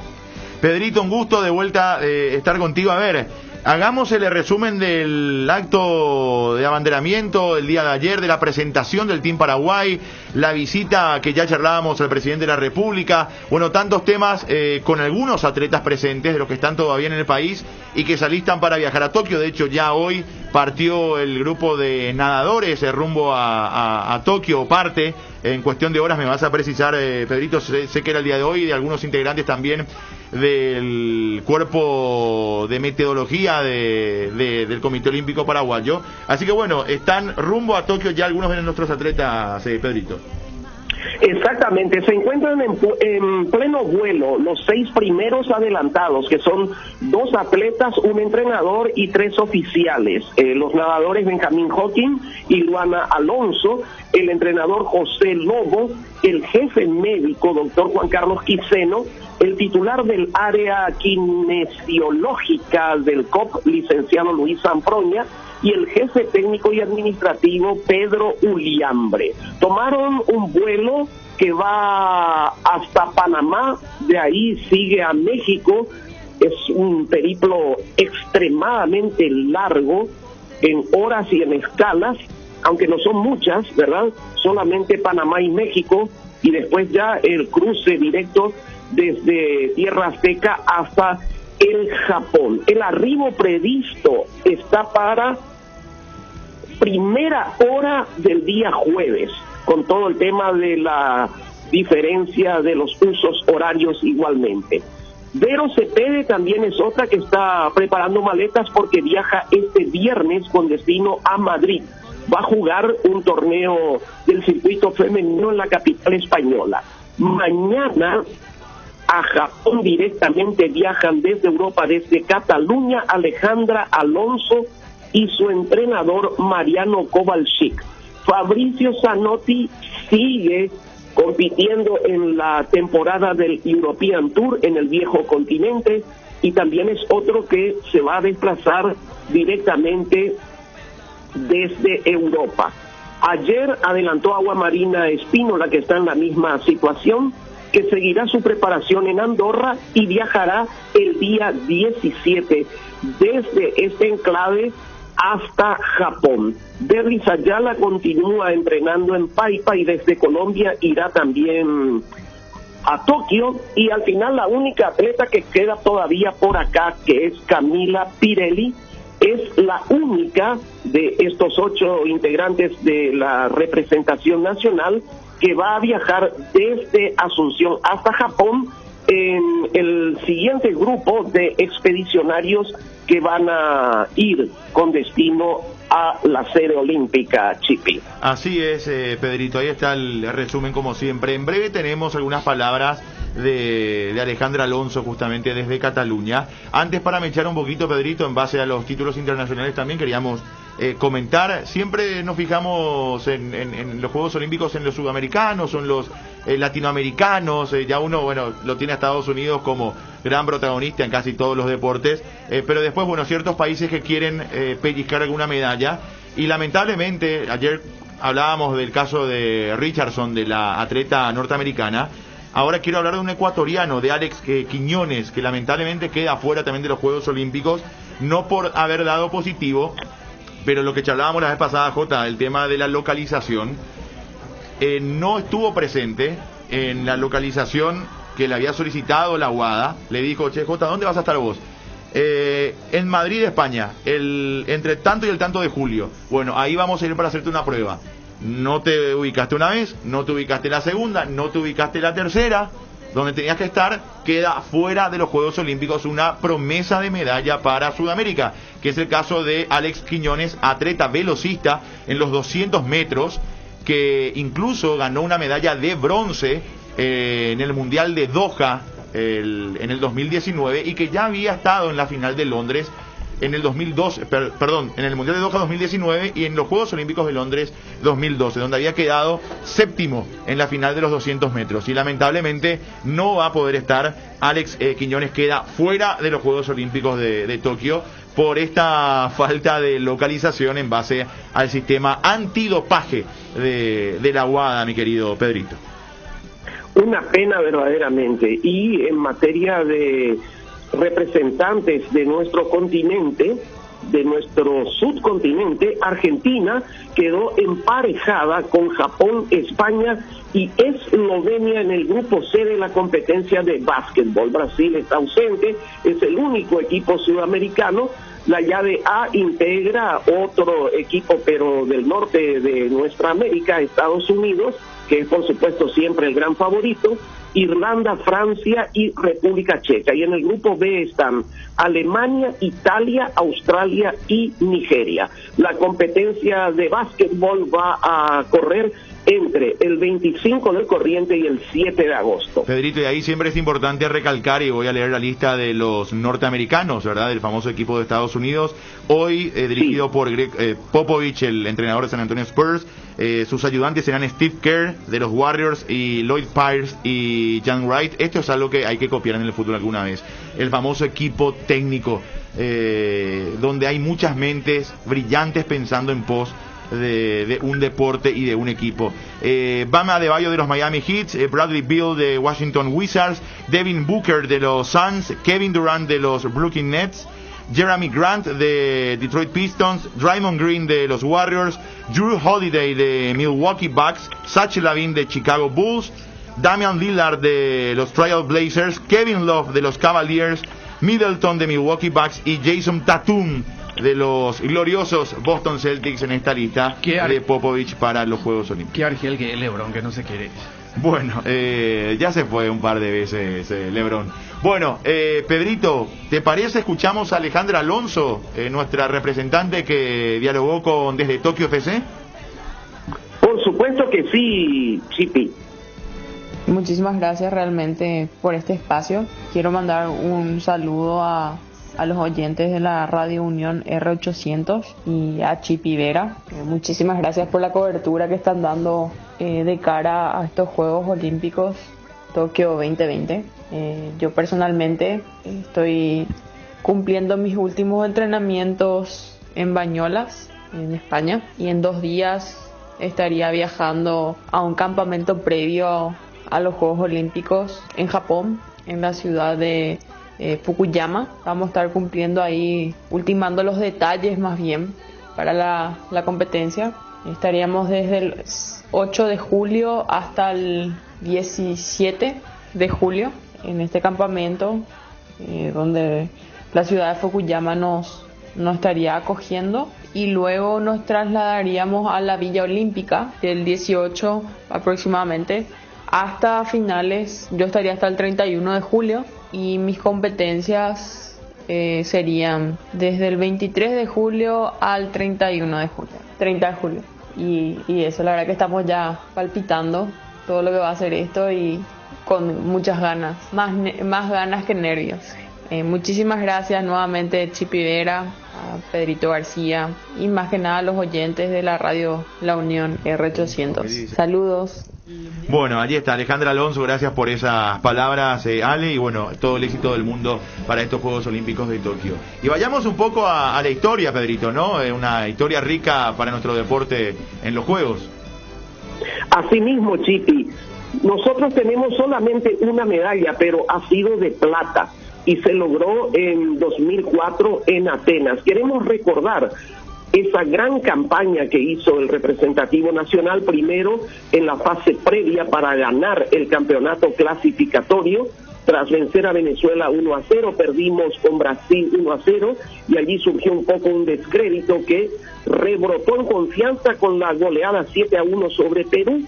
Pedrito, un gusto de vuelta estar contigo. A ver, hagamos el resumen del acto de abanderamiento del día de ayer, de la presentación del Team Paraguay, la visita que ya charlábamos al presidente de la República, bueno, tantos temas con algunos atletas presentes, de los que están todavía en el país y que se alistan para viajar a Tokio. De hecho, ya hoy partió el grupo de nadadores rumbo a Tokio, parte. En cuestión de horas me vas a precisar, Pedrito, sé que era el día de hoy, de algunos integrantes también del cuerpo de metodología del Comité Olímpico Paraguayo. Así que bueno, están rumbo a Tokio ya algunos de nuestros atletas, Pedrito. Exactamente, se encuentran en pleno vuelo los 6 primeros adelantados, que son 2 atletas, un entrenador y 3 oficiales. Los nadadores Benjamín Hawking y Luana Alonso, el entrenador José Lobo, el jefe médico doctor Juan Carlos Quiseno, el titular del área kinesiológica del COP, licenciado Luis Zamproña, y el jefe técnico y administrativo Pedro Uliambre. Tomaron un vuelo que va hasta Panamá, de ahí sigue a México. Es un periplo extremadamente largo en horas y en escalas, aunque no son muchas, ¿verdad? Solamente Panamá y México, y después ya el cruce directo desde Tierra Azteca hasta el Japón. El arribo previsto está para primera hora del día jueves, con todo el tema de la diferencia de los usos horarios igualmente. Vero Cepede también es otra que está preparando maletas porque viaja este viernes con destino a Madrid. Va a jugar un torneo del circuito femenino en la capital española. Mañana a Japón directamente viajan desde Europa, desde Cataluña, Alejandra Alonso y su entrenador Mariano Kovalchik. Fabricio Zanotti sigue compitiendo en la temporada del European Tour en el viejo continente y también es otro que se va a desplazar directamente desde Europa. Ayer adelantó Agua Marina Espínola, que está en la misma situación, que seguirá su preparación en Andorra y viajará el día 17 desde este enclave hasta Japón. Derlis Ayala continúa entrenando en Paipa y desde Colombia irá también a Tokio, y al final la única atleta que queda todavía por acá, que es Camila Pirelli, es la única de estos 8 integrantes de la representación nacional que va a viajar desde Asunción hasta Japón en el siguiente grupo de expedicionarios que van a ir con destino a la sede olímpica, Chipi. Así es, Pedrito, ahí está el resumen como siempre. En breve tenemos algunas palabras de Alejandra Alonso justamente desde Cataluña. Antes, para mechar un poquito, Pedrito, en base a los títulos internacionales también queríamos comentar, siempre nos fijamos en los Juegos Olímpicos, en los sudamericanos o en los latinoamericanos, ya uno, bueno, lo tiene a Estados Unidos como gran protagonista en casi todos los deportes, pero después, bueno, ciertos países que quieren pellizcar alguna medalla, y lamentablemente, ayer hablábamos del caso de Richardson, de la atleta norteamericana. Ahora quiero hablar de un ecuatoriano, de Alex Quiñones, que lamentablemente queda fuera también de los Juegos Olímpicos, no por haber dado positivo, pero lo que charlábamos la vez pasada, Jota, el tema de la localización, no estuvo presente en la localización que le había solicitado la UADA. Le dijo, che, Jota, ¿dónde vas a estar vos? En Madrid, España, entre tanto y el tanto de julio. Bueno, ahí vamos a ir para hacerte una prueba. No te ubicaste una vez, no te ubicaste la segunda, no te ubicaste la tercera. Donde tenías que estar, queda fuera de los Juegos Olímpicos una promesa de medalla para Sudamérica, que es el caso de Alex Quiñones, atleta velocista en los 200 metros, que incluso ganó una medalla de bronce en el Mundial de Doha en el 2019, y que ya había estado en la final de Londres en el 2012, en el Mundial de Doha 2019 y en los Juegos Olímpicos de Londres 2012, donde había quedado séptimo en la final de los 200 metros. Y lamentablemente no va a poder estar. Alex Quiñones queda fuera de los Juegos Olímpicos de Tokio por esta falta de localización en base al sistema antidopaje de la UADA, mi querido Pedrito. Una pena verdaderamente. Y en materia de representantes de nuestro continente, de nuestro subcontinente, Argentina quedó emparejada con Japón, España y Eslovenia en el grupo C de la competencia de básquetbol. Brasil está ausente, es el único equipo sudamericano. La llave A integra otro equipo, pero del norte de nuestra América, Estados Unidos, que es por supuesto siempre el gran favorito, Irlanda, Francia y República Checa. Y en el grupo B están Alemania, Italia, Australia y Nigeria. La competencia de básquetbol va a correr entre el 25 del corriente y el 7 de agosto. Pedrito, y ahí siempre es importante recalcar, y voy a leer la lista de los norteamericanos, ¿verdad?, del famoso equipo de Estados Unidos, hoy dirigido por Greg Popovich, el entrenador de San Antonio Spurs. Sus ayudantes serán Steve Kerr de los Warriors y Lloyd Pierce y Jan Wright. Esto es algo que hay que copiar en el fútbol alguna vez. El famoso equipo técnico, donde hay muchas mentes brillantes pensando en pos de un deporte y de un equipo. Bam Adebayo de los Miami Heat, Bradley Beal de Washington Wizards, Devin Booker de los Suns, Kevin Durant de los Brooklyn Nets, Jeremy Grant de Detroit Pistons, Draymond Green de los Warriors, Jrue Holiday de Milwaukee Bucks, Zach LaVine de Chicago Bulls, Damian Lillard de los Trail Blazers, Kevin Love de los Cavaliers, Middleton de Milwaukee Bucks y Jason Tatum de los gloriosos Boston Celtics en esta lista de Popovich para los Juegos Olímpicos. Qué Argel que es LeBron, que no se quiere. Bueno, ya se fue un par de veces LeBron. Bueno, Pedrito, ¿te parece? Escuchamos a Alejandra Alonso, nuestra representante que dialogó con Desde Tokio FC. Por supuesto que sí, Chipi. Muchísimas gracias realmente por este espacio. Quiero mandar un saludo a los oyentes de la Radio Unión R800 y a Chipi Vera. Muchísimas gracias por la cobertura que están dando de cara a estos Juegos Olímpicos Tokio 2020. Yo personalmente estoy cumpliendo mis últimos entrenamientos en Bañolas, en España, y en 2 días estaría viajando a un campamento previo a los Juegos Olímpicos en Japón, en la ciudad de Fukuyama. Vamos a estar cumpliendo ahí, ultimando los detalles más bien para la competencia. Estaríamos desde el 8 de julio hasta el 17 de julio en este campamento, donde la ciudad de Fukuyama nos estaría acogiendo, y luego nos trasladaríamos a la Villa Olímpica del 18 aproximadamente hasta finales. Yo estaría hasta el 31 de julio y mis competencias serían desde el 23 de julio al 30 de julio. Y eso, la verdad que estamos ya palpitando todo lo que va a ser esto y con muchas ganas, más ganas que nervios. Muchísimas gracias nuevamente, Chipi Vera, a Pedrito García y más que nada a los oyentes de la radio La Unión R800. Saludos. Bueno, allí está Alejandra Alonso, gracias por esas palabras, Ale, y bueno, todo el éxito del mundo para estos Juegos Olímpicos de Tokio. Y vayamos un poco a la historia, Pedrito, ¿no? Una historia rica para nuestro deporte en los Juegos. Así mismo, Chipi. Nosotros tenemos solamente una medalla, pero ha sido de plata y se logró en 2004 en Atenas. Queremos recordar esa gran campaña que hizo el representativo nacional, primero en la fase previa para ganar el campeonato clasificatorio. Tras vencer a Venezuela 1-0, perdimos con Brasil 1-0 y allí surgió un poco un descrédito que rebrotó en confianza con la goleada 7-1 sobre Perú,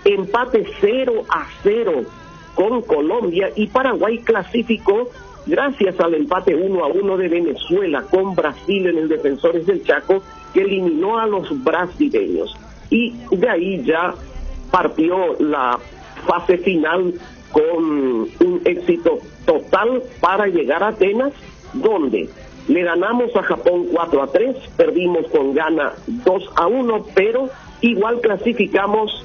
empate 0-0 con Colombia, y Paraguay clasificó gracias al empate 1-1 de Venezuela con Brasil en el Defensores del Chaco, que eliminó a los brasileños. Y de ahí ya partió la fase final con un éxito total para llegar a Atenas, donde le ganamos a Japón 4-3, perdimos con Ghana 2-1, pero igual clasificamos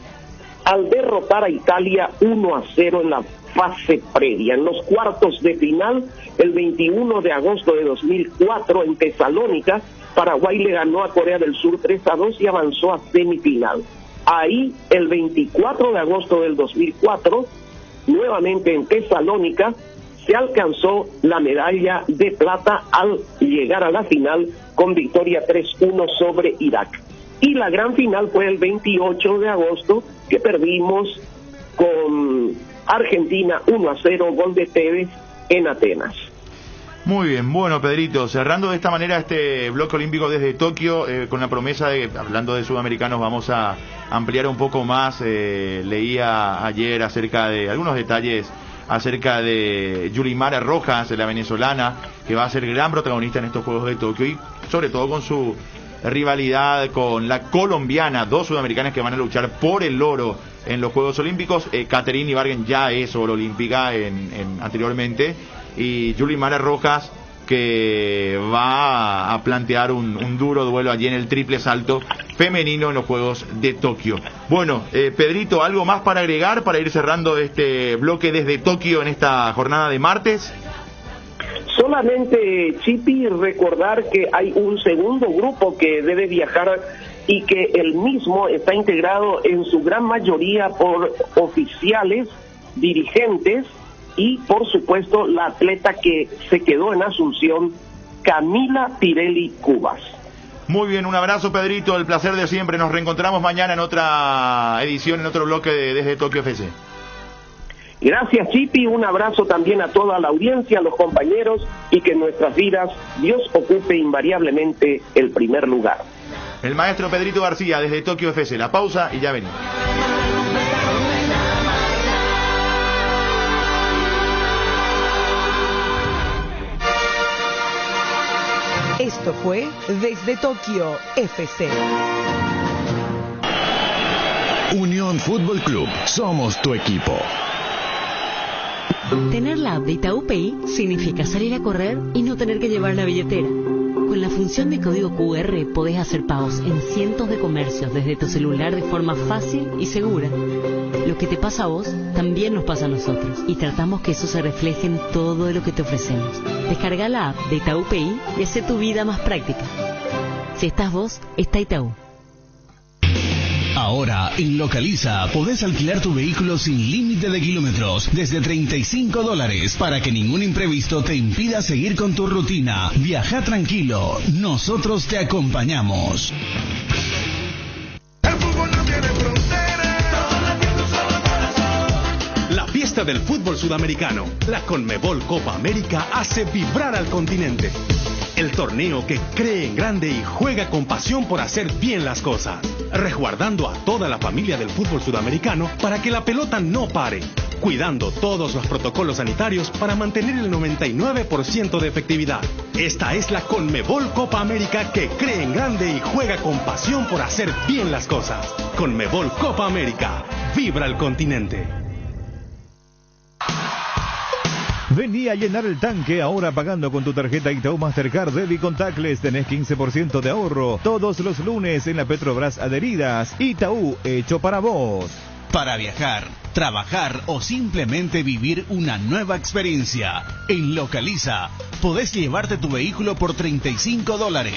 al derrotar a Italia 1-0 en la fase previa. En los cuartos de final, el 21 de agosto de 2004 en Tesalónica, Paraguay le ganó a Corea del Sur 3-2 y avanzó a semifinal. Ahí, el 24 de agosto del 2004, nuevamente en Tesalónica, se alcanzó la medalla de plata al llegar a la final con victoria 3-1 sobre Irak. Y la gran final fue el 28 de agosto, que perdimos con Argentina 1-0, gol de Tevez en Atenas. Muy bien, bueno, Pedrito, cerrando de esta manera este bloque olímpico desde Tokio, con la promesa de, hablando de sudamericanos, vamos a ampliar un poco más. Leía ayer acerca de algunos detalles acerca de Yulimara Rojas, la venezolana, que va a ser gran protagonista en estos Juegos de Tokio, y sobre todo con su rivalidad con la colombiana, dos sudamericanas que van a luchar por el oro en los Juegos Olímpicos. Caterine Ibargüen ya es oro olímpica anteriormente, y Yulimara Rojas, que va a plantear un duro duelo allí en el triple salto femenino en los Juegos de Tokio. Bueno, Pedrito, ¿algo más para agregar para ir cerrando este bloque desde Tokio en esta jornada de martes? Solamente, Chipi, recordar que hay un segundo grupo que debe viajar y que el mismo está integrado en su gran mayoría por oficiales, dirigentes y, por supuesto, la atleta que se quedó en Asunción, Camila Pirelli Cubas. Muy bien, un abrazo, Pedrito, el placer de siempre. Nos reencontramos mañana en otra edición, en otro bloque de Desde Tokio FC. Gracias, Chipi, un abrazo también a toda la audiencia, a los compañeros, y que en nuestras vidas Dios ocupe invariablemente el primer lugar. El maestro Pedrito García desde Tokio FC. La pausa y ya venimos. Esto fue Desde Tokio FC. Unión Fútbol Club. Somos tu equipo. Tener la app de Itaú Pay significa salir a correr y no tener que llevar la billetera. Con la función de código QR podés hacer pagos en cientos de comercios desde tu celular de forma fácil y segura. Lo que te pasa a vos también nos pasa a nosotros y tratamos que eso se refleje en todo lo que te ofrecemos. Descarga la app de Itaú Pay y hace tu vida más práctica. Si estás vos, está Itaú. Ahora, en Localiza, podés alquilar tu vehículo sin límite de kilómetros desde $35 para que ningún imprevisto te impida seguir con tu rutina. Viaja tranquilo, nosotros te acompañamos. La fiesta del fútbol sudamericano, la Conmebol Copa América hace vibrar al continente. El torneo que cree en grande y juega con pasión por hacer bien las cosas, resguardando a toda la familia del fútbol sudamericano para que la pelota no pare, cuidando todos los protocolos sanitarios para mantener el 99% de efectividad. Esta es la Conmebol Copa América que cree en grande y juega con pasión por hacer bien las cosas. Conmebol Copa América, vibra el continente. Vení a llenar el tanque ahora pagando con tu tarjeta Itaú Mastercard Debit Contactless. Tenés 15% de ahorro todos los lunes en la Petrobras Adheridas. Itaú, hecho para vos. Para viajar, trabajar o simplemente vivir una nueva experiencia. En Localiza, podés llevarte tu vehículo por $35.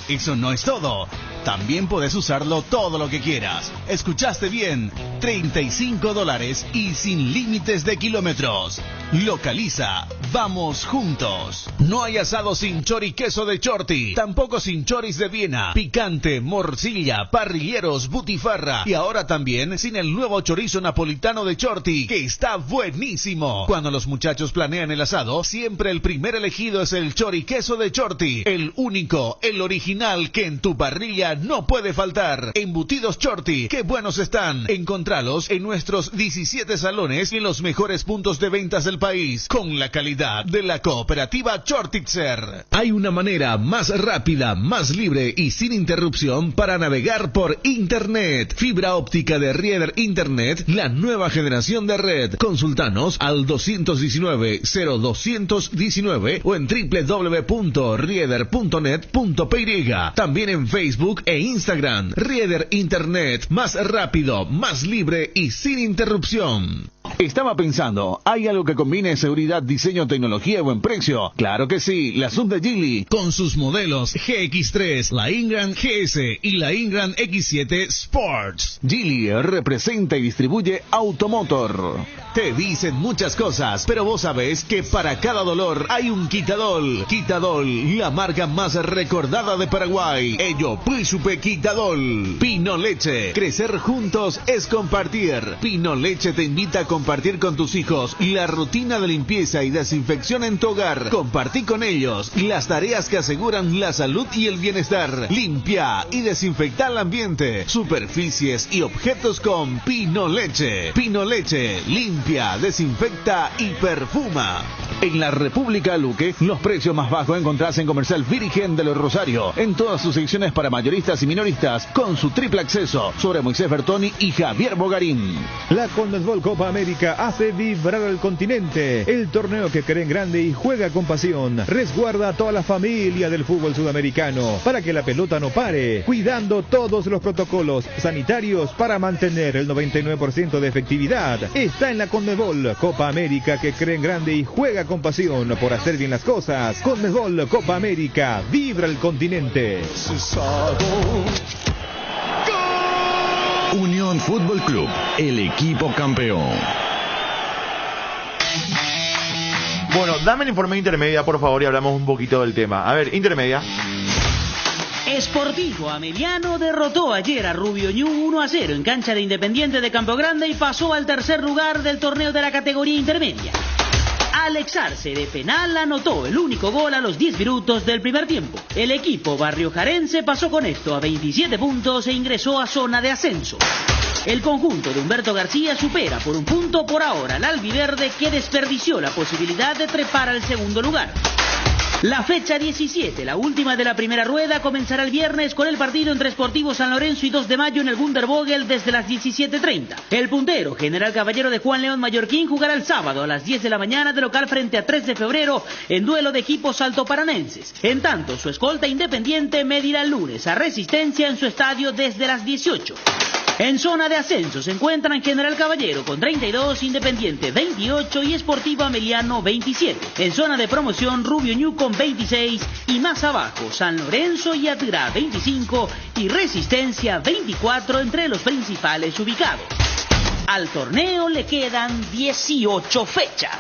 Eso no es todo. También podés usarlo todo lo que quieras. ¿Escuchaste bien? $35 y sin límites de kilómetros. Localiza, vamos juntos. No hay asado sin choriqueso de Chorti, tampoco sin choris de Viena, picante, morcilla, parrilleros, butifarra y ahora también sin el nuevo chorizo napolitano de Chorti, que está buenísimo. Cuando los muchachos planean el asado, siempre el primer elegido es el choriqueso de Chorti, el único, el original que en tu parrilla no puede faltar. Embutidos Chorti, qué buenos están. Encontralos en nuestros 17 salones y en los mejores puntos de ventas del país, con la calidad de la cooperativa Chortitzer. Hay una manera más rápida, más libre y sin interrupción para navegar por Internet. Fibra óptica de Rieder Internet, la nueva generación de red. Consultanos al 219-0219 o en www.rieder.net.py. También en Facebook e Instagram. Rieder Internet, más rápido, más libre y sin interrupción. Estaba pensando, ¿hay algo que combine seguridad, diseño, tecnología y buen precio? Claro que sí, la sub de Geely, con sus modelos GX3, la Ingram GS y la Ingram X7 Sports. Geely representa y distribuye Automotor. Te dicen muchas cosas, pero vos sabés que para cada dolor hay un Quitadol. Quitadol, la marca más recordada de Paraguay. Ello, Príncipe Quitadol. Pino Leche, crecer juntos es compartir. Pino Leche te invita a compartir con tus hijos la rutina de limpieza y desinfección en tu hogar. Compartí con ellos las tareas que aseguran la salud y el bienestar. Limpia y desinfecta el ambiente, superficies y objetos con Pino Leche. Pino Leche, limpia, desinfecta y perfuma. En la República Luque, los precios más bajos encontrás en Comercial Virgen de los Rosario, en todas sus secciones para mayoristas y minoristas, con su triple acceso sobre Moisés Bertoni y Javier Bogarín. La Conmebol Copa América hace vibrar al continente. El torneo que cree en grande y juega con pasión. Resguarda a toda la familia del fútbol sudamericano para que la pelota no pare, cuidando todos los protocolos sanitarios para mantener el 99% de efectividad. Está en la Conmebol Copa América que cree en grande y juega con pasión por hacer bien las cosas. Conmebol Copa América, vibra el continente. Unión Fútbol Club, el equipo campeón. Bueno, dame el informe de intermedia, por favor, y hablamos un poquito del tema. A ver, intermedia. Sportivo Ameliano derrotó ayer a Rubio Ñu 1-0 en cancha de Independiente de Campo Grande y pasó al tercer lugar del torneo de la categoría intermedia. Alex Arce de penal anotó el único gol a los 10 minutos del primer tiempo. El equipo barriojarense pasó con esto a 27 puntos e ingresó a zona de ascenso. El conjunto de Humberto García supera por un punto por ahora al albiverde, que desperdició la posibilidad de trepar al segundo lugar. La fecha 17, la última de la primera rueda, comenzará el viernes con el partido entre Sportivo San Lorenzo y 2 de Mayo en el Wundervogel desde las 17:30. El puntero, General Caballero de Juan León Mallorquín, jugará el sábado a las 10 de la mañana de local frente a 3 de febrero en duelo de equipos altoparanenses. En tanto, su escolta Independiente medirá el lunes a Resistencia en su estadio desde las 18. En zona de ascenso se encuentran General Caballero con 32, Independiente 28 y Sportivo Ameliano 27. En zona de promoción, Rubio Ñu con 26 y más abajo San Lorenzo y Atirá 25 y Resistencia 24 entre los principales ubicados. Al torneo le quedan 18 fechas.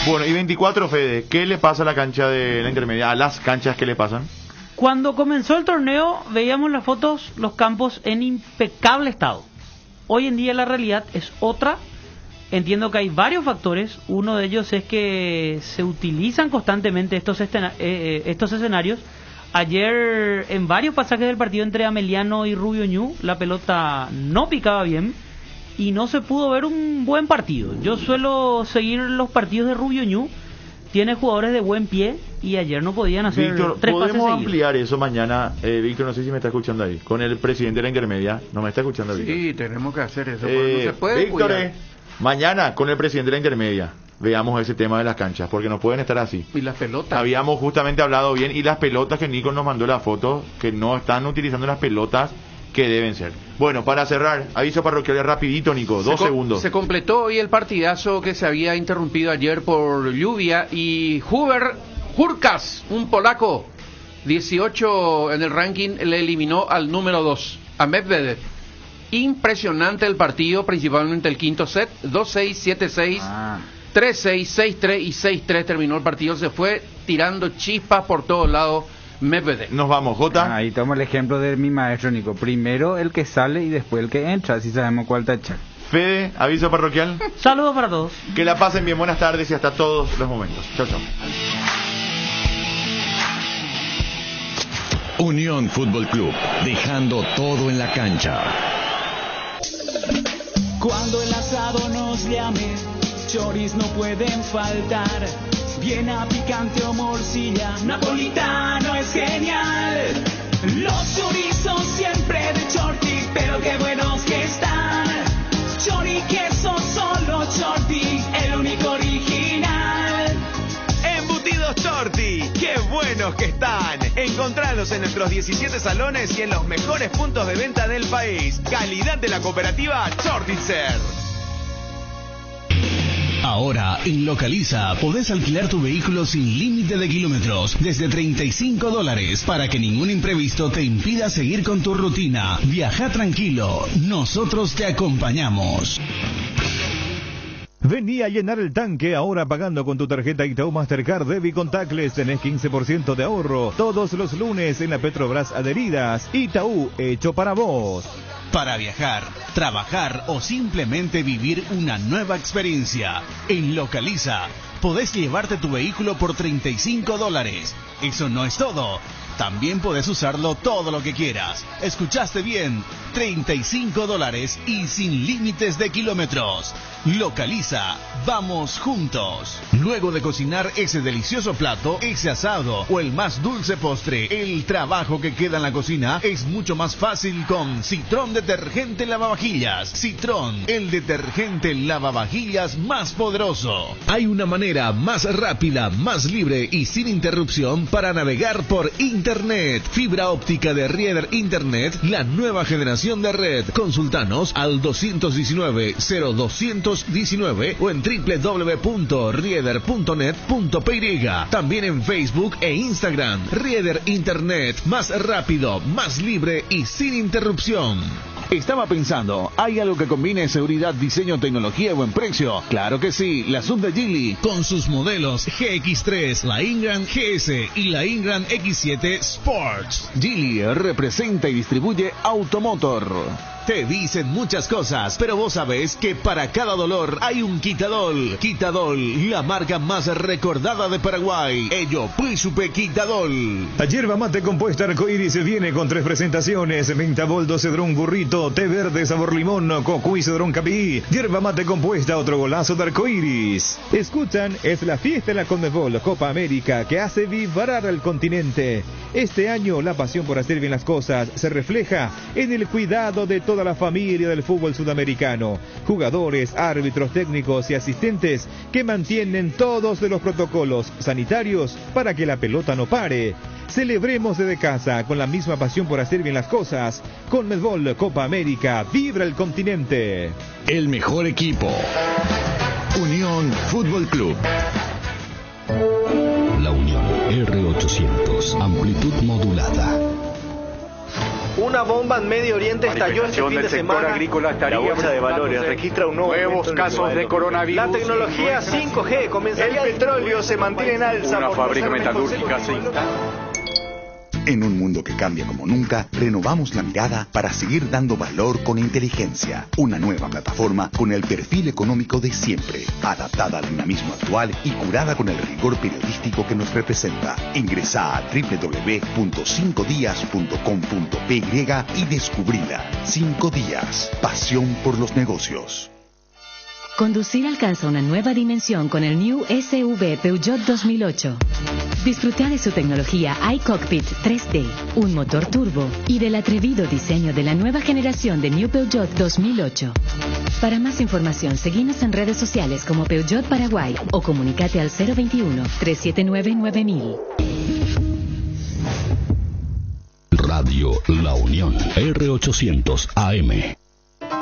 Bueno, y 24, Fede, ¿qué le pasa a la cancha de la intermedia? ¿A las canchas qué le pasan? Cuando comenzó el torneo veíamos las fotos, los campos en impecable estado. Hoy en día la realidad es otra. Entiendo que hay varios factores. Uno de ellos es que se utilizan constantemente estos escenarios. Ayer en varios pasajes del partido entre Ameliano y Rubio Ñu la pelota no picaba bien y no se pudo ver un buen partido. Yo suelo seguir los partidos de Rubio Ñu. Tiene jugadores de buen pie y ayer no podían hacer Víctor, 3 pases seguidos. ¿podemos ampliar eso mañana? Víctor, no sé si me está escuchando ahí. Con el presidente de la intermedia. ¿No me está escuchando, Víctor? Sí, tenemos que hacer eso. Porque no se puede Víctor, cuidar. mañana con el presidente de la intermedia veamos ese tema de las canchas, porque no pueden estar así. Y las pelotas. Habíamos justamente hablado bien, y las pelotas que Nico nos mandó la foto, que no están utilizando las pelotas que deben ser. Bueno, para cerrar, aviso parroquial rapidito, Nico, 2 segundos. Se completó hoy el partidazo que se había interrumpido ayer por lluvia y Hurkas, un polaco, 18 en el ranking, le eliminó al número 2, a Medvedev. Impresionante el partido, principalmente el quinto set, 2-6, 7-6, 3-6, 6-3 y 6-3 terminó el partido, se fue tirando chispas por todos lados Medvedev. Nos vamos, Jota. Ahí tomo el ejemplo de mi maestro Nico. Primero el que sale y después el que entra, así sabemos cuál tachar. Fede, aviso parroquial. Saludos para todos. Que la pasen bien, buenas tardes y hasta todos los momentos. Chao, chao. Unión Fútbol Club, dejando todo en la cancha. Cuando el asado nos llame, choris no pueden faltar. Viena, picante o morcilla, napolitano es genial. Los chorizos siempre de Chorti, pero qué buenos que están. Chori queso, solo Chorti, el único original. Embutidos Chorti, qué buenos que están. Encontralos en nuestros 17 salones y en los mejores puntos de venta del país. Calidad de la cooperativa Chortitzer. Ahora, en Localiza, podés alquilar tu vehículo sin límite de kilómetros, desde $35, para que ningún imprevisto te impida seguir con tu rutina. Viaja tranquilo, nosotros te acompañamos. Vení a llenar el tanque ahora pagando con tu tarjeta Itaú Mastercard Debit Contactless. Tenés 15% de ahorro todos los lunes en la Petrobras Adheridas. Itaú, hecho para vos. Para viajar, trabajar o simplemente vivir una nueva experiencia. En Localiza, podés llevarte tu vehículo por $35. Eso no es todo. También podés usarlo todo lo que quieras. ¿Escuchaste bien? $35 y sin límites de kilómetros. Localiza, vamos juntos. Luego de cocinar ese delicioso plato, ese asado o el más dulce postre, el trabajo que queda en la cocina es mucho más fácil con Citrón Detergente Lavavajillas. Citrón, el detergente lavavajillas más poderoso. Hay una manera más rápida, más libre y sin interrupción para navegar por Internet. Fibra óptica de Rieder Internet, la nueva generación de red. Consultanos al 219-0219 o en www.rieder.net.py. También en Facebook e Instagram. Rieder Internet, más rápido, más libre y sin interrupción. Estaba pensando, ¿hay algo que combine seguridad, diseño, tecnología y buen precio? Claro que sí, la sub de Geely, con sus modelos GX3, la Ingram GS y la Ingram X7 Sports. Geely representa y distribuye Automotor. Te dicen muchas cosas, pero vos sabés que para cada dolor hay un Quitadol. Quitadol, la marca más recordada de Paraguay. Ello, Príncipe Quitadol. La yerba mate compuesta Arcoiris viene con 3 presentaciones: menta, boldo, cedrón, burrito, té verde sabor limón, cocuy, cedrón, capí. Yerba mate compuesta, otro golazo de Arcoiris. Escuchan, es la fiesta en la Conmebol Copa América que hace vibrar al continente. Este año la pasión por hacer bien las cosas se refleja en el cuidado de toda la familia del fútbol sudamericano. Jugadores, árbitros, técnicos y asistentes que mantienen todos los protocolos sanitarios para que la pelota no pare. Celebremos desde casa con la misma pasión por hacer bien las cosas. Conmebol Copa América, vibra el continente. El mejor equipo. Unión Fútbol Club. La Unión R800, amplitud modulada. Una bomba en Medio Oriente estalló este fin de semana. La bolsa de valores registra un nuevos casos de coronavirus. La tecnología 5G comenzaría. El petróleo se mantiene en alza. Una fábrica metalúrgica se instala. En un mundo que cambia como nunca, renovamos la mirada para seguir dando valor con inteligencia. Una nueva plataforma con el perfil económico de siempre, adaptada al dinamismo actual y curada con el rigor periodístico que nos representa. Ingresa a www.5dias.com.py y descubrila. 5 días. Pasión por los negocios. Conducir alcanza una nueva dimensión con el New SUV Peugeot 2008. Disfruta de su tecnología iCockpit 3D, un motor turbo y del atrevido diseño de la nueva generación de New Peugeot 2008. Para más información, seguinos en redes sociales como Peugeot Paraguay o comunicate al 021-379-9000. Radio La Unión R800 AM.